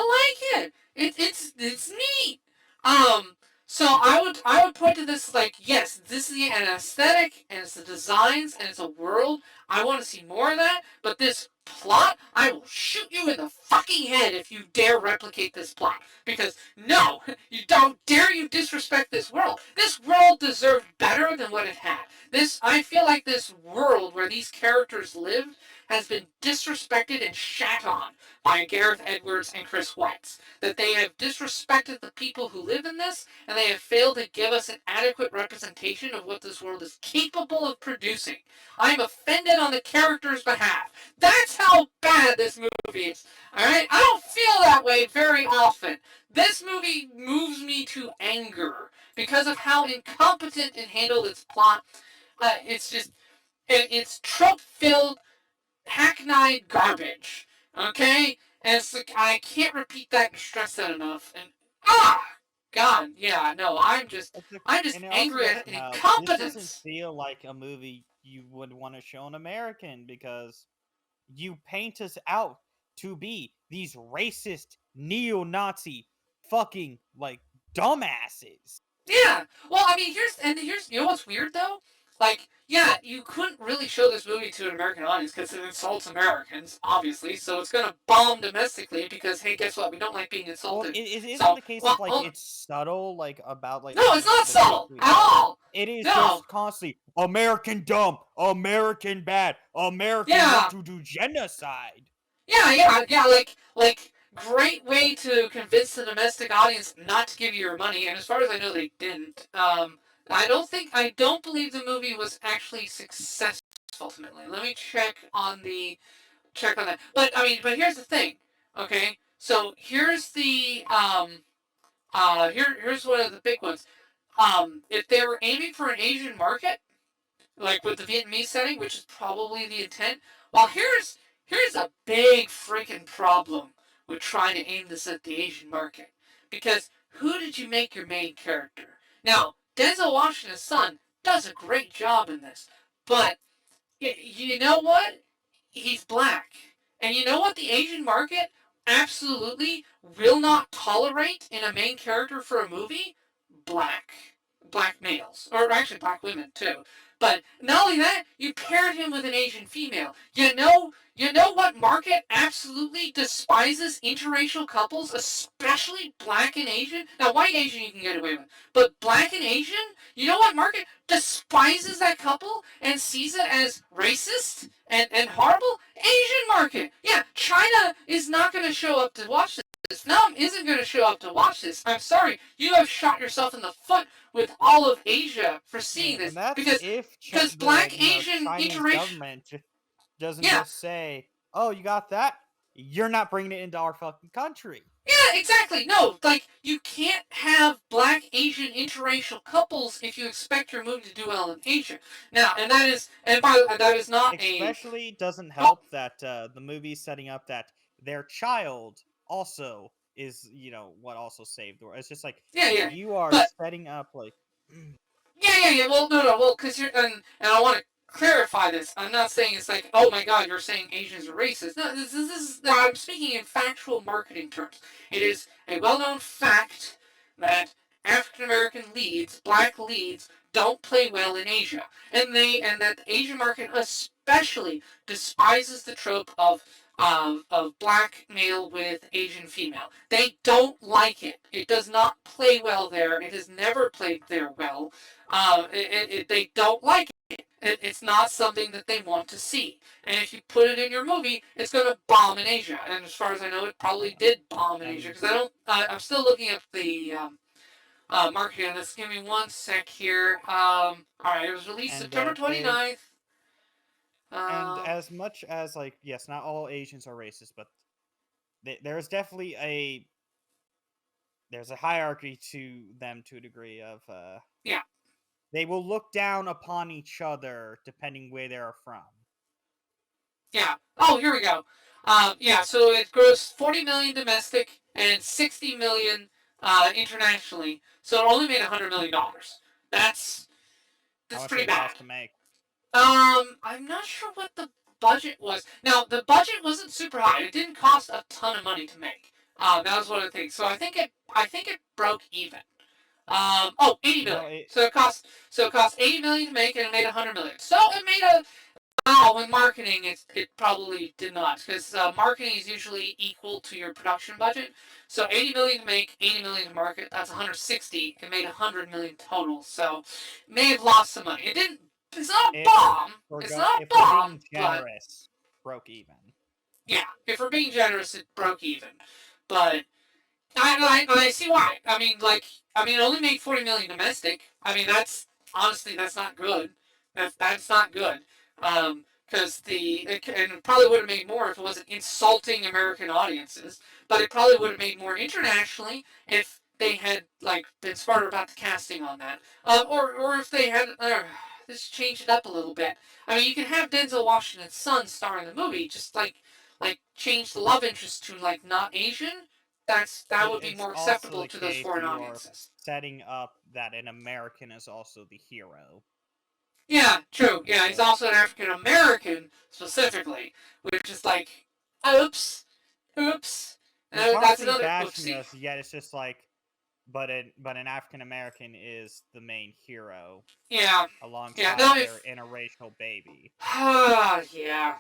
like it. It's neat. Um So I would point to this like, yes, this is an aesthetic and it's the designs and it's a world. I want to see more of that, but this plot, I will shoot you in the fucking head if you dare replicate this plot. Because no, you don't dare you disrespect this world. This world deserved better than what it had. This I feel like this world where these characters lived has been disrespected and shat on by Gareth Edwards and Chris Weitz. That they have disrespected the people who live in this, and they have failed to give us an adequate representation of what this world is capable of producing. I'm offended on the character's behalf. That's how bad this movie is. Alright? I don't feel that way very often. This movie moves me to anger because of how incompetent it handled its plot. It's just, it's trope filled, hackneyed garbage. Okay? And it's like, I can't repeat that and stress that enough. And, God, yeah, no, I'm just And it also angry at doesn't help. This doesn't incompetence. feel like a movie you would want to show an American because you paint us out to be these racist, neo-Nazi, fucking like dumbasses. Yeah. Well, I mean, here's you know what's weird though? Like, yeah, you couldn't really show this movie to an American audience because it insults Americans, obviously. So it's gonna bomb domestically because hey, guess what? We don't like being Well, insulted. it isn't So, the case of well, like well it's subtle, like about like no, it's not the subtle history. at all. It is No. just constantly American dumb, American bad, American want Yeah. to do genocide. Yeah. Like great way to convince the domestic audience not to give you your money. And as far as I know, they didn't. I don't believe the movie was actually successful ultimately. Let me check on that. But I mean, but here's the thing. Okay, so here's one of the big ones. If they were aiming for an Asian market, like with the Vietnamese setting, which is probably the intent. Well, here's a big freaking problem with trying to aim this at the Asian market, because who did you make your main character? Now, Denzel Washington's son does a great job in this, but you know what? He's black, and you know what? The Asian market absolutely will not tolerate in a main character for a movie black black males, or actually black women too. But not only that, you paired him with an Asian female. You know what market absolutely despises interracial couples, especially black and Asian? Now, white Asian you can get away with, but black and Asian, you know what market despises that couple and sees it as racist and horrible? Asian market. Yeah, China is not going to show up to watch this. Nam isn't going to show up to watch this. I'm sorry, you have shot yourself in the foot with all of Asia for seeing And this that's because if the black Asian Chinese interracial. government doesn't Yeah, just say, "Oh, you got that? You're not bringing it into our fucking country." yeah, exactly. No, like you can't have black Asian interracial couples if you expect your movie to do well in Asia. Now, and that is not a. Especially doesn't Oh, help that the movie's setting up that their child also is, what also saved the world. It's just like yeah. you are But setting up like yeah. Well, no. Well, because you're and I want to clarify this. I'm not saying it's like, oh my God, you're saying Asians are racist. No, this is. I'm speaking in factual marketing terms. It is a well-known fact that African American leads, black leads, don't play well in Asia, and that the Asian market especially despises the trope of black male with Asian female. They don't like it. It does not play well there. It has never played there well. They don't like it. It's not something that they want to see. And if you put it in your movie, it's going to bomb in Asia. And as far as I know, it probably did bomb in Asia and because I don't. I'm still looking up the marketing on this. Give me one sec here. All right, it was released and September they 29th. and Um, as much as like yes, not all Asians are racist, but there's definitely there's a hierarchy to them to a degree of yeah, they will look down upon each other depending where they're from. yeah. Oh, here we go. Yeah, so it grossed 40 million domestic and 60 million internationally. So it only made $100 million. That's How that's much did pretty it bad. cost to make? I'm not sure what the budget was. Now the budget wasn't super high. It didn't cost a ton of money to make. That was one of the things. So I think it broke even. Oh, 80 million. No, it So it cost 80 million to make, and it made 100 million. So it made a wow. In marketing, it probably did not, because marketing is usually equal to your production budget. So 80 million to make, 80 million to market. That's 160. It made 100 million total. So it may have lost some money. It didn't. It's not a bomb. It's not a if we're bomb, being but generous, broke even. yeah, if we're being generous, it broke even. But I see why. It only made 40 million domestic. I mean, that's honestly that's not good. That's not good. Because and it probably would have made more if it wasn't insulting American audiences. But it probably would have made more internationally if they had been smarter about the casting on that. Or if they had just changed it up a little bit. I mean, you can have Denzel Washington's son star in the movie, just change the love interest to not Asian. That would be It's more also acceptable the to those case foreign you're audiences. setting up that an American is also the hero. Yeah, true. Yeah, he's also an African American specifically, which is oops, oops. You're That's constantly another bashing oopsie. us, yet it's just but an African American is the main hero Yeah, yeah. alongside No, their if interracial baby. yeah,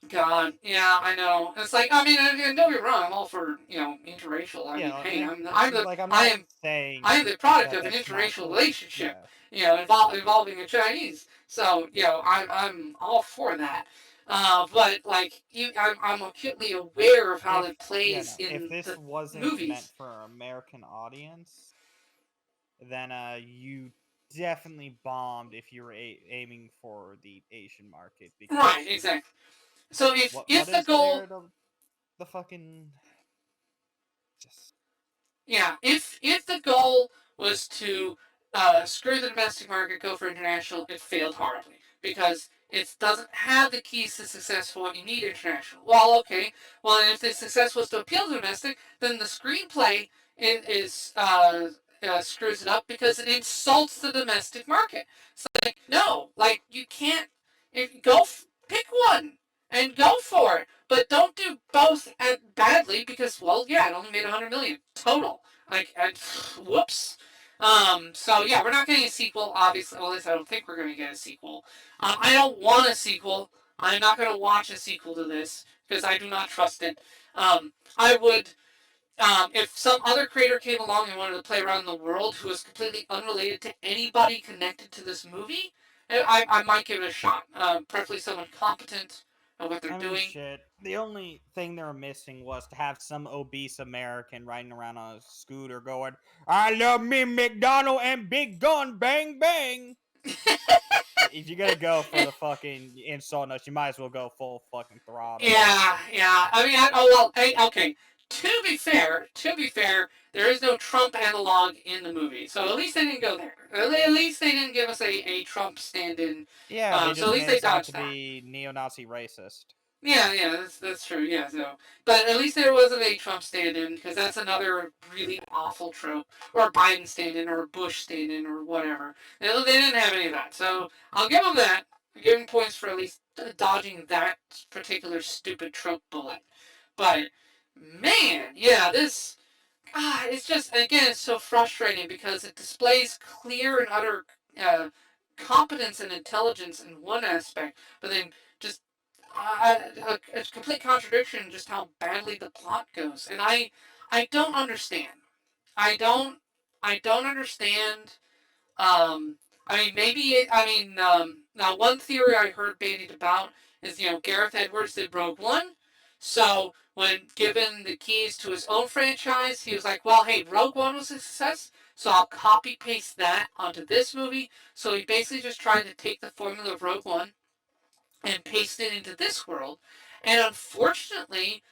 God, yeah, I know. It's don't get me wrong. I'm all for interracial. I mean, Yeah, hey, and I'm the like I'm I not am saying I am the product that of an that's not interracial cool. relationship, Yeah, involving a Chinese. So, I'm all for that. But I'm acutely aware of how if it yeah plays no, if in this the wasn't meant movies. for an American audience, then you definitely bombed if you were aiming for the Asian market Right, because exactly. So if what the is goal there to the fucking just Yeah, if the goal was to screw the domestic market, go for international, it failed horribly because it doesn't have the keys to success for what you need international. Well, okay, well if the success was to appeal to domestic, then the screenplay screws it up because it insults the domestic market. It's no, you can't. Pick one and go for it. But don't do both badly because, well, yeah, it only made 100 million total. Whoops. So yeah, we're not getting a sequel, obviously. Well, at least I don't think we're going to get a sequel. I don't want a sequel. I'm not going to watch a sequel to this because I do not trust it. I would, if some other creator came along and wanted to play around the world who was completely unrelated to anybody connected to this movie, I might give it a shot. Preferably someone competent at what they're I mean, doing. shit. The only thing they were missing was to have some obese American riding around on a scooter going, I love me McDonald and Big Gun, bang, bang. If you're gonna go for the fucking insult notes, you might as well go full fucking throttle. Yeah, yeah. Okay. To be fair, there is no Trump analog in the movie, so at least they didn't go there. At least they didn't give us a Trump stand-in. Yeah, they So just at least made they us out to dodged that. be neo-Nazi racist. Yeah, yeah, that's true. Yeah, so but at least there wasn't a Trump stand-in because that's another really awful trope, or a Biden stand-in, or a Bush stand-in, or whatever. They didn't have any of that, so I'll give them that. I'll give them points for at least dodging that particular stupid trope bullet. But man, yeah, this it's just again it's so frustrating because it displays clear and utter uh, competence and intelligence in one aspect, but then just a complete contradiction in just how badly the plot goes, and I don't understand. I don't I don't understand. Now one theory I heard bandied about is Gareth Edwards did Rogue One, so when given the keys to his own franchise, he was like, well, hey, Rogue One was a success, so I'll copy paste that onto this movie. So he basically just tried to take the formula of Rogue One and paste it into this world. And unfortunately,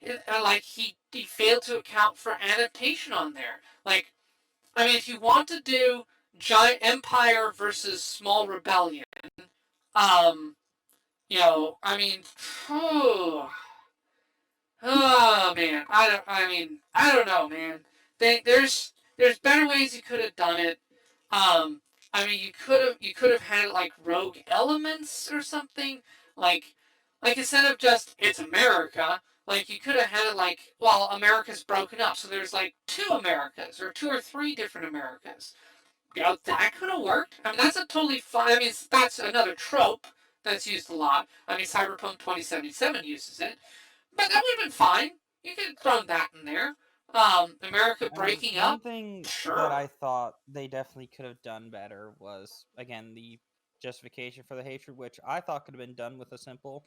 he failed to account for adaptation on there. If you want to do giant empire versus small rebellion, um, oh, oh man, I don't know, man. There's better ways you could have done it. Um, you could have had rogue elements or something like instead of just it's America, Like you could have had it like, well, America's broken up, so there's like two Americas or two or three different Americas. That could have worked. I mean, that's a totally fine. I mean, that's another trope that's used a lot. I mean, Cyberpunk 2077 uses it, but that would have been fine. You could have thrown that in there. America I mean, breaking one up, thing that sure. I thought they definitely could have done better was, again, the justification for the hatred, which I thought could have been done with a simple.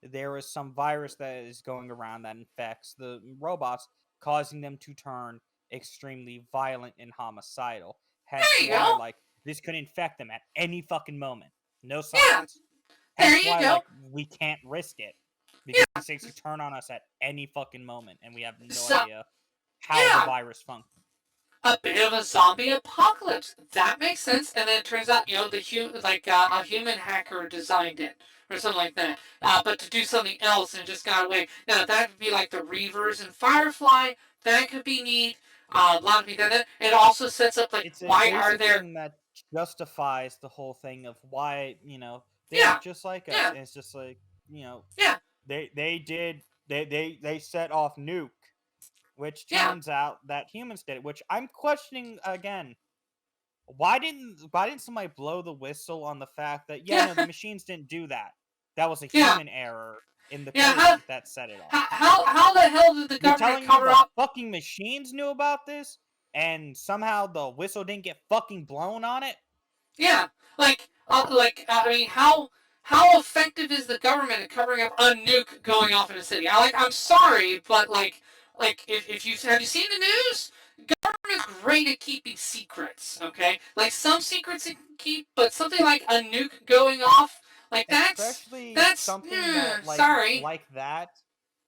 There is some virus that is going around that infects the robots, causing them to turn extremely violent and homicidal. Hence There you why, go. like, this could infect them at any fucking moment. No Yeah, science. there Hence you why, go. like, we can't risk it. Because Yeah. these things could turn on us at any fucking moment, and we have no So, idea how the yeah, virus functions. a bit of a zombie apocalypse. That makes sense. And then it turns out, a human hacker designed it or something like that. But to do something else and just got away. Now that would be like the Reavers and Firefly. That could be neat. A lot of people. It also sets up like It's a why are basic there? thing that justifies the whole thing of why, they are Yeah, just like us. yeah, And it's just like, yeah, they did they set off nuke, which yeah, turns out that humans did it, which I'm questioning again. Why didn't somebody blow the whistle on the fact that, yeah, yeah, no, the machines didn't do that. That was a yeah, human error in the yeah. How, code that set it off. how the hell did the You're government telling me cover the up? fucking machines knew about this and somehow the whistle didn't get fucking blown on it? Yeah, I mean, how effective is the government at covering up a nuke going off in a city? I'm sorry, but if you have you seen the news? Government's great at keeping secrets. Okay, like some secrets it can keep, but something like a nuke going off, like Especially that's something that sorry. like that.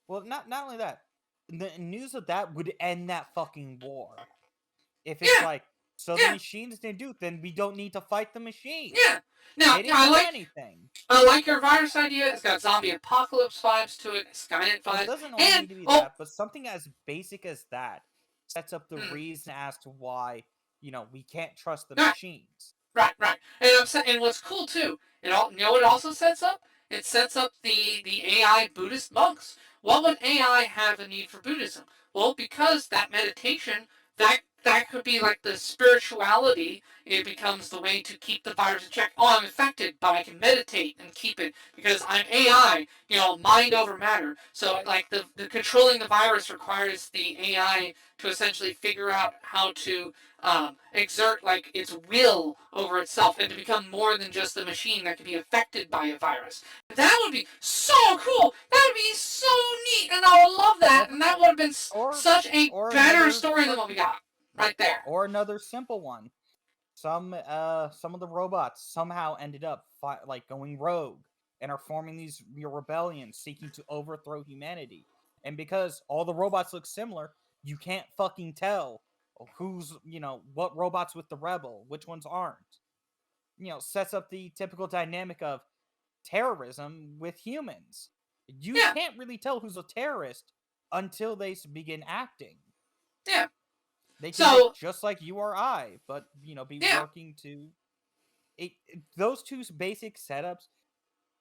Well, not only that, the news of that would end that fucking war. If it's Yeah, like, so the yeah, machines didn't do it, then we don't need to fight the machines. yeah. Now They didn't do anything. I like your virus idea. It's got zombie apocalypse vibes to it, Skynet Well, it vibes, doesn't only and need to be oh, that, but something as basic as that sets up the mm, reason as to why, we can't trust the no, machines. right. And I'm saying, and what's cool too, you know what it also sets up? It sets up the AI Buddhist monks. What would AI have a need for Buddhism? Well, because that meditation, that could be like the spirituality. It becomes the way to keep the virus in check. Oh, I'm infected, but I can meditate and keep it because I'm AI. You know, mind over matter. So like the controlling the virus requires the AI to essentially figure out how to exert like its will over itself and to become more than just a machine that can be affected by a virus. That would be so cool. That would be so neat, and I would love that. Well, And that would have been or such a or better another story than what we fucking got right there. or another simple one. Some of the robots somehow ended up like going rogue and are forming these rebellions seeking to overthrow humanity. And because all the robots look similar, you can't fucking tell who's, what robots with the rebel, which ones aren't. Sets up the typical dynamic of terrorism with humans. You Yeah, can't really tell who's a terrorist until they begin acting. yeah. They can look So just like you or I, but be yeah, working to those two basic setups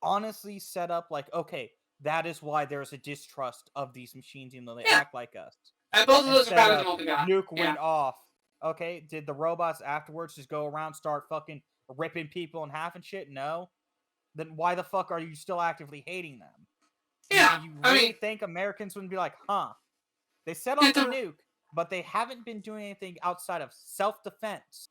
honestly set up like, okay, that is why there's a distrust of these machines even though they yeah. act like us. And both of those are Instead better than of what we got. nuke Yeah, went off. Okay, did the robots afterwards just go around start fucking ripping people in half and shit? No. Then why the fuck are you still actively hating them? yeah. You I really mean, think Americans wouldn't be like, huh? They set did off a the nuke, but they haven't been doing anything outside of self-defense.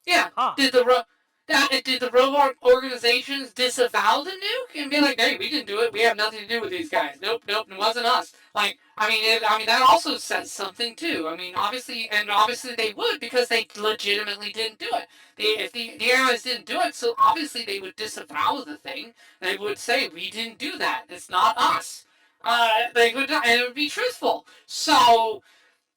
Yeah. Huh? Did the robot organizations disavow the nuke and be like, "Hey, we didn't do it. We have nothing to do with these guys. Nope, it wasn't us." Like, I mean that also says something too. I mean, obviously they would because they legitimately didn't do it. If the airlines didn't do it, so obviously they would disavow the thing. They would say, "We didn't do that. It's not us." They would, and it would be truthful. So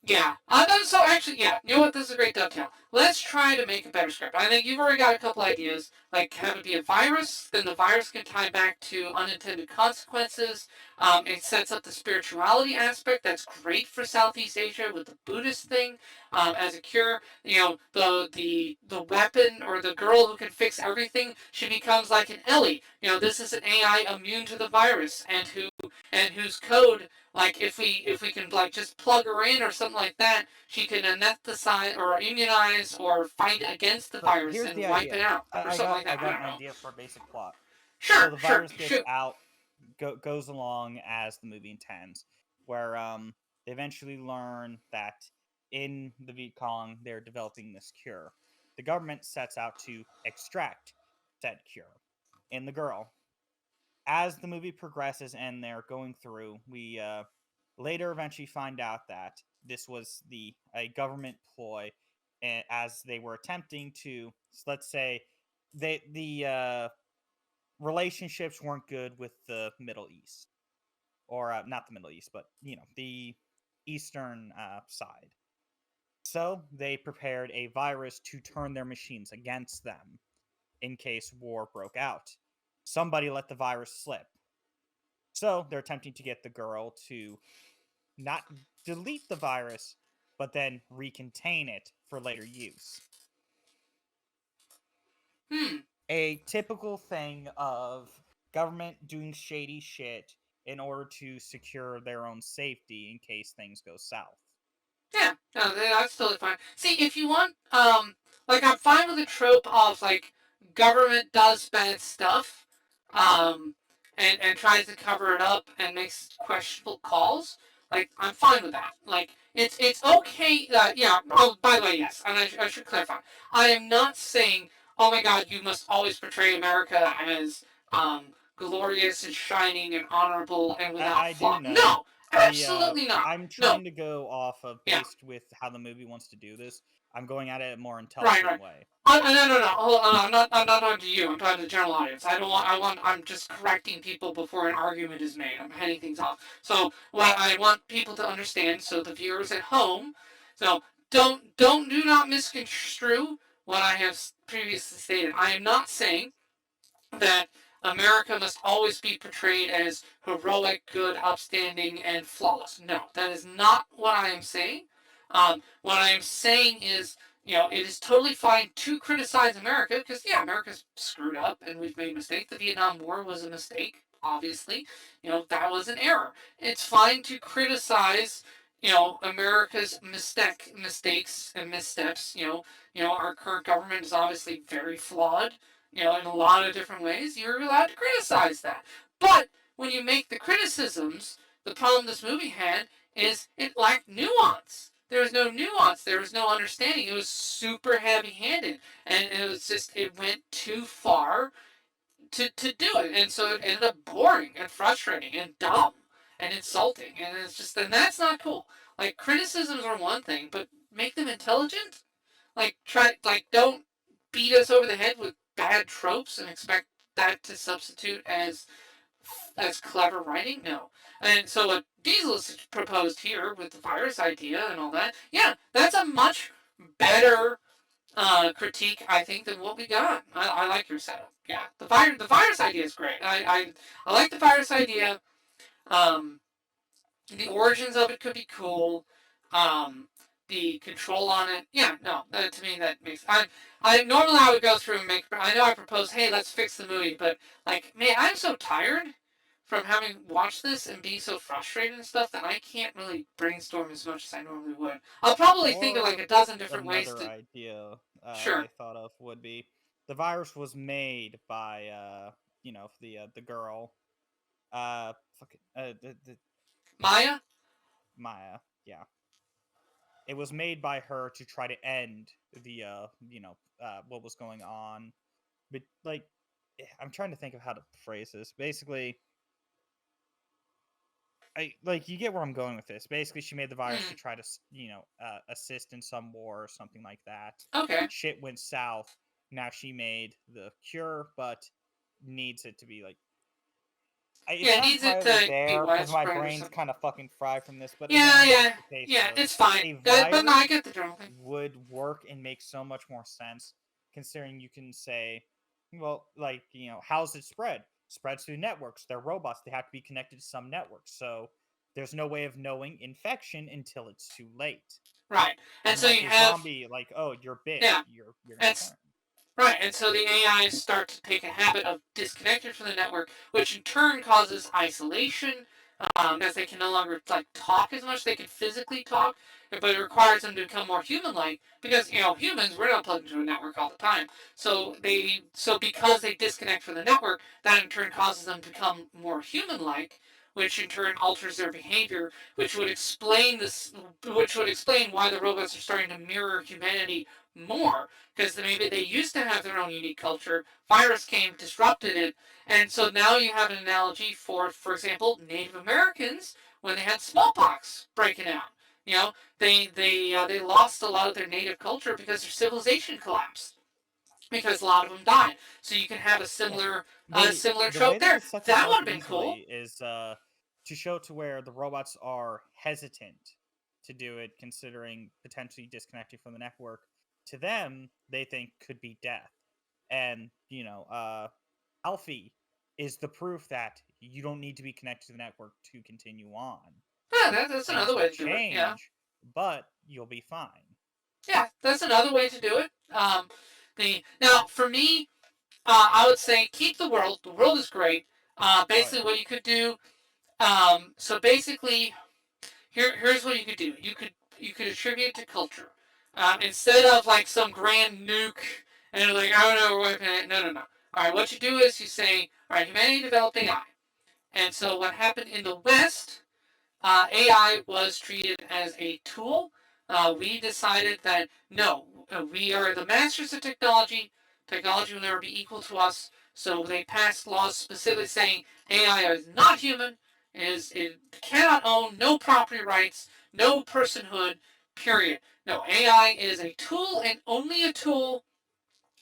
yeah. So actually, yeah. You know what? This is a great dovetail. Let's try to make a better script. I think you've already got a couple ideas. Like have it be a virus, then the virus can tie back to unintended consequences. It sets up the spirituality aspect. That's great for Southeast Asia with the Buddhist thing as a cure. You know, the weapon or the girl who can fix everything, she becomes like an Ellie. You know, this is an AI immune to the virus and who and whose code, like if we can like just plug her in or something like that, she can anesthetize or immunize or fight against the So virus here's the and wipe idea. it out or I something got like I that. I got don't an know. idea for a basic plot. So Sure, the sure, virus gets shoot. out, goes along as the movie intends, where they eventually learn that in the Viet Cong they're developing this cure. The government sets out to extract said cure in the girl. As the movie progresses and they're going through, we later eventually find out that this was a government ploy, as they were attempting to, let's say, the relationships weren't good with the Middle East, or not the Middle East, but the Eastern side. So they prepared a virus to turn their machines against them in case war broke out. Somebody let the virus slip. So they're attempting to get the girl to not delete the virus, but then recontain it for later use. Hmm. A typical thing of government doing shady shit in order to secure their own safety in case things go south. Yeah, no, that's totally fine. See, if you want, like I'm fine with the trope of like government does bad stuff, um, and tries to cover it up and makes questionable calls. Like I'm fine with that. Like it's okay. Yeah. Oh, by the way, yes, and I should clarify. I am not saying, oh my God, you must always portray America as glorious and shining and honorable and without I do flaw. know No, absolutely not. I'm No. trying to go off of Yeah. based with how the movie wants to do this. I'm going at it a more Right, intelligent right. way. No, no, no. I'm not. I'm not talking to you. I'm talking to the general audience. I don't want. I want. I'm just correcting people before an argument is made. I'm heading things off. So what I want people to understand. So the viewers at home. So do not misconstrue what I have previously stated. I am not saying that America must always be portrayed as heroic, good, upstanding, and flawless. No, that is not what I am saying. What I am saying is, it is totally fine to criticize America because, yeah, America's screwed up and we've made mistakes. The Vietnam War was a mistake, obviously. That was an error. It's fine to criticize, America's mistakes and missteps. Our current government is obviously very flawed, in a lot of different ways. You're allowed to criticize that. But when you make the criticisms, the problem this movie had is it lacked nuance. There was no nuance. There was no understanding. It was super heavy-handed, and it went too far to do it, and so it ended up boring and frustrating and dumb and insulting, and that's not cool. Like criticisms are one thing, but make them intelligent. Don't beat us over the head with bad tropes and expect that to substitute as clever writing. No. And so what Diesel has proposed here with the virus idea and all that, yeah, that's a much better critique, I think, than what we got. I like your setup. Yeah, the virus idea is great. I like the virus idea. Um, the origins of it could be cool. Um, the control on it, yeah, no, to me that makes. I normally I would go through and make. I know I proposed, hey, let's fix the movie, but like, man, I'm so tired from having watched this and being so frustrated and stuff that I can't really brainstorm as much as I normally would. I'll probably think of like Or a dozen different ways another to. idea Sure, I thought of would be the virus was made by the girl, fuck it, the Maya. Maya. Yeah, it was made by her to try to end the what was going on. But like, I'm trying to think of how to phrase this. Basically, I like you get where I'm going with this. Basically, she made the virus to Mm, try to assist in some war or something like that. okay. Shit went south. Now she made the cure, but needs it to be like Yeah, it's it not needs it entirely to be there because my widespread or brain's something. kind of fucking fried from this. But Yeah, again, it's yeah, the case yeah. of It's fine. a But no, I virus get the general thing. would work and make so much more sense considering you can say, well, like, how's it spread? Spreads through networks. They're robots. They have to be connected to some networks. So there's no way of knowing infection until it's too late. Right, and so Unlike you a have zombie, like, oh, you're bit, yeah. you're gonna That's turn. right, and so the AI start to take a habit of disconnecting from the network, which in turn causes isolation, because they can no longer like talk as much. They can physically talk, but it requires them to become more human-like because humans we're not plugged into a network all the time. So because they disconnect from the network, that in turn causes them to become more human-like, which in turn alters their behavior, which would explain why the robots are starting to mirror humanity more, because maybe they used to have their own unique culture. Virus came, disrupted it, and so now you have an analogy for example, Native Americans when they had smallpox breaking out. You know, they lost a lot of their native culture because their civilization collapsed because a lot of them died. So you can have a Yeah. similar The way trope they there. could set this That would up have been cool. easily is to show to where the robots are hesitant to do it, considering potentially disconnecting from the network. To them, they think could be death, and Alfie is the proof that you don't need to be connected to the network to continue on. Yeah, that's Things another will way to do it. Yeah, change, but you'll be fine. yeah, that's another way to do it. The now for me, I would say keep the world. The world is great. Oh Basically, yeah. what you could do. So basically, here's what you could do. You could attribute it to culture. Instead of like some grand nuke and like I don't know what. No, no, no. All right, what you do is you say, all right, humanity developed AI, and so what happened in the West, AI was treated as a tool. We decided that no, we are the masters of technology. Technology will never be equal to us. So they passed laws specifically saying AI is not human, it cannot own no property rights, no personhood. Period. No, AI is a tool and only a tool,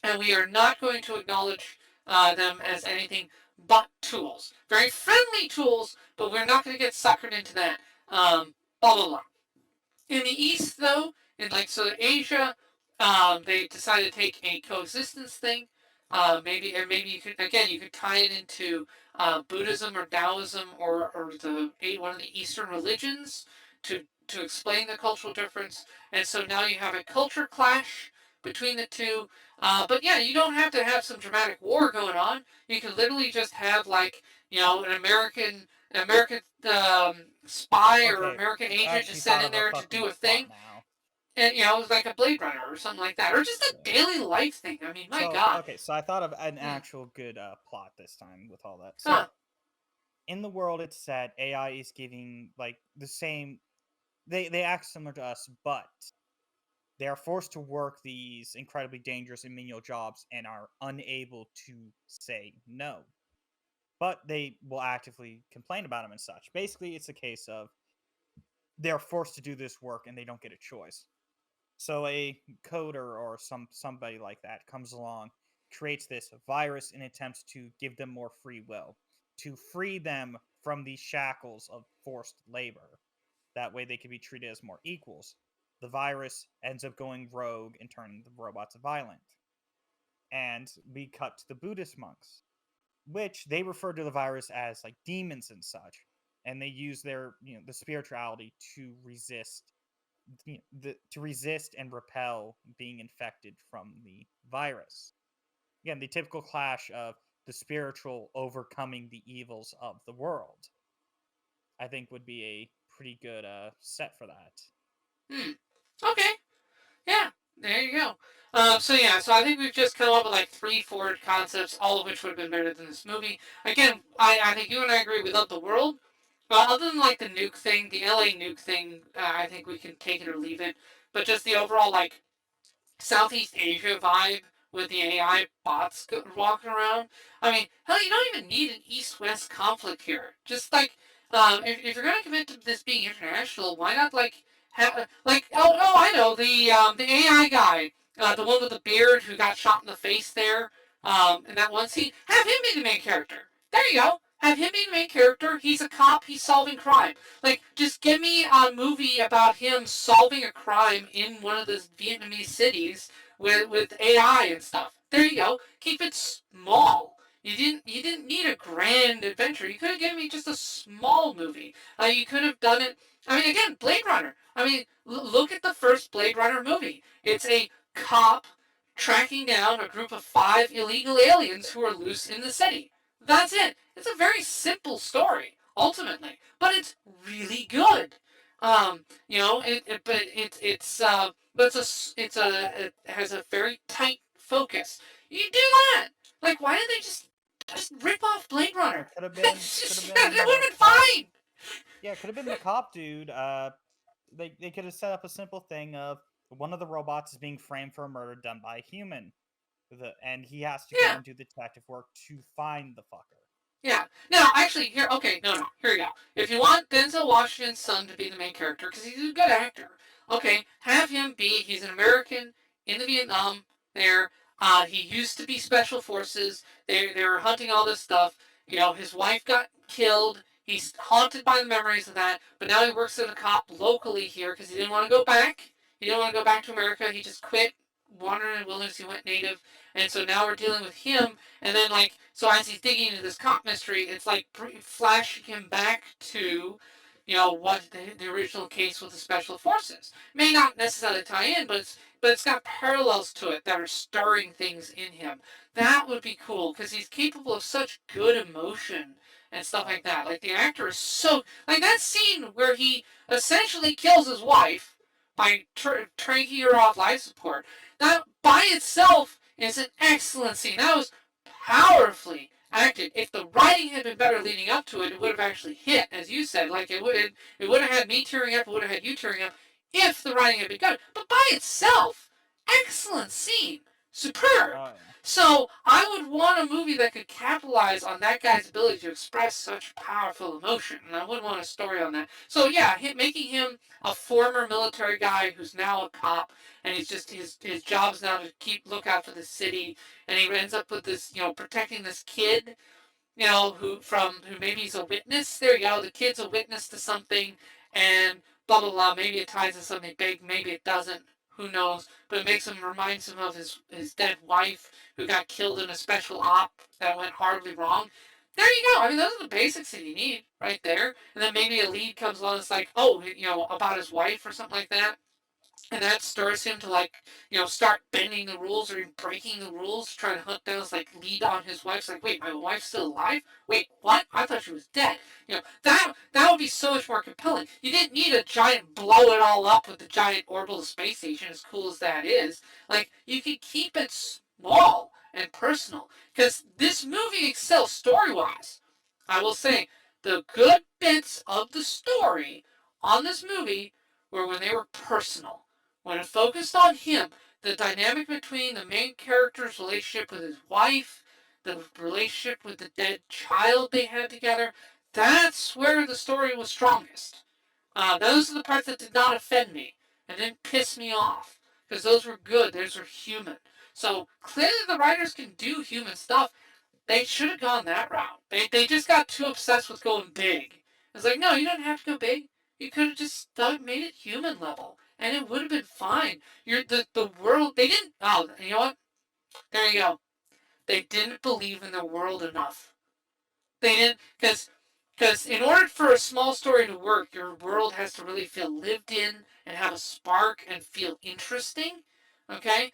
and we are not going to acknowledge them as anything but tools. Very friendly tools, but we're not going to get suckered into that. Blah blah blah. In the East, though, in like Southern Asia, they decided to take a coexistence thing. Maybe you could tie it into Buddhism or Taoism or the one of the Eastern religions to explain the cultural difference. And so now you have a culture clash between the two. But yeah, you don't have to have some dramatic war going on. You can literally just have like an American spy or Okay, American I agent actually just sent thought in of a there to fucking do a plot thing, now. and it was like a Blade Runner or something like that, or just a Yeah. daily life thing. I mean, my So God. okay, so I thought of an Hmm. actual good plot this time with all that. Huh. So in the world it's said AI is giving like the same they act similar to us, but they are forced to work these incredibly dangerous and menial jobs and are unable to say no. But they will actively complain about them and such. Basically, it's a case of they're forced to do this work and they don't get a choice. So a coder or somebody like that comes along, creates this virus and attempts to give them more free will, to free them from these shackles of forced labor. That way they can be treated as more equals. The virus ends up going rogue and turning the robots violent. And we cut to the Buddhist monks, which they refer to the virus as like demons and such. And they use their, the spirituality to resist to resist and repel being infected from the virus. Again, the typical clash of the spiritual overcoming the evils of the world, I think would be a pretty good set for that. Hmm. Okay. Yeah. There you go. So I think we've just come up with like three forward concepts, all of which would have been better than this movie. Again, I think you and I agree we love the world. Other than like the nuke thing, the LA nuke thing, I think we can take it or leave it. But just the overall like Southeast Asia vibe with the AI bots walking around. I mean, hell, you don't even need an East-West conflict here. Just like, if you're gonna commit to this being international, why not like have like I know the AI guy, the one with the beard who got shot in the face there, in that one scene, have him be the main character. There you go. Have him be the main character. He's a cop. He's solving crime. Like, just give me a movie about him solving a crime in one of the Vietnamese cities with AI and stuff. There you go. Keep it small. You didn't need a grand adventure. You could have given me just a small movie. You could have done it. I mean, again, Blade Runner. I mean, look at the first Blade Runner movie. It's a cop tracking down a group of 5 illegal aliens who are loose in the city. That's it. It's a very simple story. ultimately, but it's really good. You know, but it has a very tight focus. You do that. Like, why didn't they just rip off Blade It Runner? could have been It's could have just, it been would the have been cop. fine. Yeah, it could have been the cop dude. They could have set up a simple thing of one of the robots is being framed for a murder done by a human, and he has to go Yeah, and do detective work to find the fucker. yeah. Now, actually, here, okay, no. Here you go. If you want Denzel Washington's son to be the main character, because he's a good actor, okay, have him be. He's an American in the Vietnam. There, he used to be special forces. They were hunting all this stuff. You know, his wife got killed. He's haunted by the memories of that. But now he works as a cop locally here because he didn't want to go back. He didn't want to go back to America. He just quit wandering in the wilderness. He went native, and so now we're dealing with him. And then, like, so as he's digging into this cop mystery, it's like flashing him back to, you know, what the original case with the special forces. May not necessarily tie in, but it's got parallels to it that are stirring things in him. That would be cool because he's capable of such good emotion and stuff Oh like that. Like, the actor is so, like, that scene where he essentially kills his wife by tranking her off life support. That by itself is an excellent scene. That was powerfully acted. If the writing had been better leading up to it, it would have actually hit, as you said. Like, it would have had me tearing up. It would have had you tearing up if the writing had been good. But by itself, excellent scene, superb. oh yeah. So I would want a movie that could capitalize on that guy's ability to express such powerful emotion, and I would want a story on that. So yeah, making him a former military guy who's now a cop, and he's just his job's now to keep lookout for the city, and he ends up with this, you know, protecting this kid, you know, who maybe he's a witness. There you go. The kid's a witness to something, and blah blah blah. Maybe it ties to something big. Maybe it doesn't. Who knows? But it makes him reminds him of his dead wife who got killed in a special op that went horribly wrong. There you go. I mean, those are the basics that you need right there. And then maybe a lead comes along that's like, oh, you know, about his wife or something like that, and that stirs him to, like, you know, start bending the rules or breaking the rules, trying to hunt down this, like, lead on his wife. It's like, wait, my wife's still alive? Wait, what? I thought she was dead. You know, that would be so much more compelling. You didn't need a giant blow it all up with the giant orbital space station, as cool as that is. Like, you could keep it small and personal, because this movie excels story wise. I will say the good bits of the story on this movie were when they were personal, when it focused on him, the dynamic between the main character's relationship with his wife, the relationship with the dead child they had together, that's where the story was strongest. Those are the parts that did not offend me and didn't piss me off, because those were good. Those were human. So clearly the writers can do human stuff. They should have gone that route. They just got too obsessed with going big. It's like, no, you don't have to go big. You could have just made it human level, and it would have been fine. The world. They didn't. Oh, you know what? There you go. They didn't believe in the world enough. They didn't, because in order for a small story to work, your world has to really feel lived in and have a spark and feel interesting. Okay,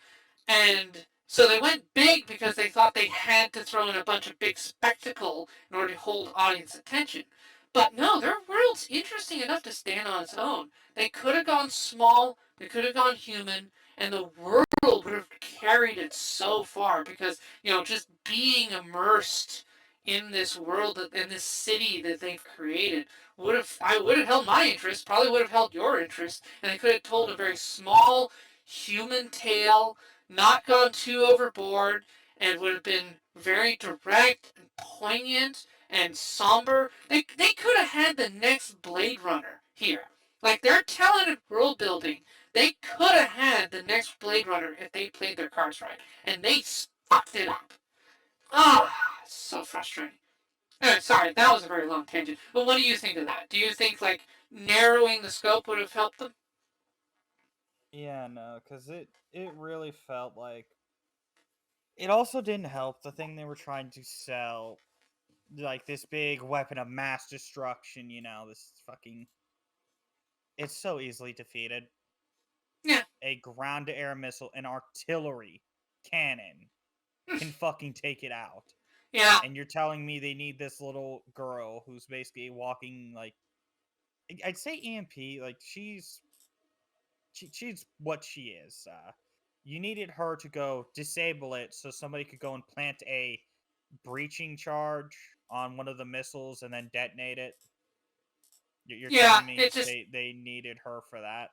and so they went big because they thought they had to throw in a bunch of big spectacle in order to hold audience attention. But no, their world's interesting enough to stand on its own. They could have gone small, they could have gone human, and the world would have carried it so far because, you know, just being immersed in this world, in this city that they've created, would have held my interest, probably would have held your interest, and they could have told Oh a yeah. very small human tale, not gone too overboard, and would have been very direct and poignant and somber. They could have had the next Blade Runner here. Like, their talented world building, they could have had the next Blade Runner if they played their cards right. And they fucked it up. Ah, oh, so frustrating. Sorry, that was a very long tangent. But what do you think of that? Do you think, like, narrowing the scope would have helped them? Yeah, no, because it really felt like it also didn't help the thing they were trying to sell, like this big weapon of mass destruction. You know, this fucking it's so easily defeated. Yeah. A ground to air missile, an artillery cannon can fucking take it out. Yeah. And you're telling me they need this little girl who's basically walking like I'd say EMP, like she's what she is. You needed her to go disable it so somebody could go and plant a breaching charge on one of the missiles and then detonate it. You're Yeah. telling It me just. they needed her for that?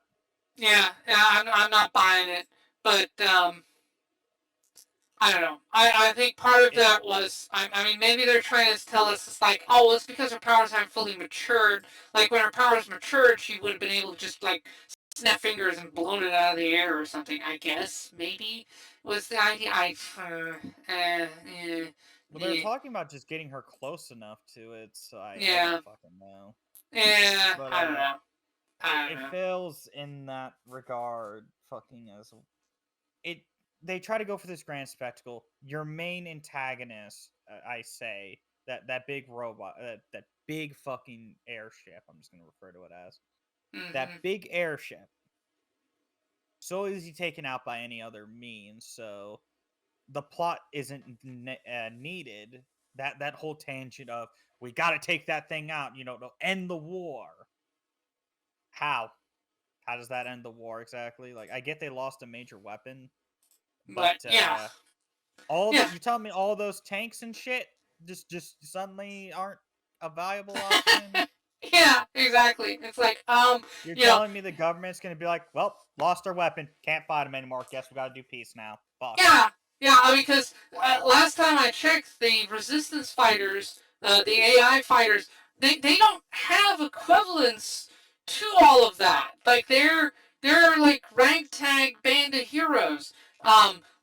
Yeah. Yeah. I'm not buying it, but I don't know. I think part of It that was, I mean, maybe they're trying to tell us it's like, oh, well, it's because her powers haven't fully matured. Like, when her powers matured, she would have been able to just, like, snap fingers and blown it out of the air or something, I guess. Maybe was the idea. Eh, well, they're eh, talking about just getting her close enough to it, so I don't yeah. fucking know. Yeah. But I don't know. I don't it know. fails in that regard, fucking as it. They try to go for this grand spectacle. Your main antagonist, I say that big robot, that big fucking airship. I'm just gonna refer to it as that Mm-hmm. big airship. So easy taken out by any other means. So the plot isn't needed. That whole tangent of we got to take that thing out, to end the war. How? How does that end the war exactly? Like, I get they lost a major weapon, But, but yeah. all Yeah. that you telling me all those tanks and shit just suddenly aren't a viable option? Yeah, exactly. It's like, You're you know, telling me the government's gonna be like, well, lost our weapon, can't fight them anymore. Guess we got to do peace now. Fuck. yeah, yeah, because last time I checked, the resistance fighters, the AI fighters, they don't have equivalents to all of that. Like they're like rank tag band of heroes.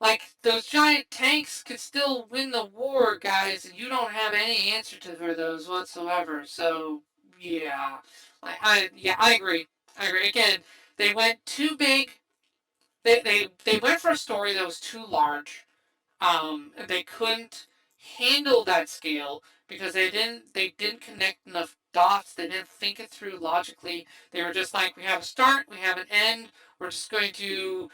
Like those giant tanks could still win the war, guys, and you don't have any answer to for those whatsoever. So yeah, I agree. I agree. Again, they went too big. They went for a story that was too large. And they couldn't handle that scale because they didn't connect enough dots. They didn't think it through logically. They were just like, we have a start, we have an end. We're just going to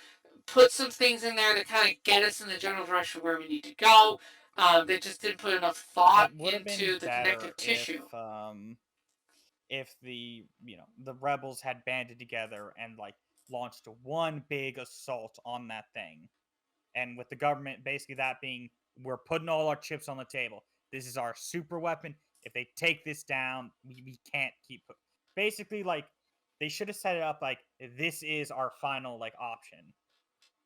put some things in there that kind of get us in the general direction where we need to go. They just didn't put enough thought It would have been into the better connective tissue. if the the rebels had banded together and like launched one big assault on that thing, and with the government basically that being, we're putting all our chips on the table, this is our super weapon, if they take this down, we can't keep basically like they should have set it up like this is our final like option,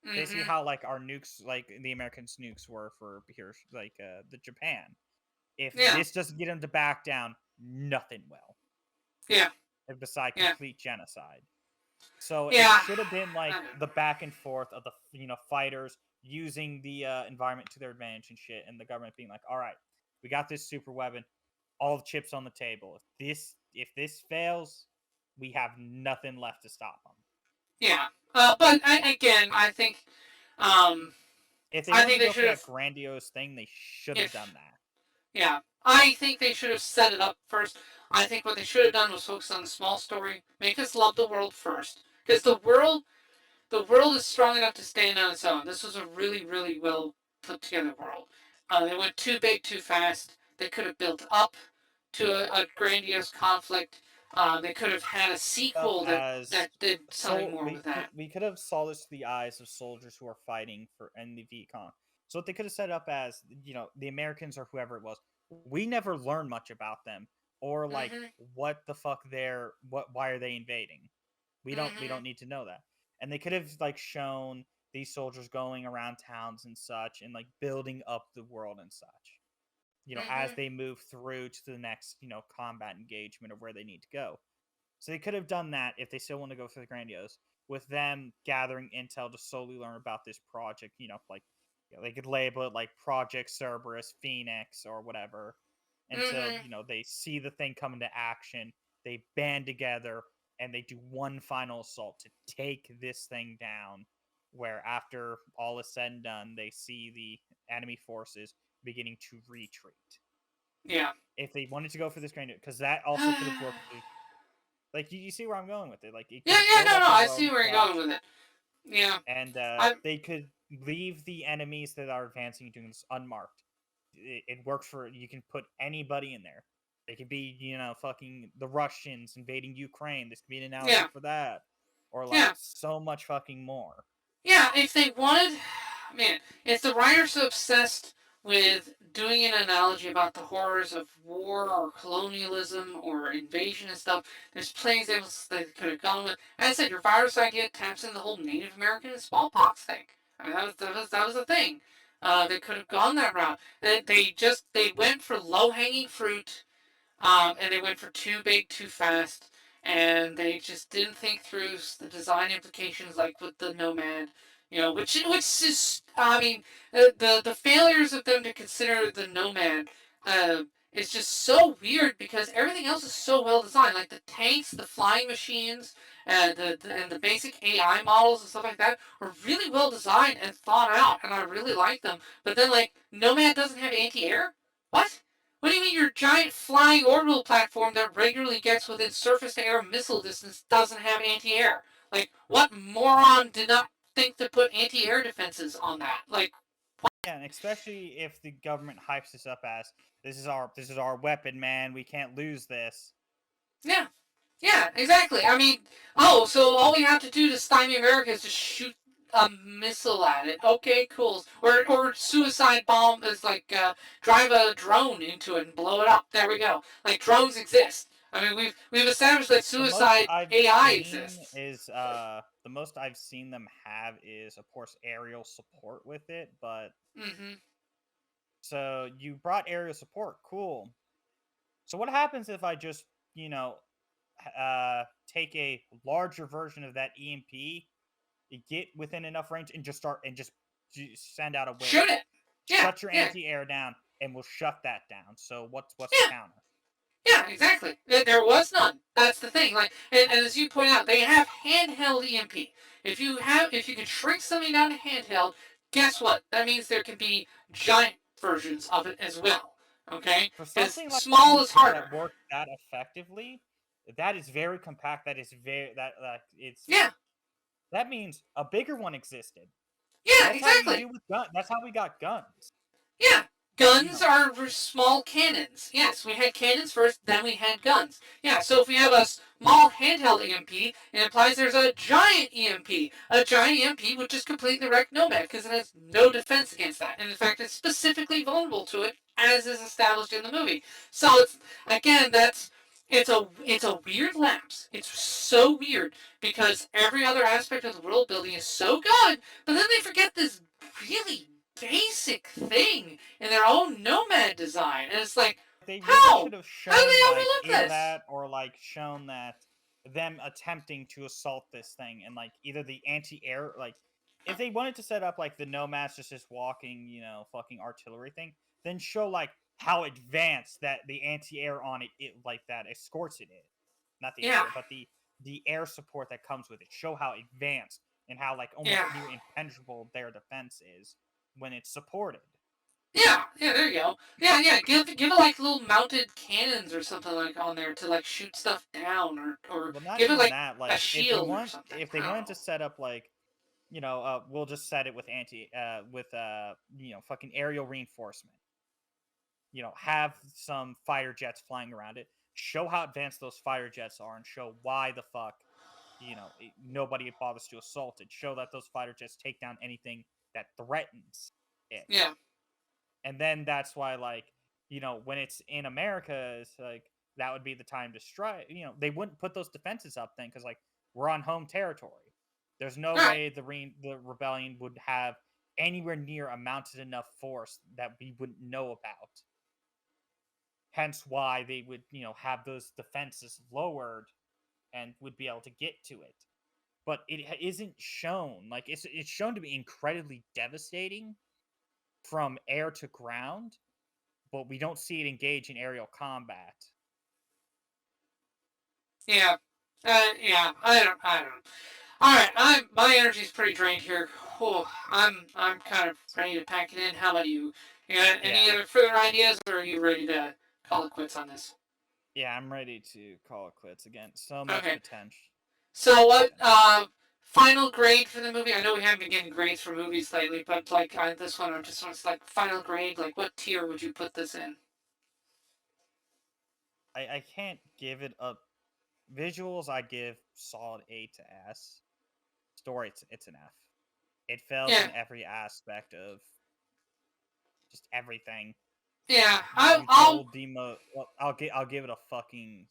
basically Mm-hmm. how like our nukes, like the Americans nukes were for here, like the Japan. If Yeah. this doesn't get them to back down, nothing will, Yeah. beside Yeah. complete genocide. So it Yeah. should have been like the back and forth of the fighters using the environment to their advantage and shit, and the government being like, "All right, we got this super weapon, all the chips on the table. If this fails, we have nothing left to stop them." Yeah. But again, um, If they I wanted think to they go for should that have grandiose thing, they should have if done that. Yeah, I think they should have set it up first. I think what they should have done was focus on the small story, make us love the world first, because the world is strong enough to stand on its own. This was a really, really well put together world. They went too big too fast. They could have built up to a grandiose conflict. They could have had a Up sequel that as that did something so more with that. we could have saw this through the eyes of soldiers who are fighting for in the Viet Cong. So what they could have set up as, the Americans or whoever it was, we never learn much about them, or like Mhm. what the fuck why are they invading? We don't Mhm. need to know that. And they could have like shown these soldiers going around towns and such and like building up the world and such. As Mhm. they move through to the next, combat engagement of where they need to go. So they could have done that if they still want to go for the grandiose, with them gathering intel to slowly learn about this project. Like they could label it like Project Cerberus, Phoenix, or whatever, until Mhm. they see the thing come into action. They band together and they do one final assault to take this thing down. Where after all is said and done, they see the enemy forces beginning to retreat. Yeah. If they wanted to go for this grandiose, because that also could have worked like you see where I'm going with it. Like it Yeah. could have Yeah. built No. up No. the I world see and where you're going such, with it. Yeah. and I'm. they could leave the enemies that are advancing and doing this unmarked. it works for, you can put anybody in there. It could be, fucking the Russians invading Ukraine. This could be an analogy Yeah. for that, or like Yeah. so much fucking more. Yeah, if they wanted, man, if the writers are obsessed with doing an analogy about the horrors of war or colonialism or invasion and stuff, there's plenty of examples they could have gone with. As I said, your virus idea taps in the whole Native American smallpox thing. I mean, that was a thing. They could have gone that route. They went for low hanging fruit, and they went for too big, too fast, and they just didn't think through the design implications, like with the Nomad, which is, I mean, the failures of them to consider the Nomad, is just so weird because everything else is so well designed, like the tanks, the flying machines, and the basic AI models and stuff like that are really well designed and thought out, and I really like them. But then, like, Nomad doesn't have anti-air. What? What do you mean your giant flying orbital platform that regularly gets within surface-to-air missile distance doesn't have anti-air? Like, what moron did not think to put anti-air defenses on that? Like, Yeah, and especially if the government hypes this up as this is our weapon, man. We can't lose this. yeah. Yeah, exactly. I mean, so all we have to do to stymie America is just shoot a missile at it. Okay, cool. Or suicide bomb is like, drive a drone into it and blow it up. There we go. Like, drones exist. I mean, we've established that The most suicide I've AI seen exists. is the most I've seen them have is, of course, aerial support with it. But Mm-hmm. so you brought aerial support, cool. So what happens if I just, you know take a larger version of that EMP, get within enough range, and just start and just send out a wave, Shoot it. Yeah, shut your yeah, anti-air down, and we'll shut that down. So what's the yeah. counter? Yeah, exactly. There was none. That's the thing. Like, and as you point out, they have handheld EMP. If you can shrink something down to handheld, guess what? That means there can be giant versions of it as well. Okay, For because something like small is EMP harder. that works that effectively, that is very compact. That is very that it's Yeah, that means a bigger one existed. yeah, That's how you exactly. do with gun. That's how we got guns. Yeah, You guns know, are small cannons. Yes, we had cannons first, then we had guns. Yeah, so if we have a small handheld EMP, it implies there's a giant EMP. A giant EMP would just completely wreck Nomad because it has no defense against that. And in fact, it's specifically vulnerable to it, as is established in the movie. So it's again, it's a weird lapse. It's so weird because every other aspect of the world building is so good, but then they forget this really basic thing in their own Nomad design. And it's like, they really how? should have How did shown they like overlook either this? that, or like shown that them attempting to assault this thing, and like either the anti-air, like if they wanted to set up like the nomads just this walking, fucking artillery thing, then show like how advanced that the anti-air on it like that escorts it is. Not the Yeah, anti-air, but the air support that comes with it. Show how advanced and how like almost yeah, near impenetrable their defense is when it's supported. yeah, yeah. There you go. Yeah, yeah. Give it like little mounted cannons or something like on there to like shoot stuff down, or Well, not give it even like that. a Like, shield or something. if they I don't wanted know. to set up like, we'll just set it with fucking aerial reinforcement. Have some fighter jets flying around it. Show how advanced those fighter jets are, and show why the fuck, nobody bothers to assault it. Show that those fighter jets take down anything that threatens it. Yeah, And then that's why, like, when it's in America, it's like that would be the time to strike. They wouldn't put those defenses up then, because like we're on home territory. There's no right. way the rebellion would have anywhere near a mounted enough force that we wouldn't know about. Hence why they would, have those defenses lowered and would be able to get to it. But it isn't shown. Like, it's shown to be incredibly devastating from air to ground, but we don't see it engage in aerial combat. Yeah, yeah. I don't. All right, my energy's pretty drained here. Oh, I'm kind of ready to pack it in. How about you? You got any Yeah. other further ideas, or are you ready to call it quits on this? Yeah, I'm ready to call it quits again. So much Okay. potential. So what? Potential. final grade for the movie. I know we haven't been getting grades for movies lately, but like this one, I just want to like final grade. Like, what tier would you put this in? I can't give it a visuals. I give solid A to S. Story, it's an F. It fails Yeah, in every aspect of just everything. yeah. You I'll told Demo. Well, I'll give it a fucking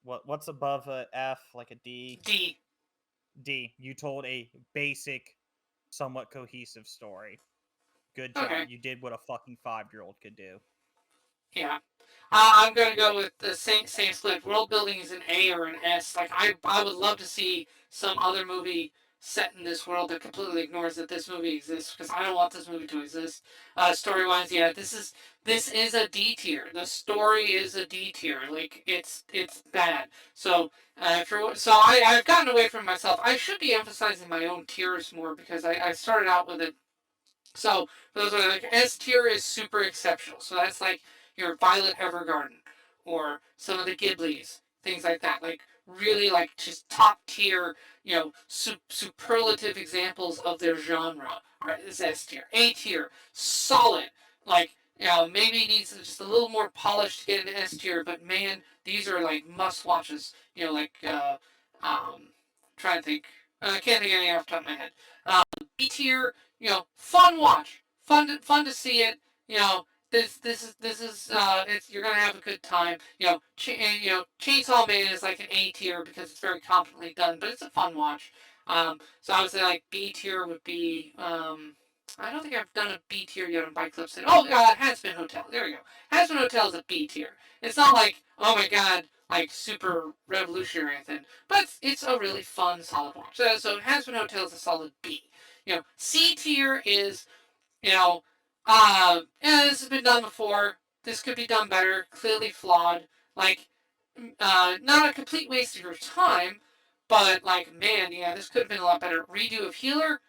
what's above a F, like a D. D. D. You told a basic, somewhat cohesive story. Good job. Okay. You did what a fucking 5-year-old could do. Yeah. I'm gonna go with the same split. World building is an A or an S. Like I would love to see some other movie set in this world that completely ignores that this movie exists because I don't want this movie to exist. Story wise, yeah, this is a D tier. The story is a D tier. Like it's bad. So I've gotten away from myself. I should be emphasizing my own tiers more because I started out with it. So for those are like S tier is super exceptional. So that's like your Violet Evergarden or some of the Ghiblis, things like that. Like really like just top tier, superlative examples of their genre. Right, is S tier. A tier, solid. Like maybe needs just a little more polish to get into S tier, but man, these are like must watches. Trying to think. I can't think of any off the top of my head. B tier, fun watch, fun to see it. It's you're gonna have a good time. Chainsaw Man is like an A tier because it's very competently done, but it's a fun watch. So I would say like B tier would be. I don't think I've done a B tier yet on Bike Club. Oh, Hazbin Hotel. There we go. Hazbin Hotel is a B tier. It's not like oh my god, like super revolutionary or anything, but it's a really fun, solid watch. So Hazbin Hotel is a solid B. C tier is, this has been done before. This could be done better. Clearly flawed. Like, not a complete waste of your time, but like, man, yeah, this could have been a lot better. Redo of Healer,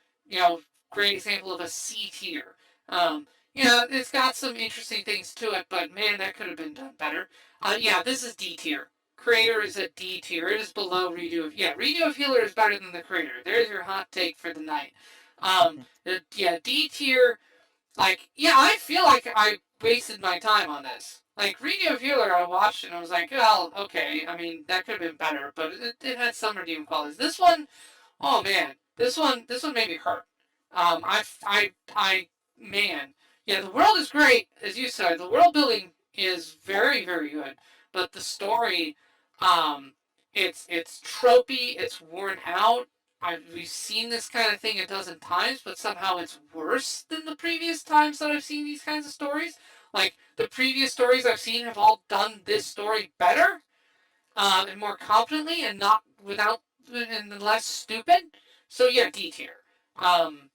great example of a C tier. Um, it's got some interesting things to it, but man, that could have been done better. Yeah, this is D tier. Creator is a D tier. It is below Redo of Redo of Healer is better than the Creator. There's your hot take for the night. Yeah, D tier. Like, yeah, I feel like I wasted my time on this. Like, Redo of Healer, I watched and I was like, well, okay. I mean, that could have been better, but it had some redeeming qualities. This one, oh man, this one made me hurt. Man, yeah, the world is great, as you said. The world building is very, very good, but the story, um, it's tropey, it's worn out. We've seen this kind of thing a dozen times, but somehow it's worse than the previous times that I've seen these kinds of stories. Like the previous stories I've seen have all done this story better, and more competently, and not without and less stupid. So yeah, D tier. Um,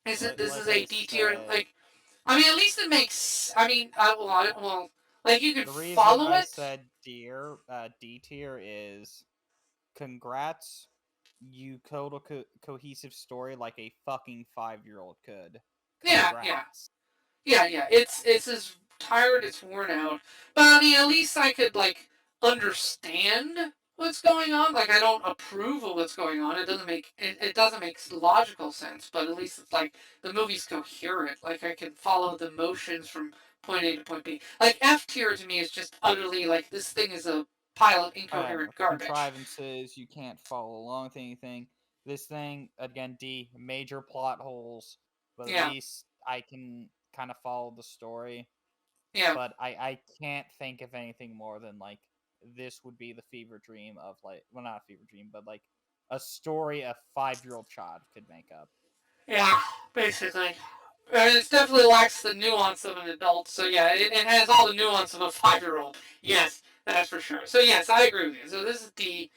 this is Like a I D tier. said, Like I mean, at least it makes. I mean, like you could the reason follow I it. said D tier is congrats. You told a cohesive story like a fucking 5-year-old could. Yeah, yeah. Congrats. Yeah. It's as tired, it's worn out. But I mean, at least I could like understand what's going on. Like I don't approve of what's going on. It doesn't make logical sense. But at least it's like the movie's coherent. Like I can follow the motions from point A to point B. Like F tier to me is just utterly like this thing is a pile of incoherent garbage. Contrivances, you can't follow along with anything. This thing, again, D, major plot holes, but at Yeah, least I can kind of follow the story. yeah. But I can't think of anything more than like this would be the fever dream of like, well, not a fever dream, but like a story a 5-year-old child could make up. Yeah, basically. And it definitely lacks the nuance of an adult. So yeah, it has all the nuance of a 5-year-old. Yes, that's for sure. So yes, I agree with you. So this is D.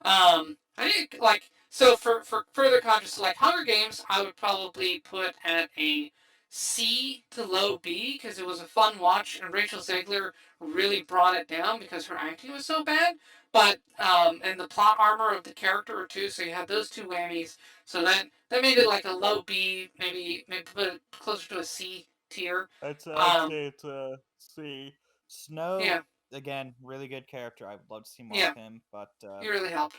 I think like so for further contrast, like Hunger Games, I would probably put at a C to low B because it was a fun watch, and Rachel Zegler really brought it down because her acting was so bad. But and the plot armor of the character too. So you have those two whammies. So that made it like a low B, maybe put it closer to a C tier. I'd Um, say it's a C. Snow, yeah, again, really good character. I would love to see more yeah, of him, but he really helped.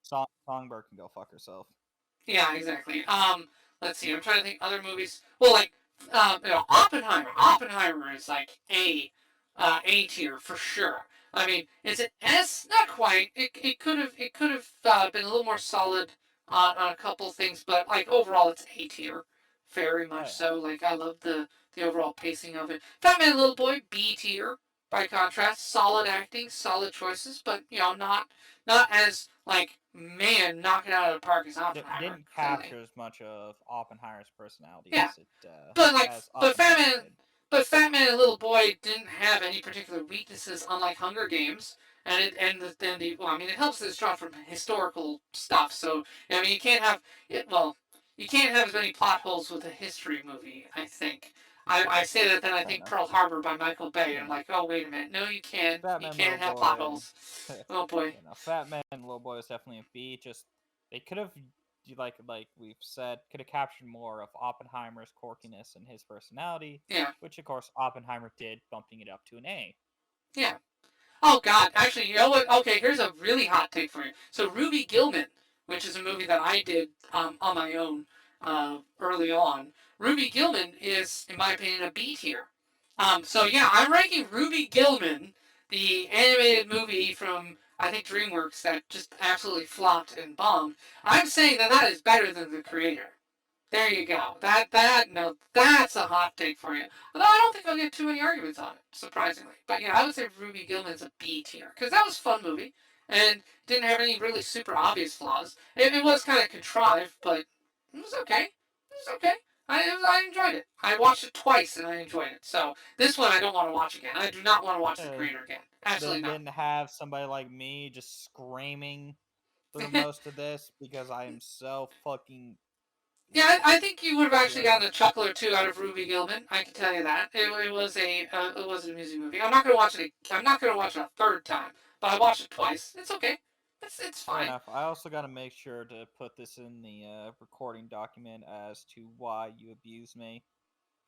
Songbird can go fuck herself. Yeah, exactly. Let's see. I'm trying to think other movies. Well, like, Oppenheimer. Oppenheimer is like A tier for sure. I mean, is it S? Not quite. It could have been a little more solid on a couple things, but like overall, it's A tier. Very Oh much yeah. so. Like I love the overall pacing of it. Fat Man Little Boy, B tier. By contrast, solid acting, solid choices, but not as like man knocking it out of the park as Oppenheimer. Didn't Clearly, capture as much of Oppenheimer's personality yeah. as as But Fat Oppenheimer Man, did. Fat Man and Little Boy didn't have any particular weaknesses, unlike Hunger Games. And well, I mean, it helps that it's drawn from historical stuff. So I mean, you can't have it. Well, you can't have as many plot holes with a history movie. I think. I say that, then I Fair think enough. Pearl Harbor by Michael Bay. You And I'm know, like, oh wait a minute, no, you can't. You Batman Little can't have plot Boy. holes. Oh boy. Fat Man Little Boy is definitely a B. Just they could have, like we've said, could have captured more of Oppenheimer's quirkiness and his personality, Yeah. which of course Oppenheimer did, bumping it up to an A. Yeah. Oh God, actually, you know what? Okay, here's a really hot take for you. So Ruby Gillman, which is a movie that I did on my own early on. Ruby Gillman is, in my opinion, a B tier. So yeah, I'm ranking Ruby Gillman, the animated movie from I think DreamWorks that just absolutely flopped and bombed. I'm saying that that is better than the creator. There you go. That's a hot take for you. Although I don't think I'll get too many arguments on it, surprisingly. But yeah, I would say Ruby Gillman's a B tier because that was a fun movie and didn't have any really super obvious flaws. It was kind of contrived, but it was okay. It was okay. I enjoyed it. I watched it twice and I enjoyed it. So this one I don't want to watch again. I do not want to watch the Uh, creator again. Absolutely not. didn't have somebody like me just screaming through most of this because I am so fucking Yeah, I think you would have actually yeah. gotten a chuckle or two out of Ruby Gillman. I can tell you that it was a amusing movie. I'm not gonna watch it. I'm not gonna watch it a third time, but I watched it twice. It's okay. It's Fair fine. enough. I also got to make sure to put this in the recording document as to why you abuse me.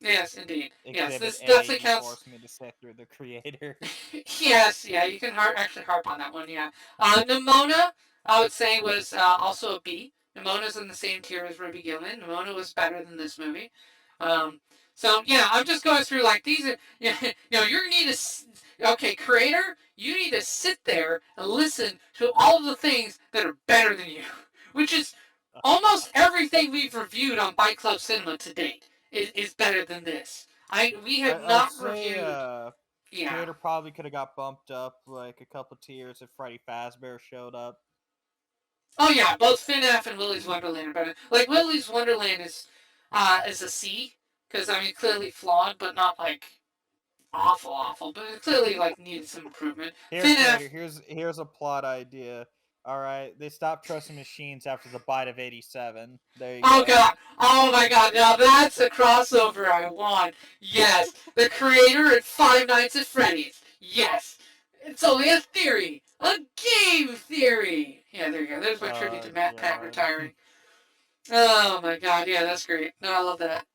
Yes, indeed. Yes, Exhibit this A, definitely you counts. forced me to sit through the creator. Yes, yeah, you can actually harp on that one. Yeah, Nimona, I would say was also a B. Nimona's in the same tier as Ruby Gillman. Nimona was better than this movie. Um, so yeah, I'm just going through like these are you need to okay creator, you need to sit there and listen to all of the things that are better than you, which is almost everything we've reviewed on Byte Club Cinema to date is better than this. We have I'd not say reviewed. Yeah. creator probably could have got bumped up like a couple tiers if Freddy Fazbear showed up. Oh yeah, both FNAF and Willy's Wonderland are better. Like Willy's Wonderland is a C because I mean clearly flawed, but not like awful. But it clearly like needed some improvement. Here, creator. FNAF. Here's a plot idea. All right, they stopped trusting machines after the Byte of '87. There you Oh go. god. Oh my god. Now that's a crossover I want. Yes, the creator at Five Nights at Freddy's. Yes. It's only a theory. A game theory. Yeah, there you go. There's my tribute to Matt Pat God. retiring. Oh my god. Yeah, that's great. No, I love that.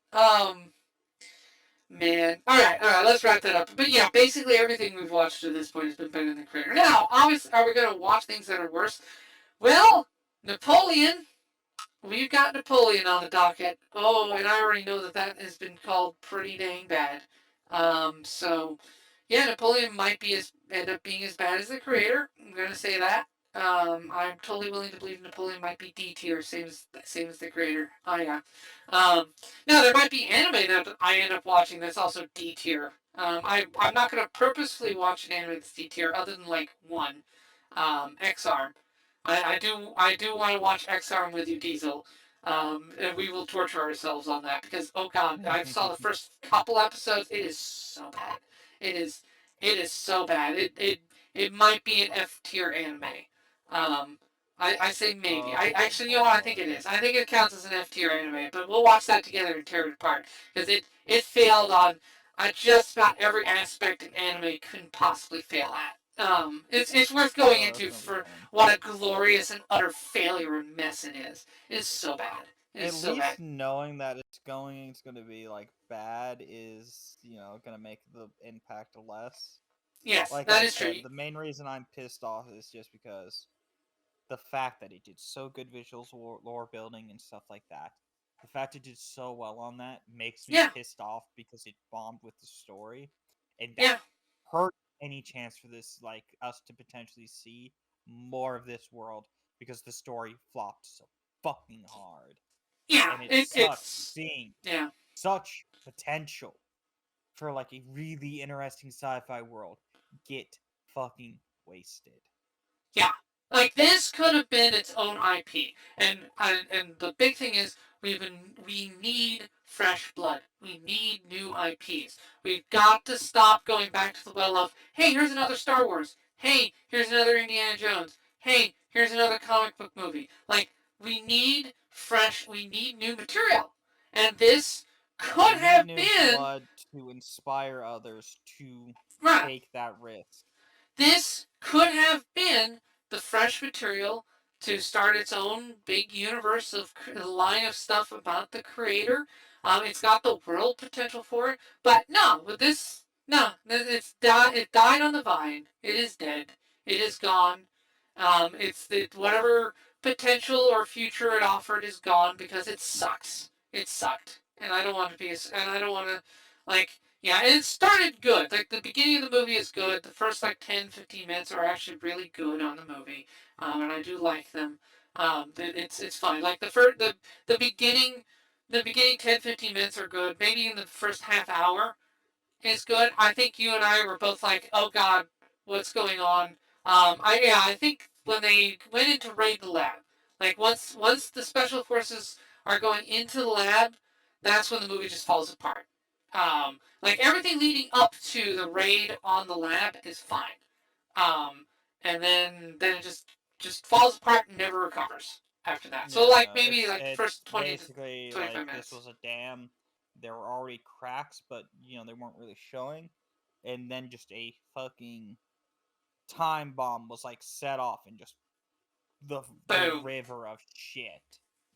Man. All right, let's wrap that up. But yeah, basically everything we've watched to this point has been better than the creator. Now, obviously, are we going to watch things that are worse? Well, Napoleon. We've got Napoleon on the docket. Oh, and I already know that that has been called pretty dang bad. So yeah, Napoleon might be end up being as bad as the creator. I'm gonna say that. I'm totally willing to believe Napoleon might be D tier, same as the creator. Oh yeah. Um, Now there might be anime that I end up watching that's also D tier. I'm not gonna purposefully watch an anime that's D tier other than like one, X-Arm. I do want to watch X-Arm with you, Diesel. And we will torture ourselves on that because oh god, I saw the first couple episodes. It is so bad. It is so bad. It might be an F tier anime. Um, I say maybe. I actually, you know what? I think it is. I think it counts as an F tier anime. But we'll watch that together and tear it apart because it failed on just about every aspect an anime couldn't possibly fail at. It's worth going Oh, that's into gonna be for fun. what a glorious and utter failure and mess it is. It is so bad. It is At so bad. least knowing that it's gonna be like bad is gonna make the impact less. Yes, Like that I is true. said, the main reason I'm pissed off is just because the fact that it did so good visuals, lore building, and stuff like that. The fact it did so well on that makes me Yeah, pissed off because it bombed with the story, and that yeah, hurt any chance for this, like us to potentially see more of this world because the story flopped so fucking hard, yeah. and it sucks It's seeing yeah. such potential for like a really interesting sci-fi world get fucking wasted. Yeah, like this could have been its own IP, and the big thing is we need fresh blood. We need new IPs. We've got to stop going back to the well of hey, here's another Star Wars. Hey, here's another Indiana Jones. Hey, here's another comic book movie. Like we need fresh. We need new material, and this We could need have new been blood to inspire others to right. take that risk. This could have been the fresh material to start its own big universe of line of stuff about the creator. It's got the world potential for it, but no, with this, no, it died on the vine. It is dead. It is gone. Whatever potential or future it offered is gone because it sucks. It sucked, and I don't want to be. And I don't want to like yeah, and it started good. Like the beginning of the movie is good. The first like 10, 15 minutes are actually really good on the movie, and I do like them. It's fine. Like the beginning, the beginning 10, 15 minutes are good. Maybe in the first half hour is good. I think you and I were both like, oh God, what's going on? I think when they went into raid the lab, like once the special forces are going into the lab, that's when the movie just falls apart. Like everything leading up to the raid on the lab is fine. Um, and then it just falls apart and never recovers after that. So like Yeah, maybe it's like the it's first 20 to basically 25 like this minutes. was a dam. There were already cracks, but they weren't really showing. And then just a fucking time bomb was like set off, and just the Boom. river of shit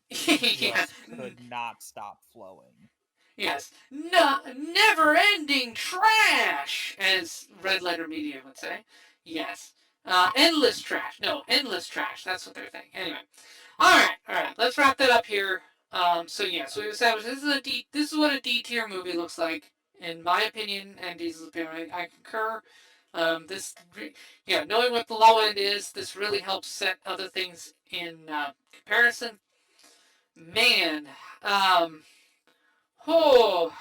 Yeah. just could not stop flowing. Yes. No, never ending trash, as Red Letter Media would say. Yes. Endless trash. No, endless trash. That's what they're thinking. Anyway. All right. Let's wrap that up here. So we established this is what a D tier movie looks like, in my opinion, and Diesel's opinion. I concur. Knowing what the low end is, this really helps set other things in comparison. Man, um, oh,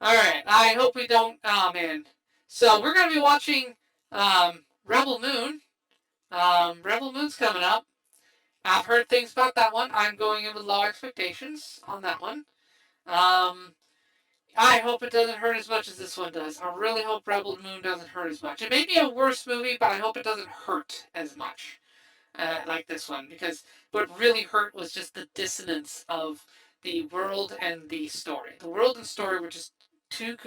all right. I hope we don't. Oh man. So we're gonna be watching Rebel Moon. Rebel Moon's coming up. I've heard things about that one. I'm going in with low expectations on that one. Um, I hope it doesn't hurt as much as this one does. I really hope Rebel Moon doesn't hurt as much. It may be a worse movie, but I hope it doesn't hurt as much like this one, because what really hurt was just the dissonance of the world and the story. The world and story were just two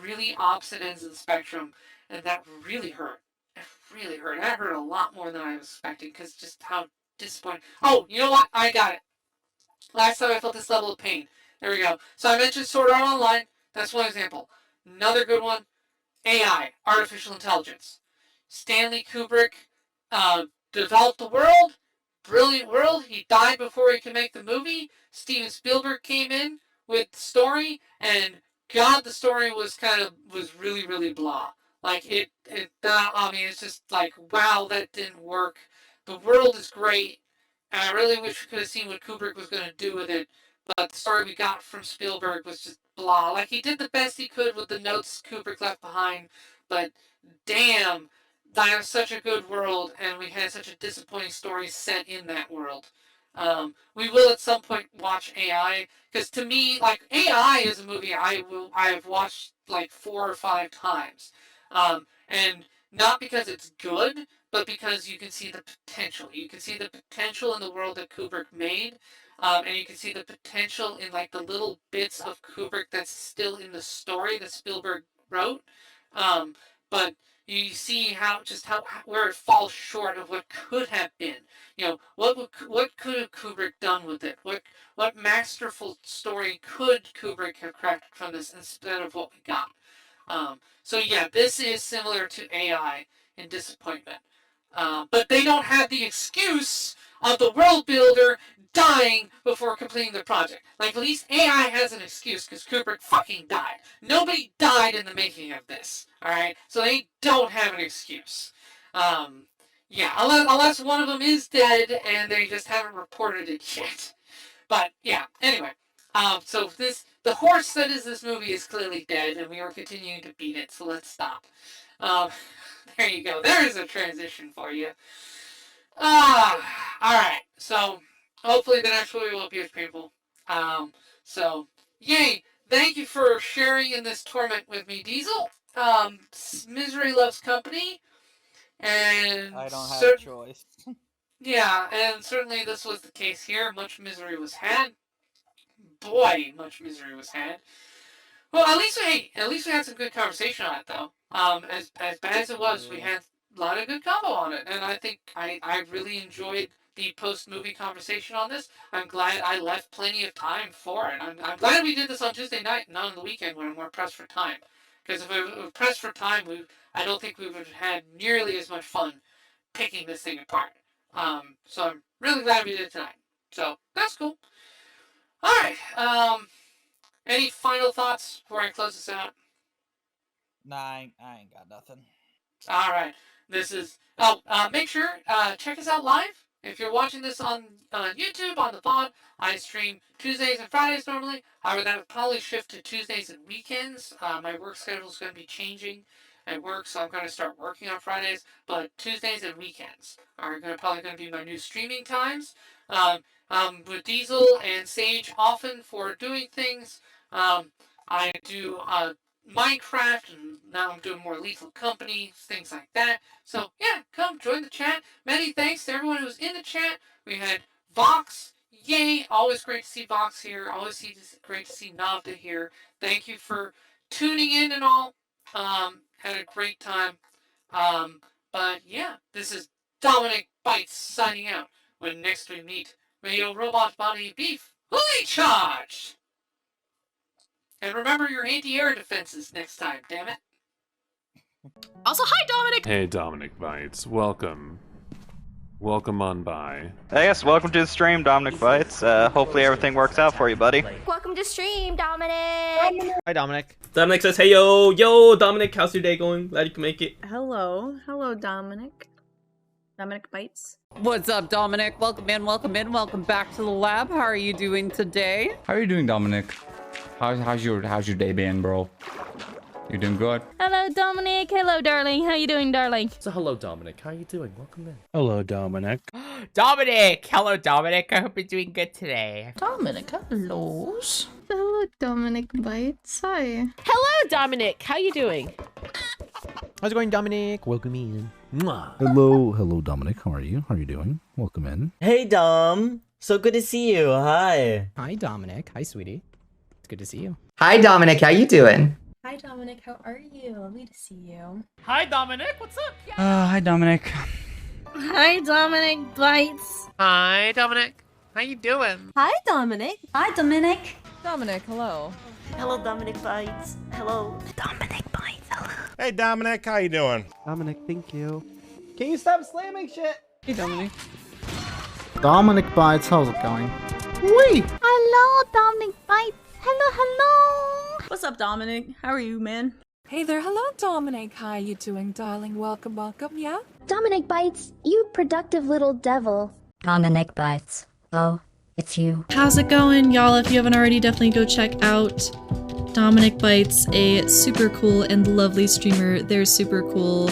really opposite ends of the spectrum, and that really hurt. It really hurt. That hurt a lot more than I was expecting, because just how disappointing. Oh, you know what? I got it. Last time I felt this level of pain. There we go. So I mentioned Sword Art Online. That's one example. Another good one, AI, artificial intelligence. Stanley Kubrick developed the world, brilliant world. He died before he could make the movie. Steven Spielberg came in with the story, and God, the story was really really blah. Like I mean, it's just like wow, that didn't work. The world is great, and I really wish we could have seen what Kubrick was going to do with it. But the story we got from Spielberg was just blah. Like he did the best he could with the notes Kubrick left behind, but damn, that was such a good world, and we had such a disappointing story set in that world. We will at some point watch AI, because to me, like AI is a movie I have watched like 4 or 5 times, and not because it's good, but because you can see the potential. You can see the potential in the world that Kubrick made, and you can see the potential in like the little bits of Kubrick that's still in the story that Spielberg wrote. Um, but you see how where it falls short of what could have been. What could Kubrick done with it? What masterful story could Kubrick have crafted from this instead of what we got? So yeah, this is similar to AI in disappointment. But they don't have the excuse of the world builder dying before completing the project. Like, at least AI has an excuse because Kubrick fucking died. Nobody died in the making of this, alright? So they don't have an excuse. Um, yeah, unless one of them is dead and they just haven't reported it yet. But yeah, anyway. So the horse that is this movie is clearly dead, and we are continuing to beat it. So let's stop. Um, there you go. There is a transition for you. All right. So hopefully the next movie won't be as painful. So yay! Thank you for sharing in this torment with me, Diesel. Misery loves company, and I don't have a choice. yeah, and certainly this was the case here. Much misery was had. Boy, much misery was had. Well, at least we had some good conversation on it, though. As bad as it was, we had a lot of good combo on it, and I think I really enjoyed the post movie conversation on this. I'm glad I left plenty of time for it. I'm glad we did this on Tuesday night, not on the weekend when we're pressed for time. Because if we were pressed for time, I don't think we would have had nearly as much fun picking this thing apart. So I'm really glad we did it tonight. So that's cool. All right. Any final thoughts before I close this out? Nah, I ain't got nothing. All right. This is. Make sure check us out live. If you're watching this on YouTube on the pod, I stream Tuesdays and Fridays normally. However, that would probably shift to Tuesdays and weekends. My work schedule is going to be changing at work, so I'm going to start working on Fridays. But Tuesdays and weekends are probably going to be my new streaming times. With Diesel and Sage often for doing things. I do Minecraft, and now I'm doing more Lethal Company, things like that. So yeah, come join the chat. Many thanks to everyone who's in the chat. We had Vox, yay! Always great to see Vox here. Always great to see Navda here. Thank you for tuning in and all. Had a great time. But yeah, this is Dominic Bytes signing out. When next we meet, may your robot body beef fully charged. And remember your anti-air defenses next time, damn it. Also, hi, Dominic! Hey, Dominic Bytes. Welcome. Welcome on by. Hey, yes, welcome to the stream, Dominic Bytes. Hopefully everything works out for you, buddy. Welcome to stream, Dominic! Hi, Dominic. Dominic says, hey, yo, Dominic, how's your day going? Glad you can make it. Hello, Dominic. Dominic Bytes. What's up, Dominic? Welcome in, welcome back to the lab. How are you doing today? How are you doing, Dominic? How's your day been, bro? You doing good? Hello, Dominic. Hello, darling. How you doing, darling? So, hello, Dominic. How are you doing? Welcome in. Hello, Dominic. Dominic! Hello, Dominic. I hope you're doing good today. Dominic, hello. Hello, Dominic Bytes. Hi. Hello, Dominic. How you doing? How's it going, Dominic? Welcome in. Mwah. Hello, Dominic. How are you? How are you doing? Welcome in. Hey, Dom. So good to see you. Hi. Hi, Dominic. Hi, sweetie. It's good to see you. Hi, Dominic. How you doing? Hi, Dominic. How are you? Lovely to see you. Hi, Dominic. What's up? Hi, Dominic. Hi, Dominic Bytes. Hi, Dominic. How you doing? Hi, Dominic. Hi, Dominic. Dominic, hello. Hello, Dominic Bytes. Hello. Dominic Bytes. Hello. Hey, Dominic. How you doing? Dominic, thank you. Can you stop slamming shit? Hey, Dominic. Dominic Bytes, how's it going? Wait. Hello, Dominic Bytes. Hello. What's up, Dominic? How are you, man? Hey there, hello, Dominic. How you doing, darling? Welcome, yeah? Dominic Bytes, you productive little devil. Dominic Bytes. Oh, it's you. How's it going, y'all? If you haven't already, definitely go check out Dominic Bytes, a super cool and lovely streamer. They're super cool.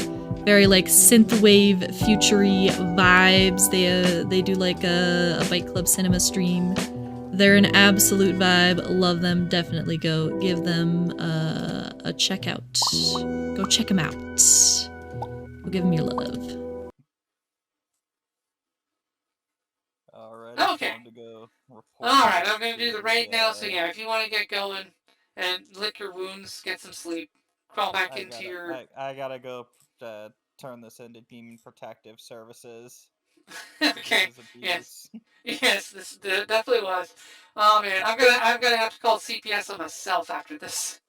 Very like synthwave, futury vibes. They do like a Byte Club cinema stream. They're an absolute vibe. Love them. Definitely go give them a check out. Go check them out. Go give them your love. Alright, Okay. time to go report. Alright, I'm gonna do the raid now, so yeah, if you want to get going and lick your wounds, get some sleep, crawl back into your... I gotta go turn this into Demon Protective Services. Okay, yes. Yes, this definitely was. Oh man, I'm gonna have to call CPS on myself after this.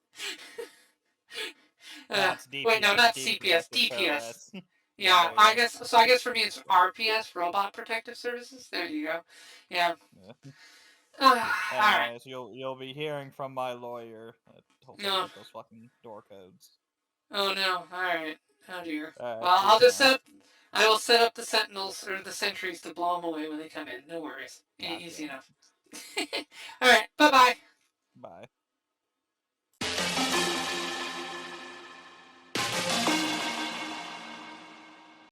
Wait, no, not CPS, DPS. Yeah, I guess. So I guess for me it's RPS, Robot Protective Services. There you go. Yeah. Alright. Anyways, you'll be hearing from my lawyer. Hopefully No. get those fucking door codes. Oh no. Alright. Oh dear. Alright, Well, I'll peace just out. I will set up the sentinels or the sentries to blow them away when they come in. No worries. Okay. Easy enough. Alright.